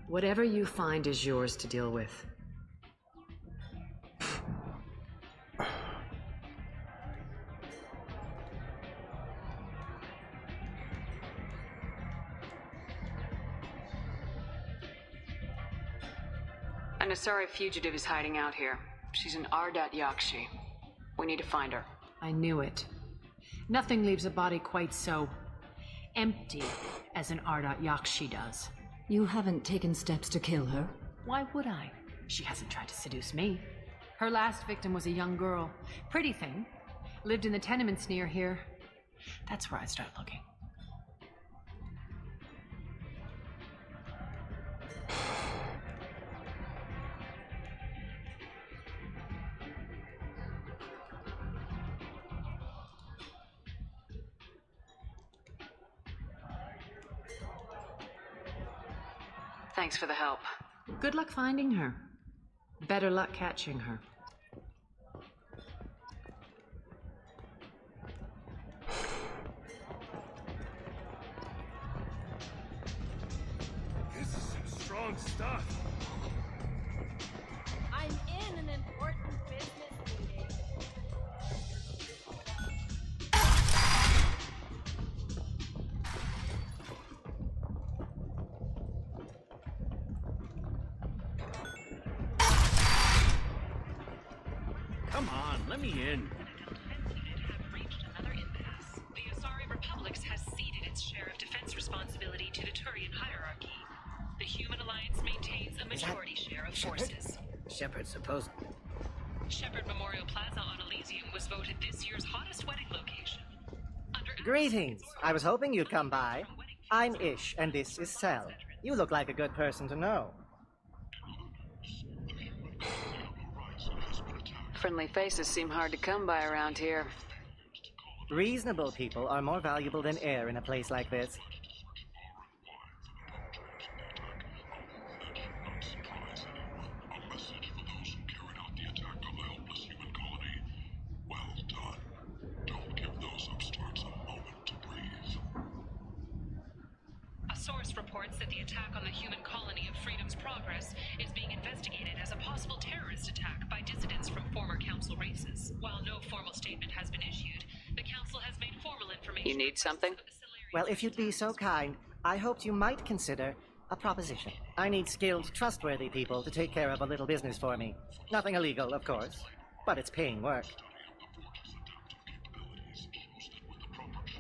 Whatever you find is yours to deal with. An Asari fugitive is hiding out here. She's an Ardat Yakshi. We need to find her. I knew it. Nothing leaves a body quite so empty as an Ardat Yakshi does. You haven't taken steps to kill her? Why would I? She hasn't tried to seduce me. Her last victim was a young girl. Pretty thing. Lived in the tenements near here. That's where I start looking. Thanks for the help. Good luck finding her. Better luck catching her. This is some strong stuff. I'm in an important business meeting. Come on, let me in. The Asari Republics has ceded its share of defense responsibility to the Turian hierarchy. The Human Alliance maintains a majority share of forces. Shepard, suppose... Shepard Memorial Plaza on Elysium was voted this year's hottest wedding location. Greetings. I was hoping you'd come by. I'm Ish, and this is Cell. You look like a good person to know. Friendly faces seem hard to come by around here. Reasonable people are more valuable than air in a place like this. A source reports that the attack on the human colony of Freedom's Progress is being investigated as a possible terrorist attack by dissidents from former council races. While no formal statement has been issued, the council has made formal information... You need something? Well, if you'd be so kind, I hoped you might consider a proposition. I need skilled, trustworthy people to take care of a little business for me. Nothing illegal, of course, but it's paying work.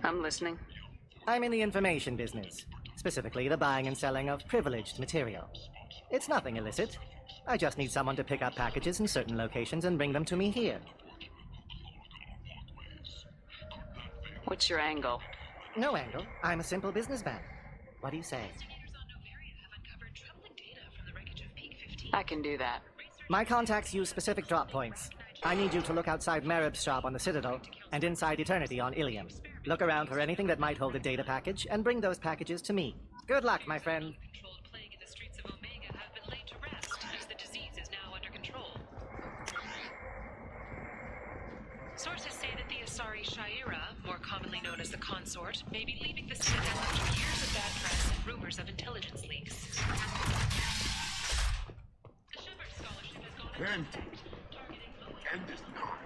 I'm listening. I'm in the information business, specifically the buying and selling of privileged material. It's nothing illicit. I just need someone to pick up packages in certain locations and bring them to me here. What's your angle? No angle. I'm a simple businessman. What do you say? I can do that. My contacts use specific drop points. I need you to look outside Marib's shop on the Citadel and inside Eternity on Ilium. Look around for anything that might hold a data package and bring those packages to me. Good luck, my friend. sort may be leaving the Citadel after years of bad press and rumors of intelligence leaks. The Shepard Scholarship has gone into effect, targeting End is not.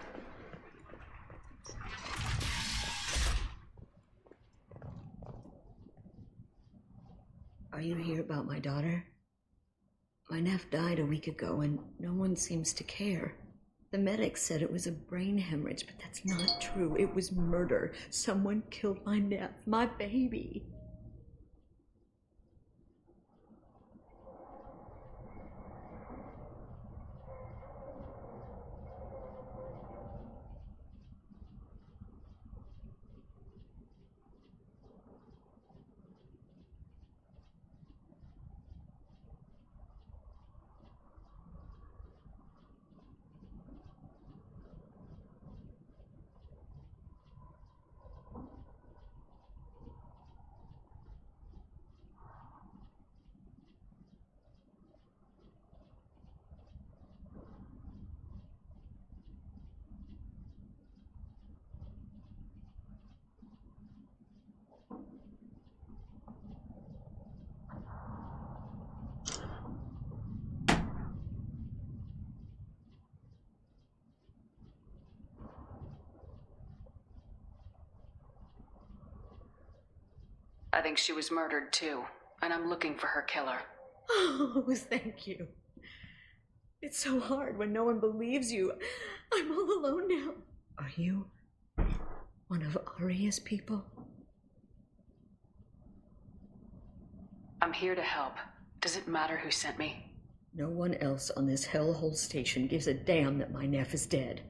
Are you here about my daughter? My nephew died a week ago and no one seems to care. The medics said it was a brain hemorrhage, but that's not true. It was murder. Someone killed my nephew, my baby. I think she was murdered too, and I'm looking for her killer. Oh, thank you. It's so hard when no one believes you. I'm all alone now. Are you one of Aria's people? I'm here to help. Does it matter who sent me? No one else on this hellhole station gives a damn that my nephew is dead.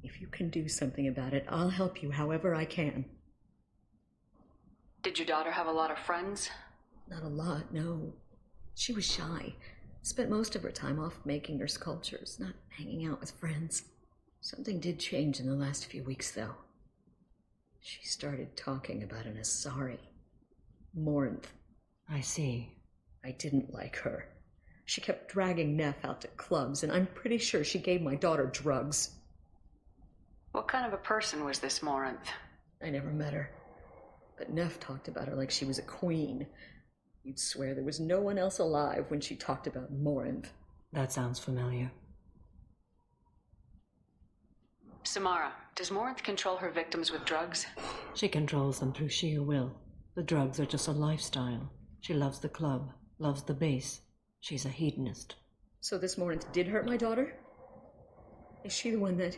If you can do something about it, I'll help you however I can. Did your daughter have a lot of friends? Not a lot, no. She was shy. Spent most of her time off making her sculptures, not hanging out with friends. Something did change in the last few weeks, though. She started talking about an Asari. Morinth. I see. I didn't like her. She kept dragging Neff out to clubs, and I'm pretty sure she gave my daughter drugs. What kind of a person was this Morinth? I never met her. But Neff talked about her like she was a queen. You'd swear there was no one else alive when she talked about Morinth. That sounds familiar. Samara, does Morinth control her victims with drugs? She controls them through sheer will. The drugs are just a lifestyle. She loves the club, loves the base. She's a hedonist. So this Morinth did hurt my daughter? Is she the one that...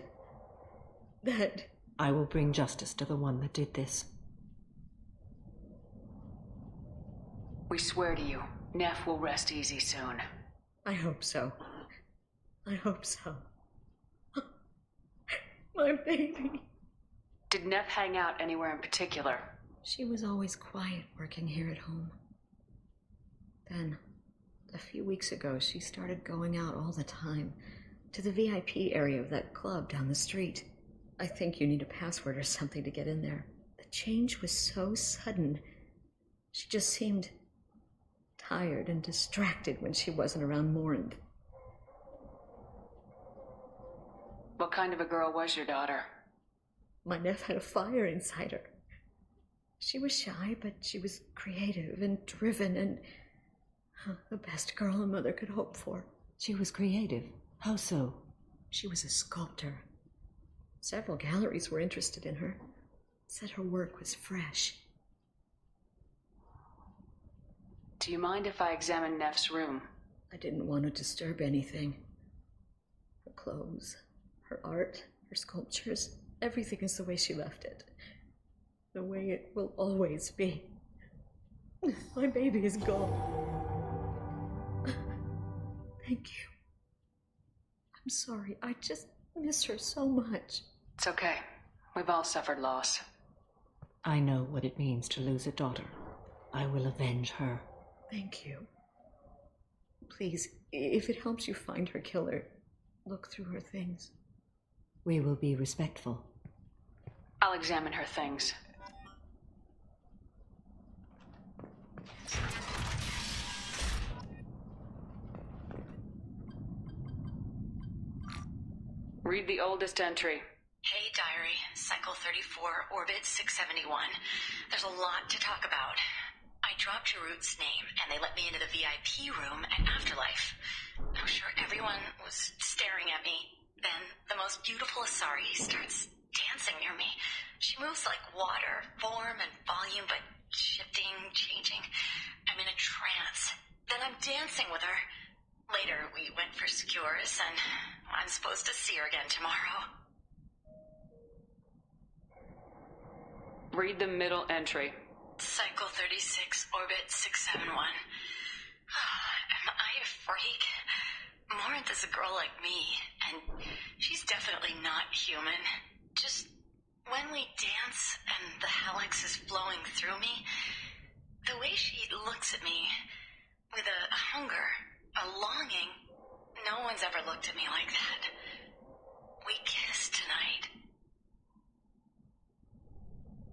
I will bring justice to the one that did this. We swear to you, Neff will rest easy soon. I hope so. I hope so. My baby. Did Neff hang out anywhere in particular? She was always quiet working here at home. Then, a few weeks ago, she started going out all the time to the VIP area of that club down the street. I think you need a password or something to get in there. The change was so sudden. She just seemed tired and distracted when she wasn't around Morinth. What kind of a girl was your daughter? My nephew had a fire inside her. She was shy, but she was creative and driven and the best girl a mother could hope for. She was creative? How so? She was a sculptor. Several galleries were interested in her. Said her work was fresh. Do you mind if I examine Neff's room? I didn't want to disturb anything. Her clothes, her art, her sculptures, everything is the way she left it. The way it will always be. My baby is gone. Thank you. I'm sorry. I just miss her so much. It's okay. We've all suffered loss. I know what it means to lose a daughter. I will avenge her. Thank you. Please, if it helps you find her killer, look through her things. We will be respectful. I'll examine her things. Read the oldest entry. Hey, Diary. Cycle 34, Orbit 671. There's a lot to talk about. I dropped Jarut's name, and they let me into the VIP room at Afterlife. I'm sure everyone was staring at me. Then, the most beautiful Asari starts dancing near me. She moves like water, form and volume, but shifting, changing. I'm in a trance. Then I'm dancing with her. Later, we went for skewers, and I'm supposed to see her again tomorrow. Read the middle entry. Cycle 36, Orbit 671. Am I a freak? Morinth is a girl like me, and she's definitely not human. Just when we dance and the helix is flowing through me, the way she looks at me with a hunger, a longing, no one's ever looked at me like that. We kissed tonight.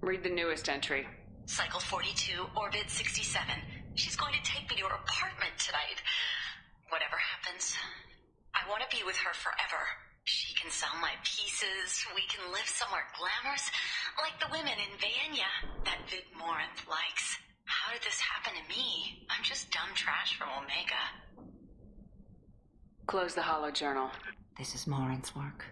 Read the newest entry. Cycle 42, Orbit 67. She's going to take me to her apartment tonight. Whatever happens, I want to be with her forever. She can sell my pieces. We can live somewhere glamorous, like the women in Vanya that Vid Morinth likes. How did this happen to me? I'm just dumb trash from Omega. Close the holo journal. This is Morinth's work.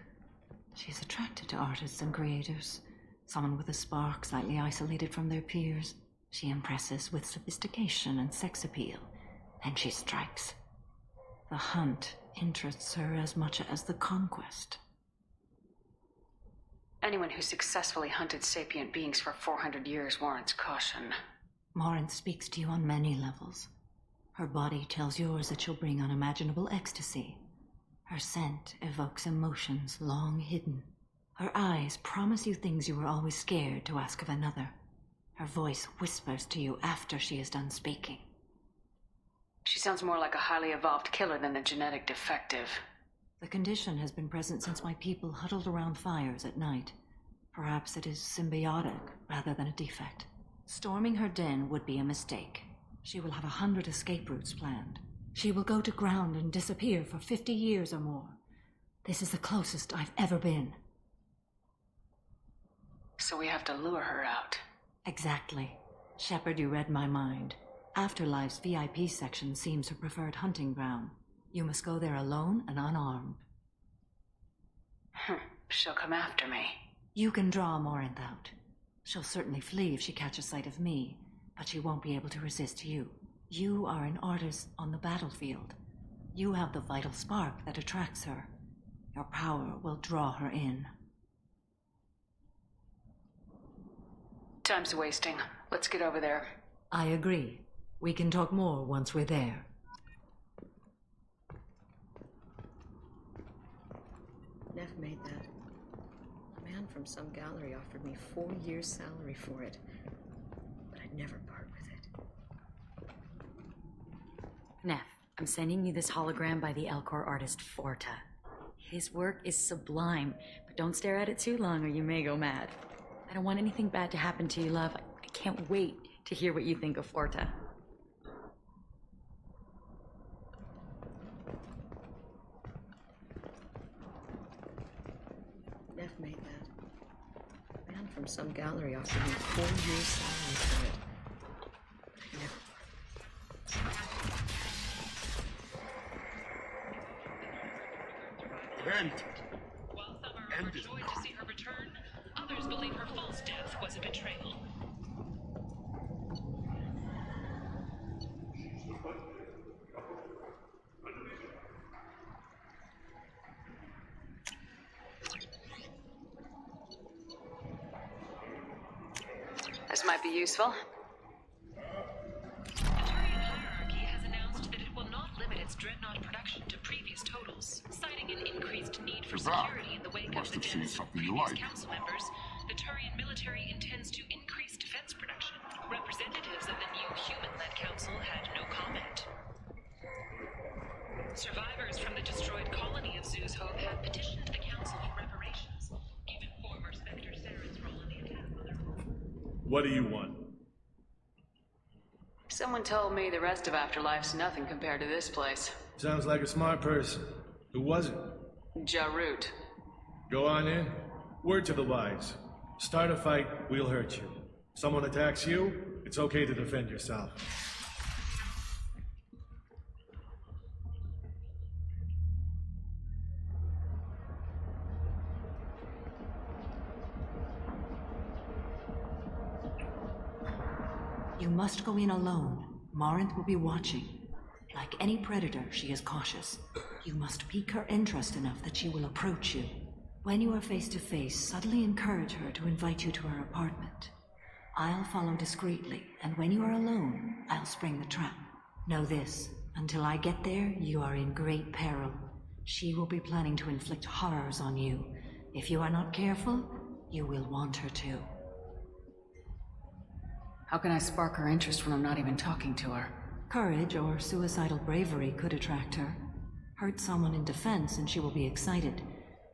She's attracted to artists and creators. Someone with a spark, slightly isolated from their peers. She impresses with sophistication and sex appeal. Then she strikes. The hunt interests her as much as the conquest. Anyone who successfully hunted sapient beings for 400 years warrants caution. Morinth speaks to you on many levels. Her body tells yours that she'll bring unimaginable ecstasy. Her scent evokes emotions long hidden. Her eyes promise you things you were always scared to ask of another. Her voice whispers to you after she is done speaking. She sounds more like a highly evolved killer than a genetic defective. The condition has been present since my people huddled around fires at night. Perhaps it is symbiotic rather than a defect. Storming her den would be a mistake. She will have 100 escape routes planned. She will go to ground and disappear for 50 years or more. This is the closest I've ever been. So we have to lure her out. Exactly. Shepard, you read my mind. Afterlife's VIP section seems her preferred hunting ground. You must go there alone and unarmed. She'll come after me. You can draw Morinth out. She'll certainly flee if she catches sight of me, but she won't be able to resist you. You are an artist on the battlefield. You have the vital spark that attracts her. Your power will draw her in. Time's wasting. Let's get over there. I agree. We can talk more once we're there. Neff made that. A man from some gallery offered me 4 years' salary for it. But I'd never part with it. Neff, I'm sending you this hologram by the Elcor artist Forta. His work is sublime, but don't stare at it too long or you may go mad. I don't want anything bad to happen to you, love. I can't wait to hear what you think of Forta. Neff made that. A man from some gallery offered me 4 years' salary for it. End. While some are overjoyed to see her return, others believe her false death was a betrayal. This might be useful. The Turian hierarchy has announced that it will not limit its dreadnought production to previous totals, citing an increased need for security in the wake of the deaths of previous council members. The Turian military intends to increase defense production. Representatives of the new human-led council had no comment. Survivors from the destroyed colony of Zoo's Hope have petitioned the council for reparations, given former Spectre Saren's role in the attack on their home. What do you want? Someone told me the rest of Afterlife's nothing compared to this place. Sounds like a smart person. Who was it? Jarut. Go on in. Word to the wise. Start a fight, we'll hurt you. Someone attacks you, it's okay to defend yourself. You must go in alone. Morinth will be watching. Like any predator, she is cautious. You must pique her interest enough that she will approach you. When you are face to face, subtly encourage her to invite you to her apartment. I'll follow discreetly, and when you are alone, I'll spring the trap. Know this, until I get there, you are in great peril. She will be planning to inflict horrors on you. If you are not careful, you will want her to. How can I spark her interest when I'm not even talking to her? Courage or suicidal bravery could attract her. Hurt someone in defense and she will be excited.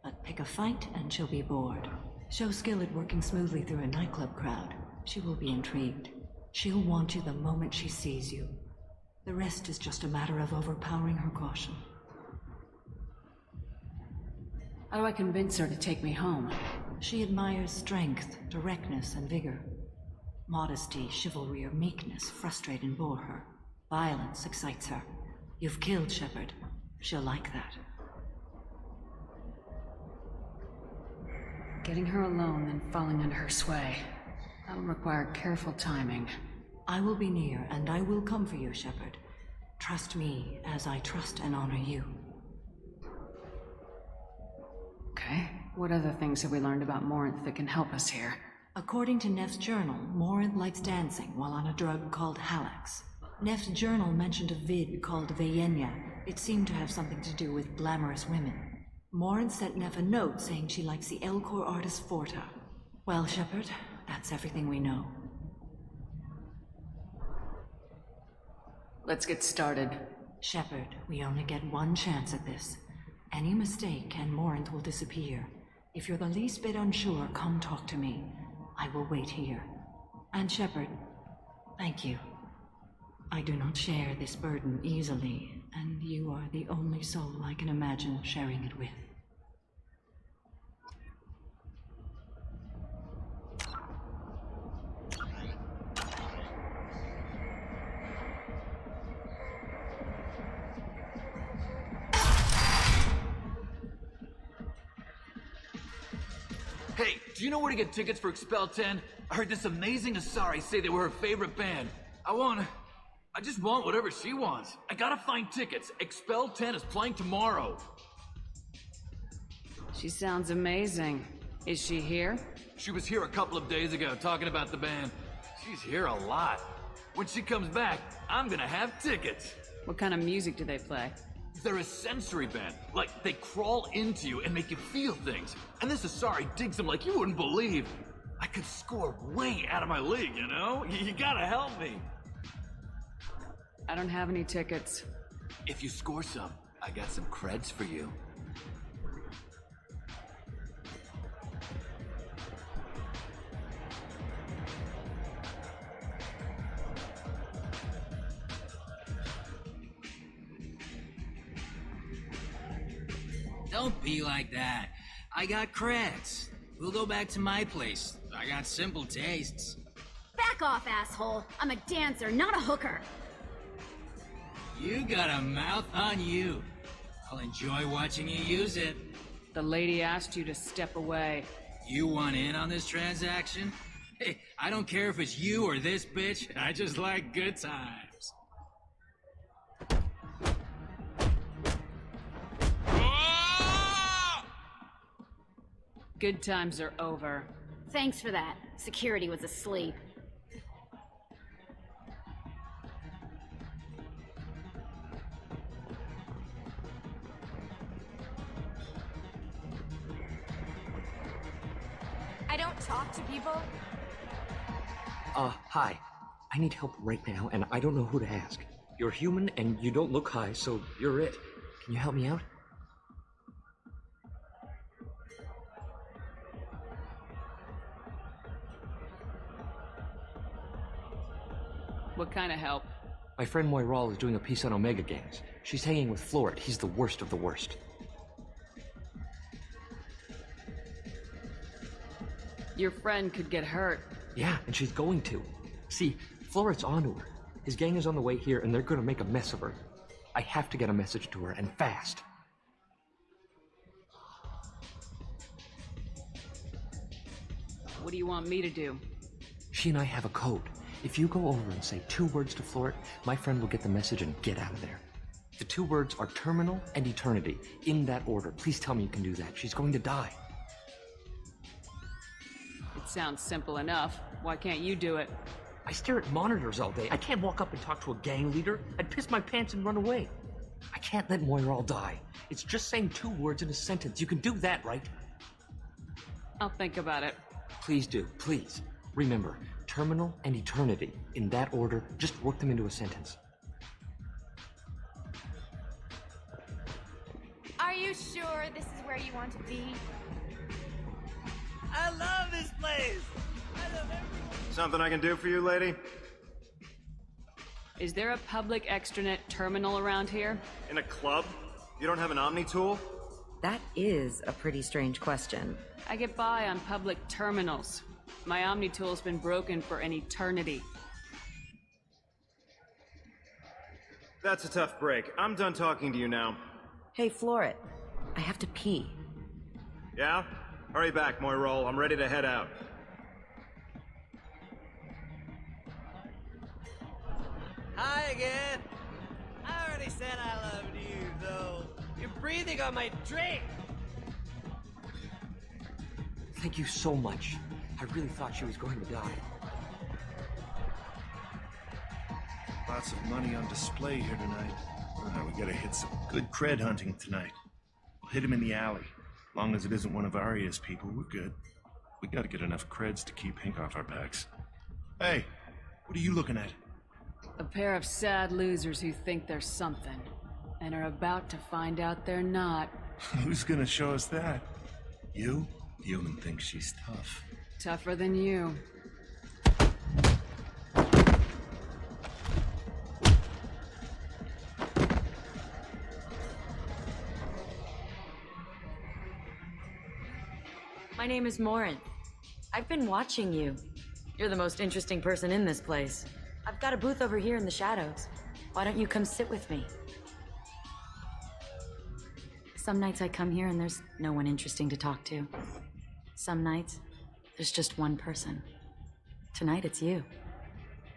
But pick a fight and she'll be bored. Show skill at working smoothly through a nightclub crowd. She will be intrigued. She'll want you the moment she sees you. The rest is just a matter of overpowering her caution. How do I convince her to take me home? She admires strength, directness, and vigor. Modesty, chivalry, or meekness frustrate and bore her. Violence excites her. You've killed Shepard. She'll like that. Getting her alone, then falling under her sway. That'll require careful timing. I will be near, and I will come for you, Shepard. Trust me, as I trust and honor you. Okay. What other things have we learned about Morinth that can help us here? According to Neff's journal, Morinth likes dancing while on a drug called Halax. Neff's journal mentioned a vid called Vayenya. It seemed to have something to do with glamorous women. Morinth sent Neff a note saying she likes the Elcor artist Forta. Well, Shepard, that's everything we know. Let's get started. Shepard, we only get one chance at this. Any mistake and Morinth will disappear. If you're the least bit unsure, come talk to me. I will wait here. And Shepard, thank you. I do not share this burden easily, and you are the only soul I can imagine sharing it with. Hey, do you know where to get tickets for Expel 10? I heard this amazing Asari say they were her favorite band. I just want whatever she wants. I gotta find tickets. Expel 10 is playing tomorrow. She sounds amazing. Is she here? She was here a couple of days ago talking about the band. She's here a lot. When she comes back, I'm gonna have tickets. What kind of music do they play? They're a sensory band. Like, they crawl into you and make you feel things. And this Asari digs them like you wouldn't believe. I could score way out of my league, you know? You gotta help me. I don't have any tickets. If you score some, I got some creds for you. Don't be like that. I got creds. We'll go back to my place. I got simple tastes. Back off, asshole. I'm a dancer, not a hooker. You got a mouth on you. I'll enjoy watching you use it. The lady asked you to step away. You want in on this transaction? Hey, I don't care if it's you or this bitch. I just like good times. Good times are over. Thanks for that. Security was asleep. I don't talk to people. Hi. I need help right now, and I don't know who to ask. You're human, and you don't look high, so you're it. Can you help me out? What kind of help? My friend Moiral is doing a piece on Omega gangs. She's hanging with Floret. He's the worst of the worst. Your friend could get hurt. Yeah, and she's going to. See, Floret's onto her. His gang is on the way here, and they're gonna make a mess of her. I have to get a message to her, and fast. What do you want me to do? She and I have a code. If you go over and say 2 words to Floret, my friend will get the message and get out of there. The 2 words are terminal and eternity, in that order. Please tell me you can do that. She's going to die. It sounds simple enough. Why can't you do it? I stare at monitors all day. I can't walk up and talk to a gang leader. I'd piss my pants and run away. I can't let Moira all die. It's just saying 2 words in a sentence. You can do that, right? I'll think about it. Please do, please. Remember, terminal and eternity. In that order, just work them into a sentence. Are you sure this is where you want to be? I love this place! I love everyone! Something I can do for you, lady? Is there a public extranet terminal around here? In a club? You don't have an Omni tool? That is a pretty strange question. I get by on public terminals. My Omni tool's been broken for an eternity. That's a tough break. I'm done talking to you now. Hey, Floret. I have to pee. Yeah? Hurry back, Moira. I'm ready to head out. Hi again. I already said I loved you, though. You're breathing on my drink. Thank you so much. I really thought she was going to die. Lots of money on display here tonight. We gotta hit some good cred hunting tonight. We'll hit him in the alley. Long as it isn't one of Arya's people, we're good. We gotta get enough creds to keep Hank off our backs. Hey, what are you looking at? A pair of sad losers who think they're something, and are about to find out they're not. Who's gonna show us that? You? The human thinks she's tough. Tougher than you. My name is Morin. I've been watching you. You're the most interesting person in this place. I've got a booth over here in the shadows. Why don't you come sit with me? Some nights I come here and there's no one interesting to talk to. Some nights, there's just one person. Tonight it's you.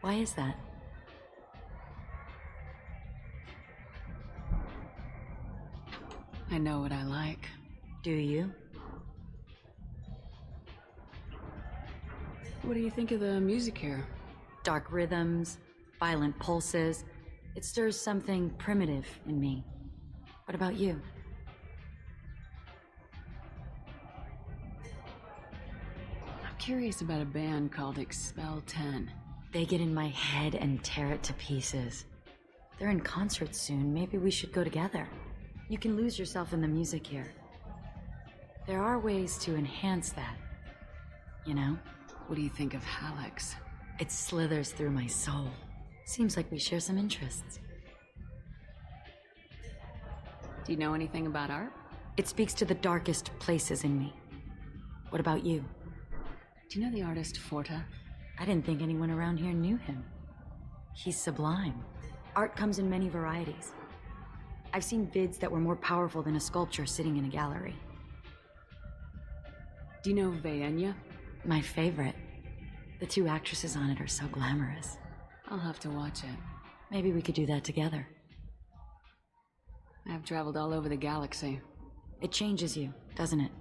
Why is that? I know what I like. Do you? What do you think of the music here? Dark rhythms, violent pulses. It stirs something primitive in me. What about you? I'm curious about a band called Expel 10. They get in my head and tear it to pieces. They're in concert soon. Maybe we should go together. You can lose yourself in the music here. There are ways to enhance that. You know? What do you think of Hallex? It slithers through my soul. Seems like we share some interests. Do you know anything about art? It speaks to the darkest places in me. What about you? Do you know the artist Forta? I didn't think anyone around here knew him. He's sublime. Art comes in many varieties. I've seen vids that were more powerful than a sculpture sitting in a gallery. Do you know Vaenya? My favorite. The 2 actresses on it are so glamorous. I'll have to watch it. Maybe we could do that together. I've traveled all over the galaxy. It changes you, doesn't it?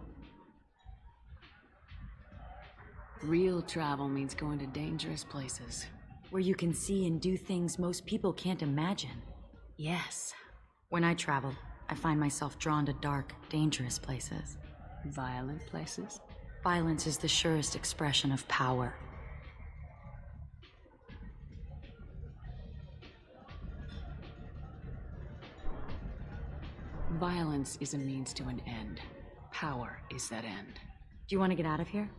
Real travel means going to dangerous places. Where you can see and do things most people can't imagine. Yes. When I travel, I find myself drawn to dark, dangerous places. Violent places? Violence is the surest expression of power. Violence is a means to an end. Power is that end. Do you want to get out of here?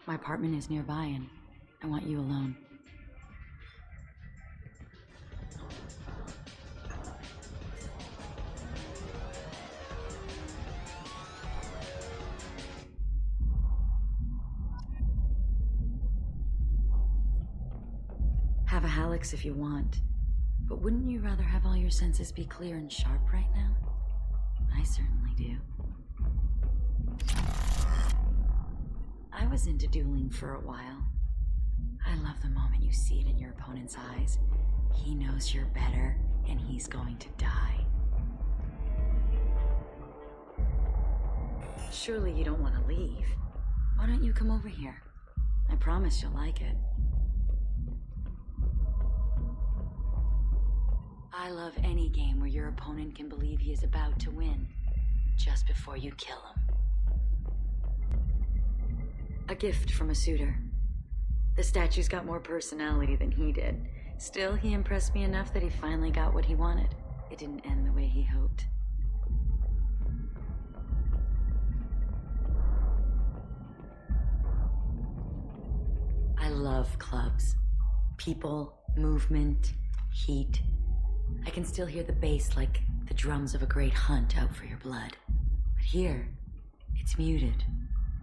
My apartment is nearby and I want you alone. a Hallex if you want. But wouldn't you rather have all your senses be clear and sharp right now? I certainly do. I was into dueling for a while. I love the moment you see it in your opponent's eyes. He knows you're better, and he's going to die. Surely you don't want to leave. Why don't you come over here? I promise you'll like it. I love any game where your opponent can believe he is about to win, just before you kill him. A gift from a suitor. The statue's got more personality than he did. Still, he impressed me enough that he finally got what he wanted. It didn't end the way he hoped. I love clubs. People, movement, heat. I can still hear the bass like the drums of a great hunt out for your blood. But here, it's muted,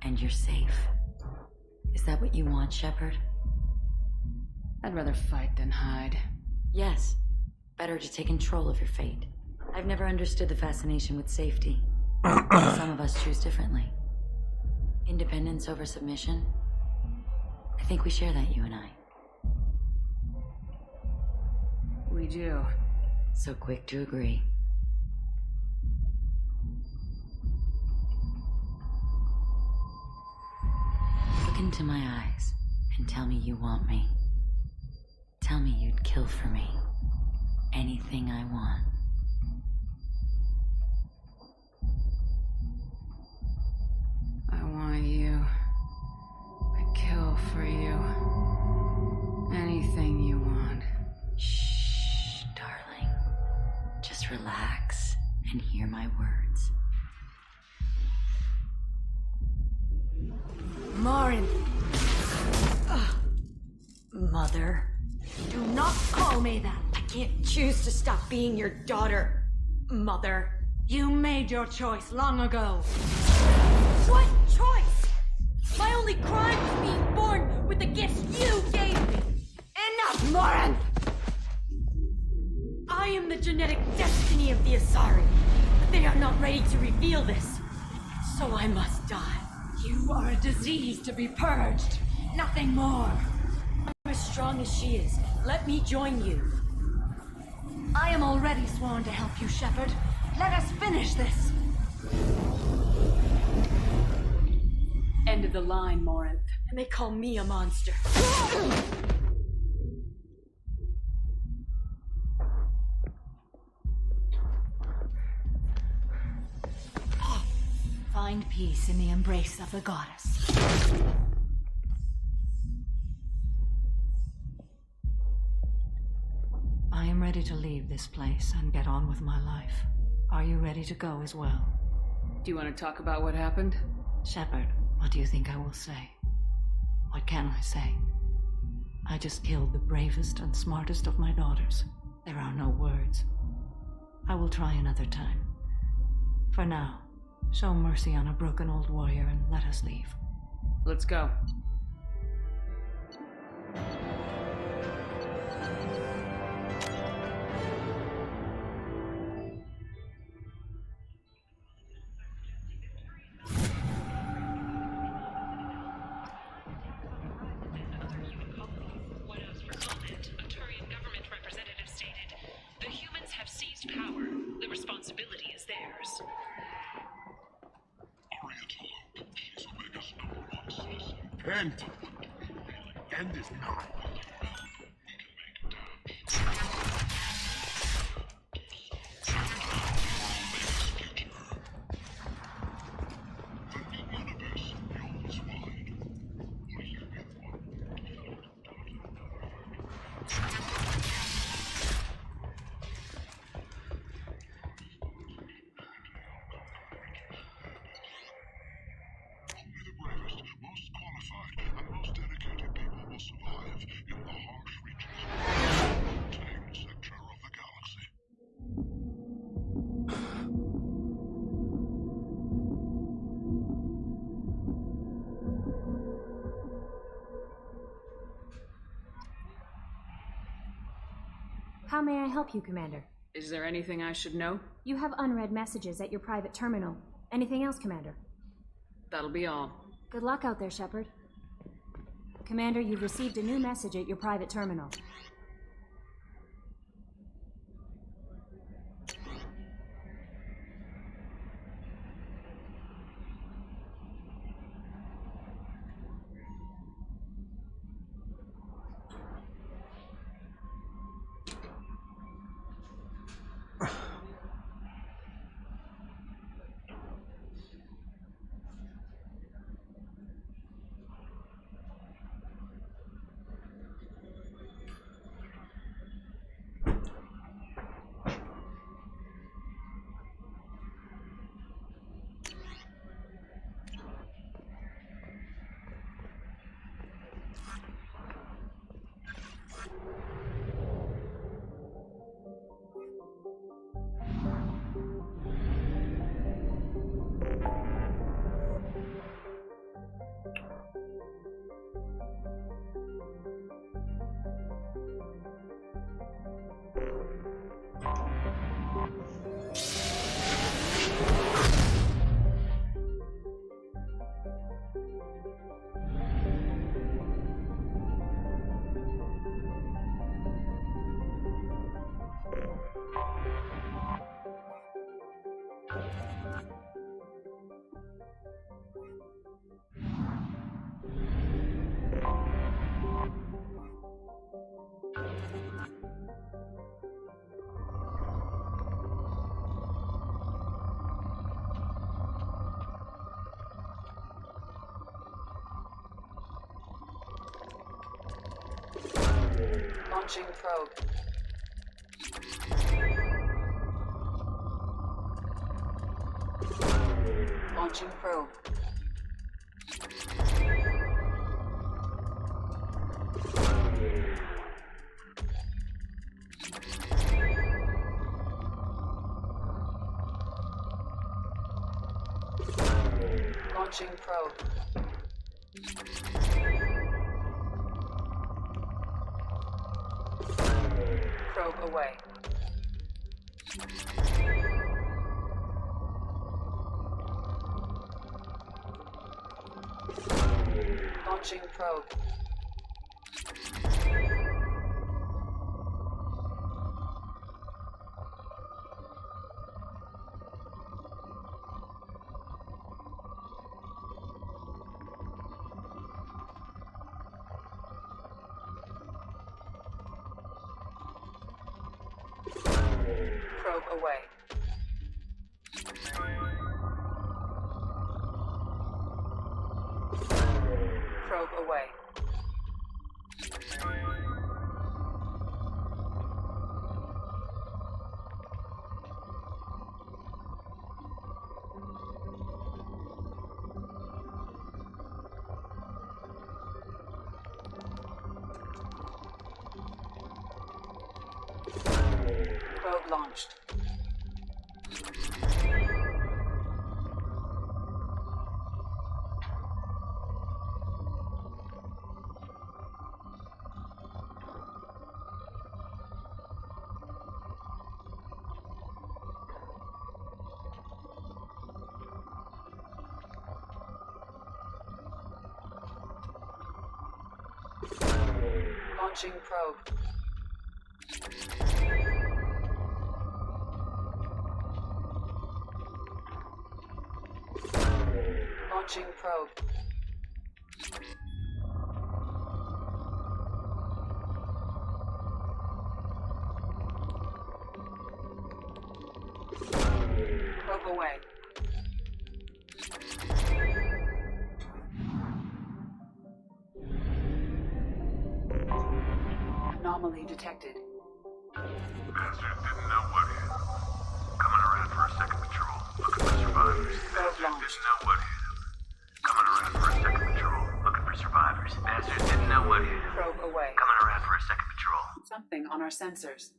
and you're safe. Is that what you want, Shepard? I'd rather fight than hide. Yes. Better to take control of your fate. I've never understood the fascination with safety. Some of us choose differently. Independence over submission? I think we share that, you and I. We do. So quick to agree. Look into my eyes and tell me you want me. Tell me you'd kill for me. Anything I want. I want you. I'd kill for you. Anything you want. Shh, darling. Just relax and hear my words. Marin! Mother. Do not call me that. I can't choose to stop being your daughter, Mother. You made your choice long ago. What choice? My only crime was being born with the gifts you gave me. Enough, Morin! I am the genetic destiny of the Asari, but they are not ready to reveal this. So I must die. You are a disease to be purged. Nothing more. I'm as strong as she is. Let me join you. I am already sworn to help you, Shepard. Let us finish this. End of the line, Morinth. And they call me a monster. Find peace in the embrace of the goddess. I am ready to leave this place and get on with my life. Are you ready to go as well? Do you want to talk about what happened? Shepard, what do you think I will say? What can I say? I just killed the bravest and smartest of my daughters. There are no words. I will try another time. For now, show mercy on a broken old warrior and let us leave. Let's go. Power. The responsibility is theirs. She's Omega's #1 citizen. And is not. How may I help you, Commander? Is there anything I should know? You have unread messages at your private terminal. Anything else, Commander? That'll be all. Good luck out there, Shepard. Commander, you've received a new message at your private terminal. Launching probe. Launching probe. Launching probe. Probe away. Launching probe. Probe away. Probe away. Probe launched. Launching probe. Launching probe. Probe away. Anomaly detected. Bastard didn't know what hit him. Coming around for a second patrol, looking for survivors. Bastard didn't know what hit him. Coming around for a second patrol, looking for survivors. Bastard didn't know what hit him. Probe away. Coming around for a second patrol. Something on our sensors.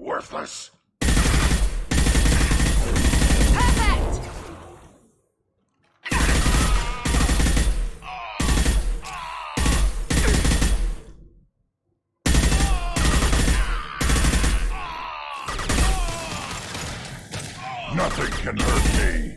Worthless! Perfect! Nothing can hurt me!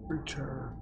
Return.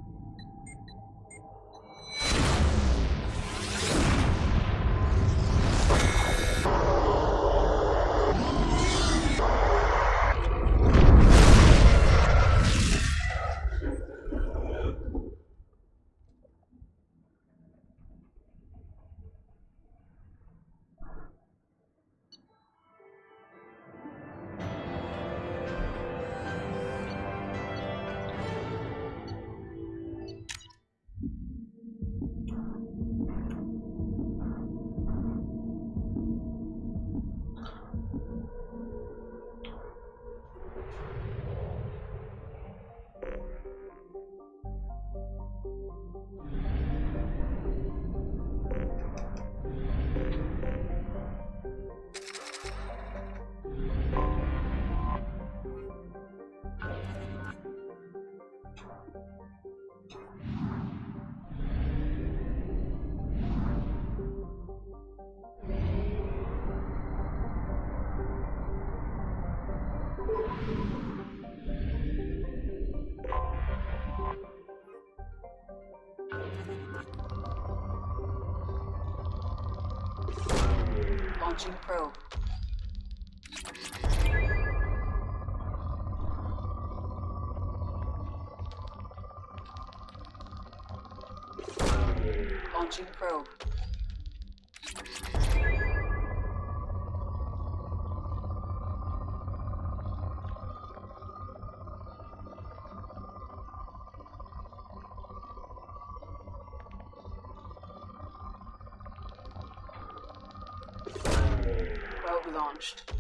Launching probe. Launching probe. Probe launched.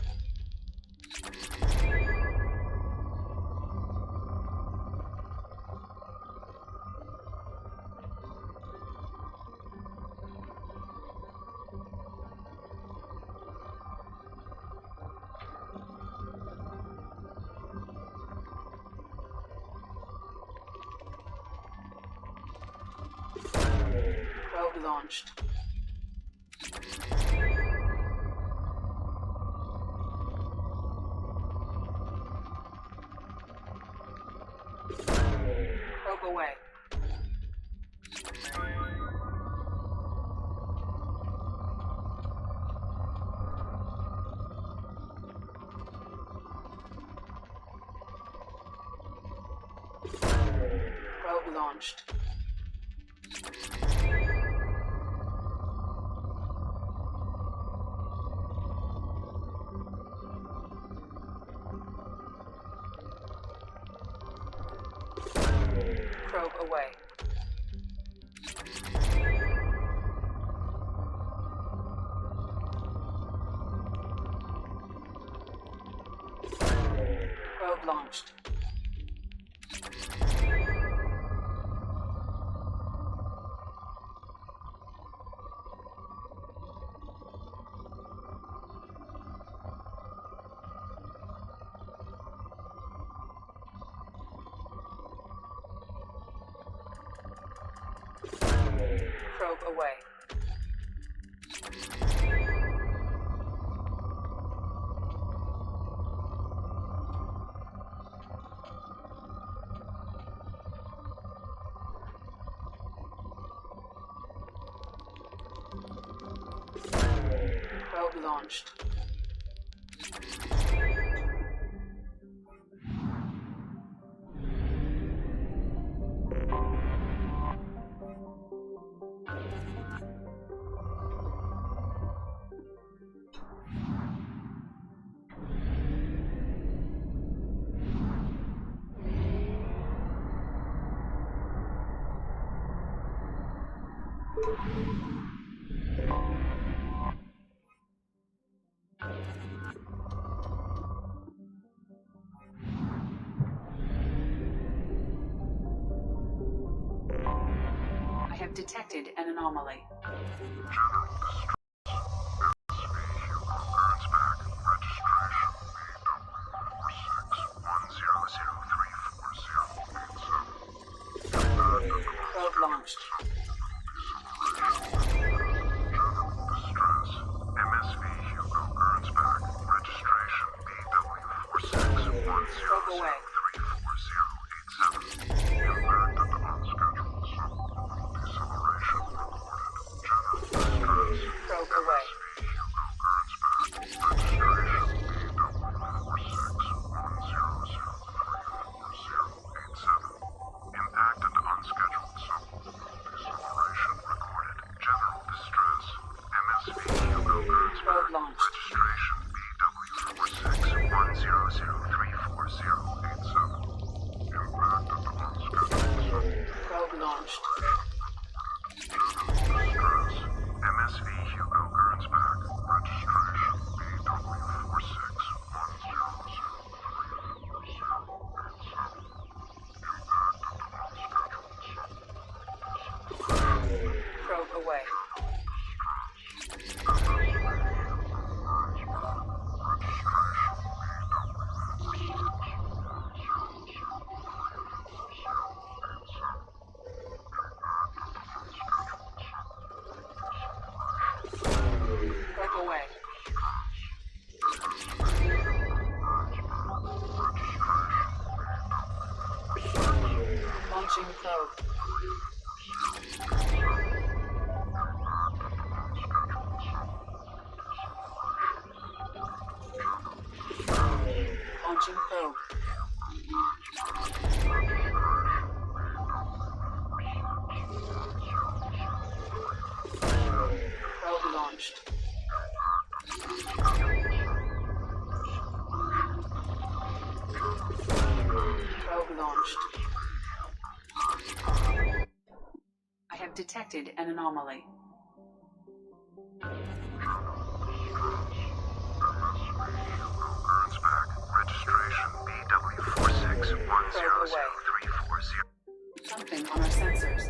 Probe launched. Probe away. Probe launched. Probe away. Probe launched. Probe away. Probe launched. I have detected an anomaly. Probe launched. Probe away. Probe away. Probe launched. Probe launched. Probe away. Probe away. Launching probe. Launching probe. Probe launched. Probe launched. I have detected an anomaly. Probe away. Something on our sensors.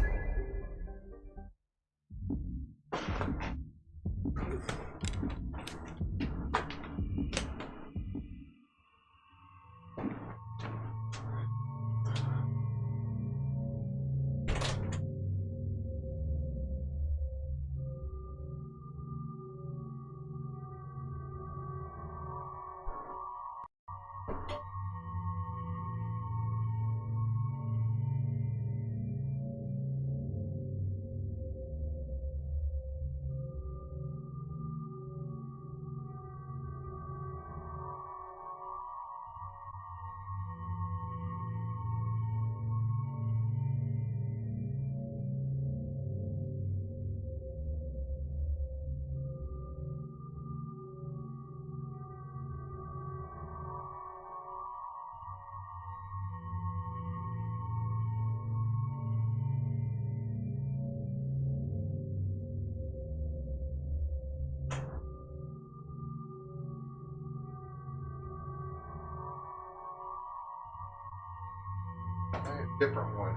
A different one.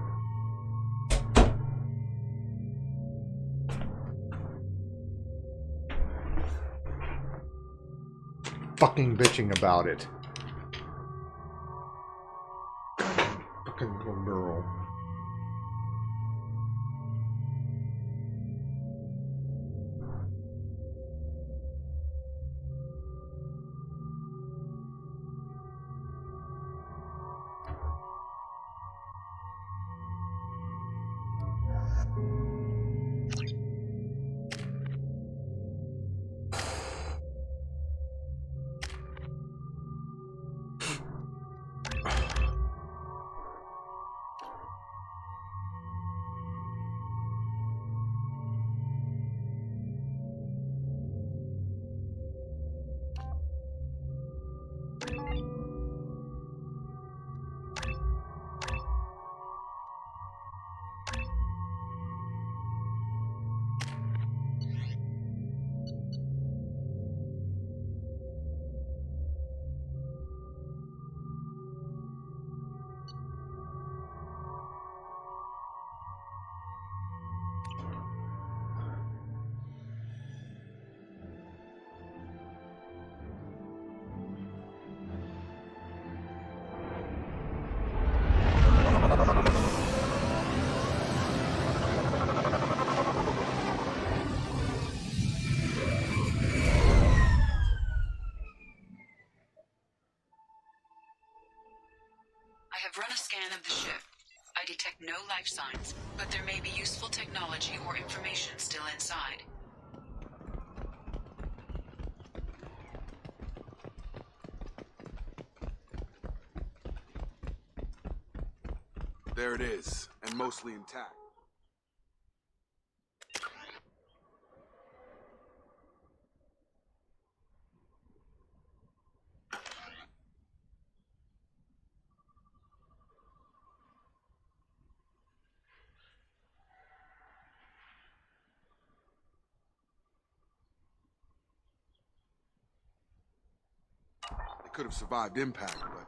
Fucking bitching about it. Fucking little girl. I have run a scan of the ship. I detect no life signs, but there may be useful technology or information still inside. There it is, and mostly intact. It could have survived impact, but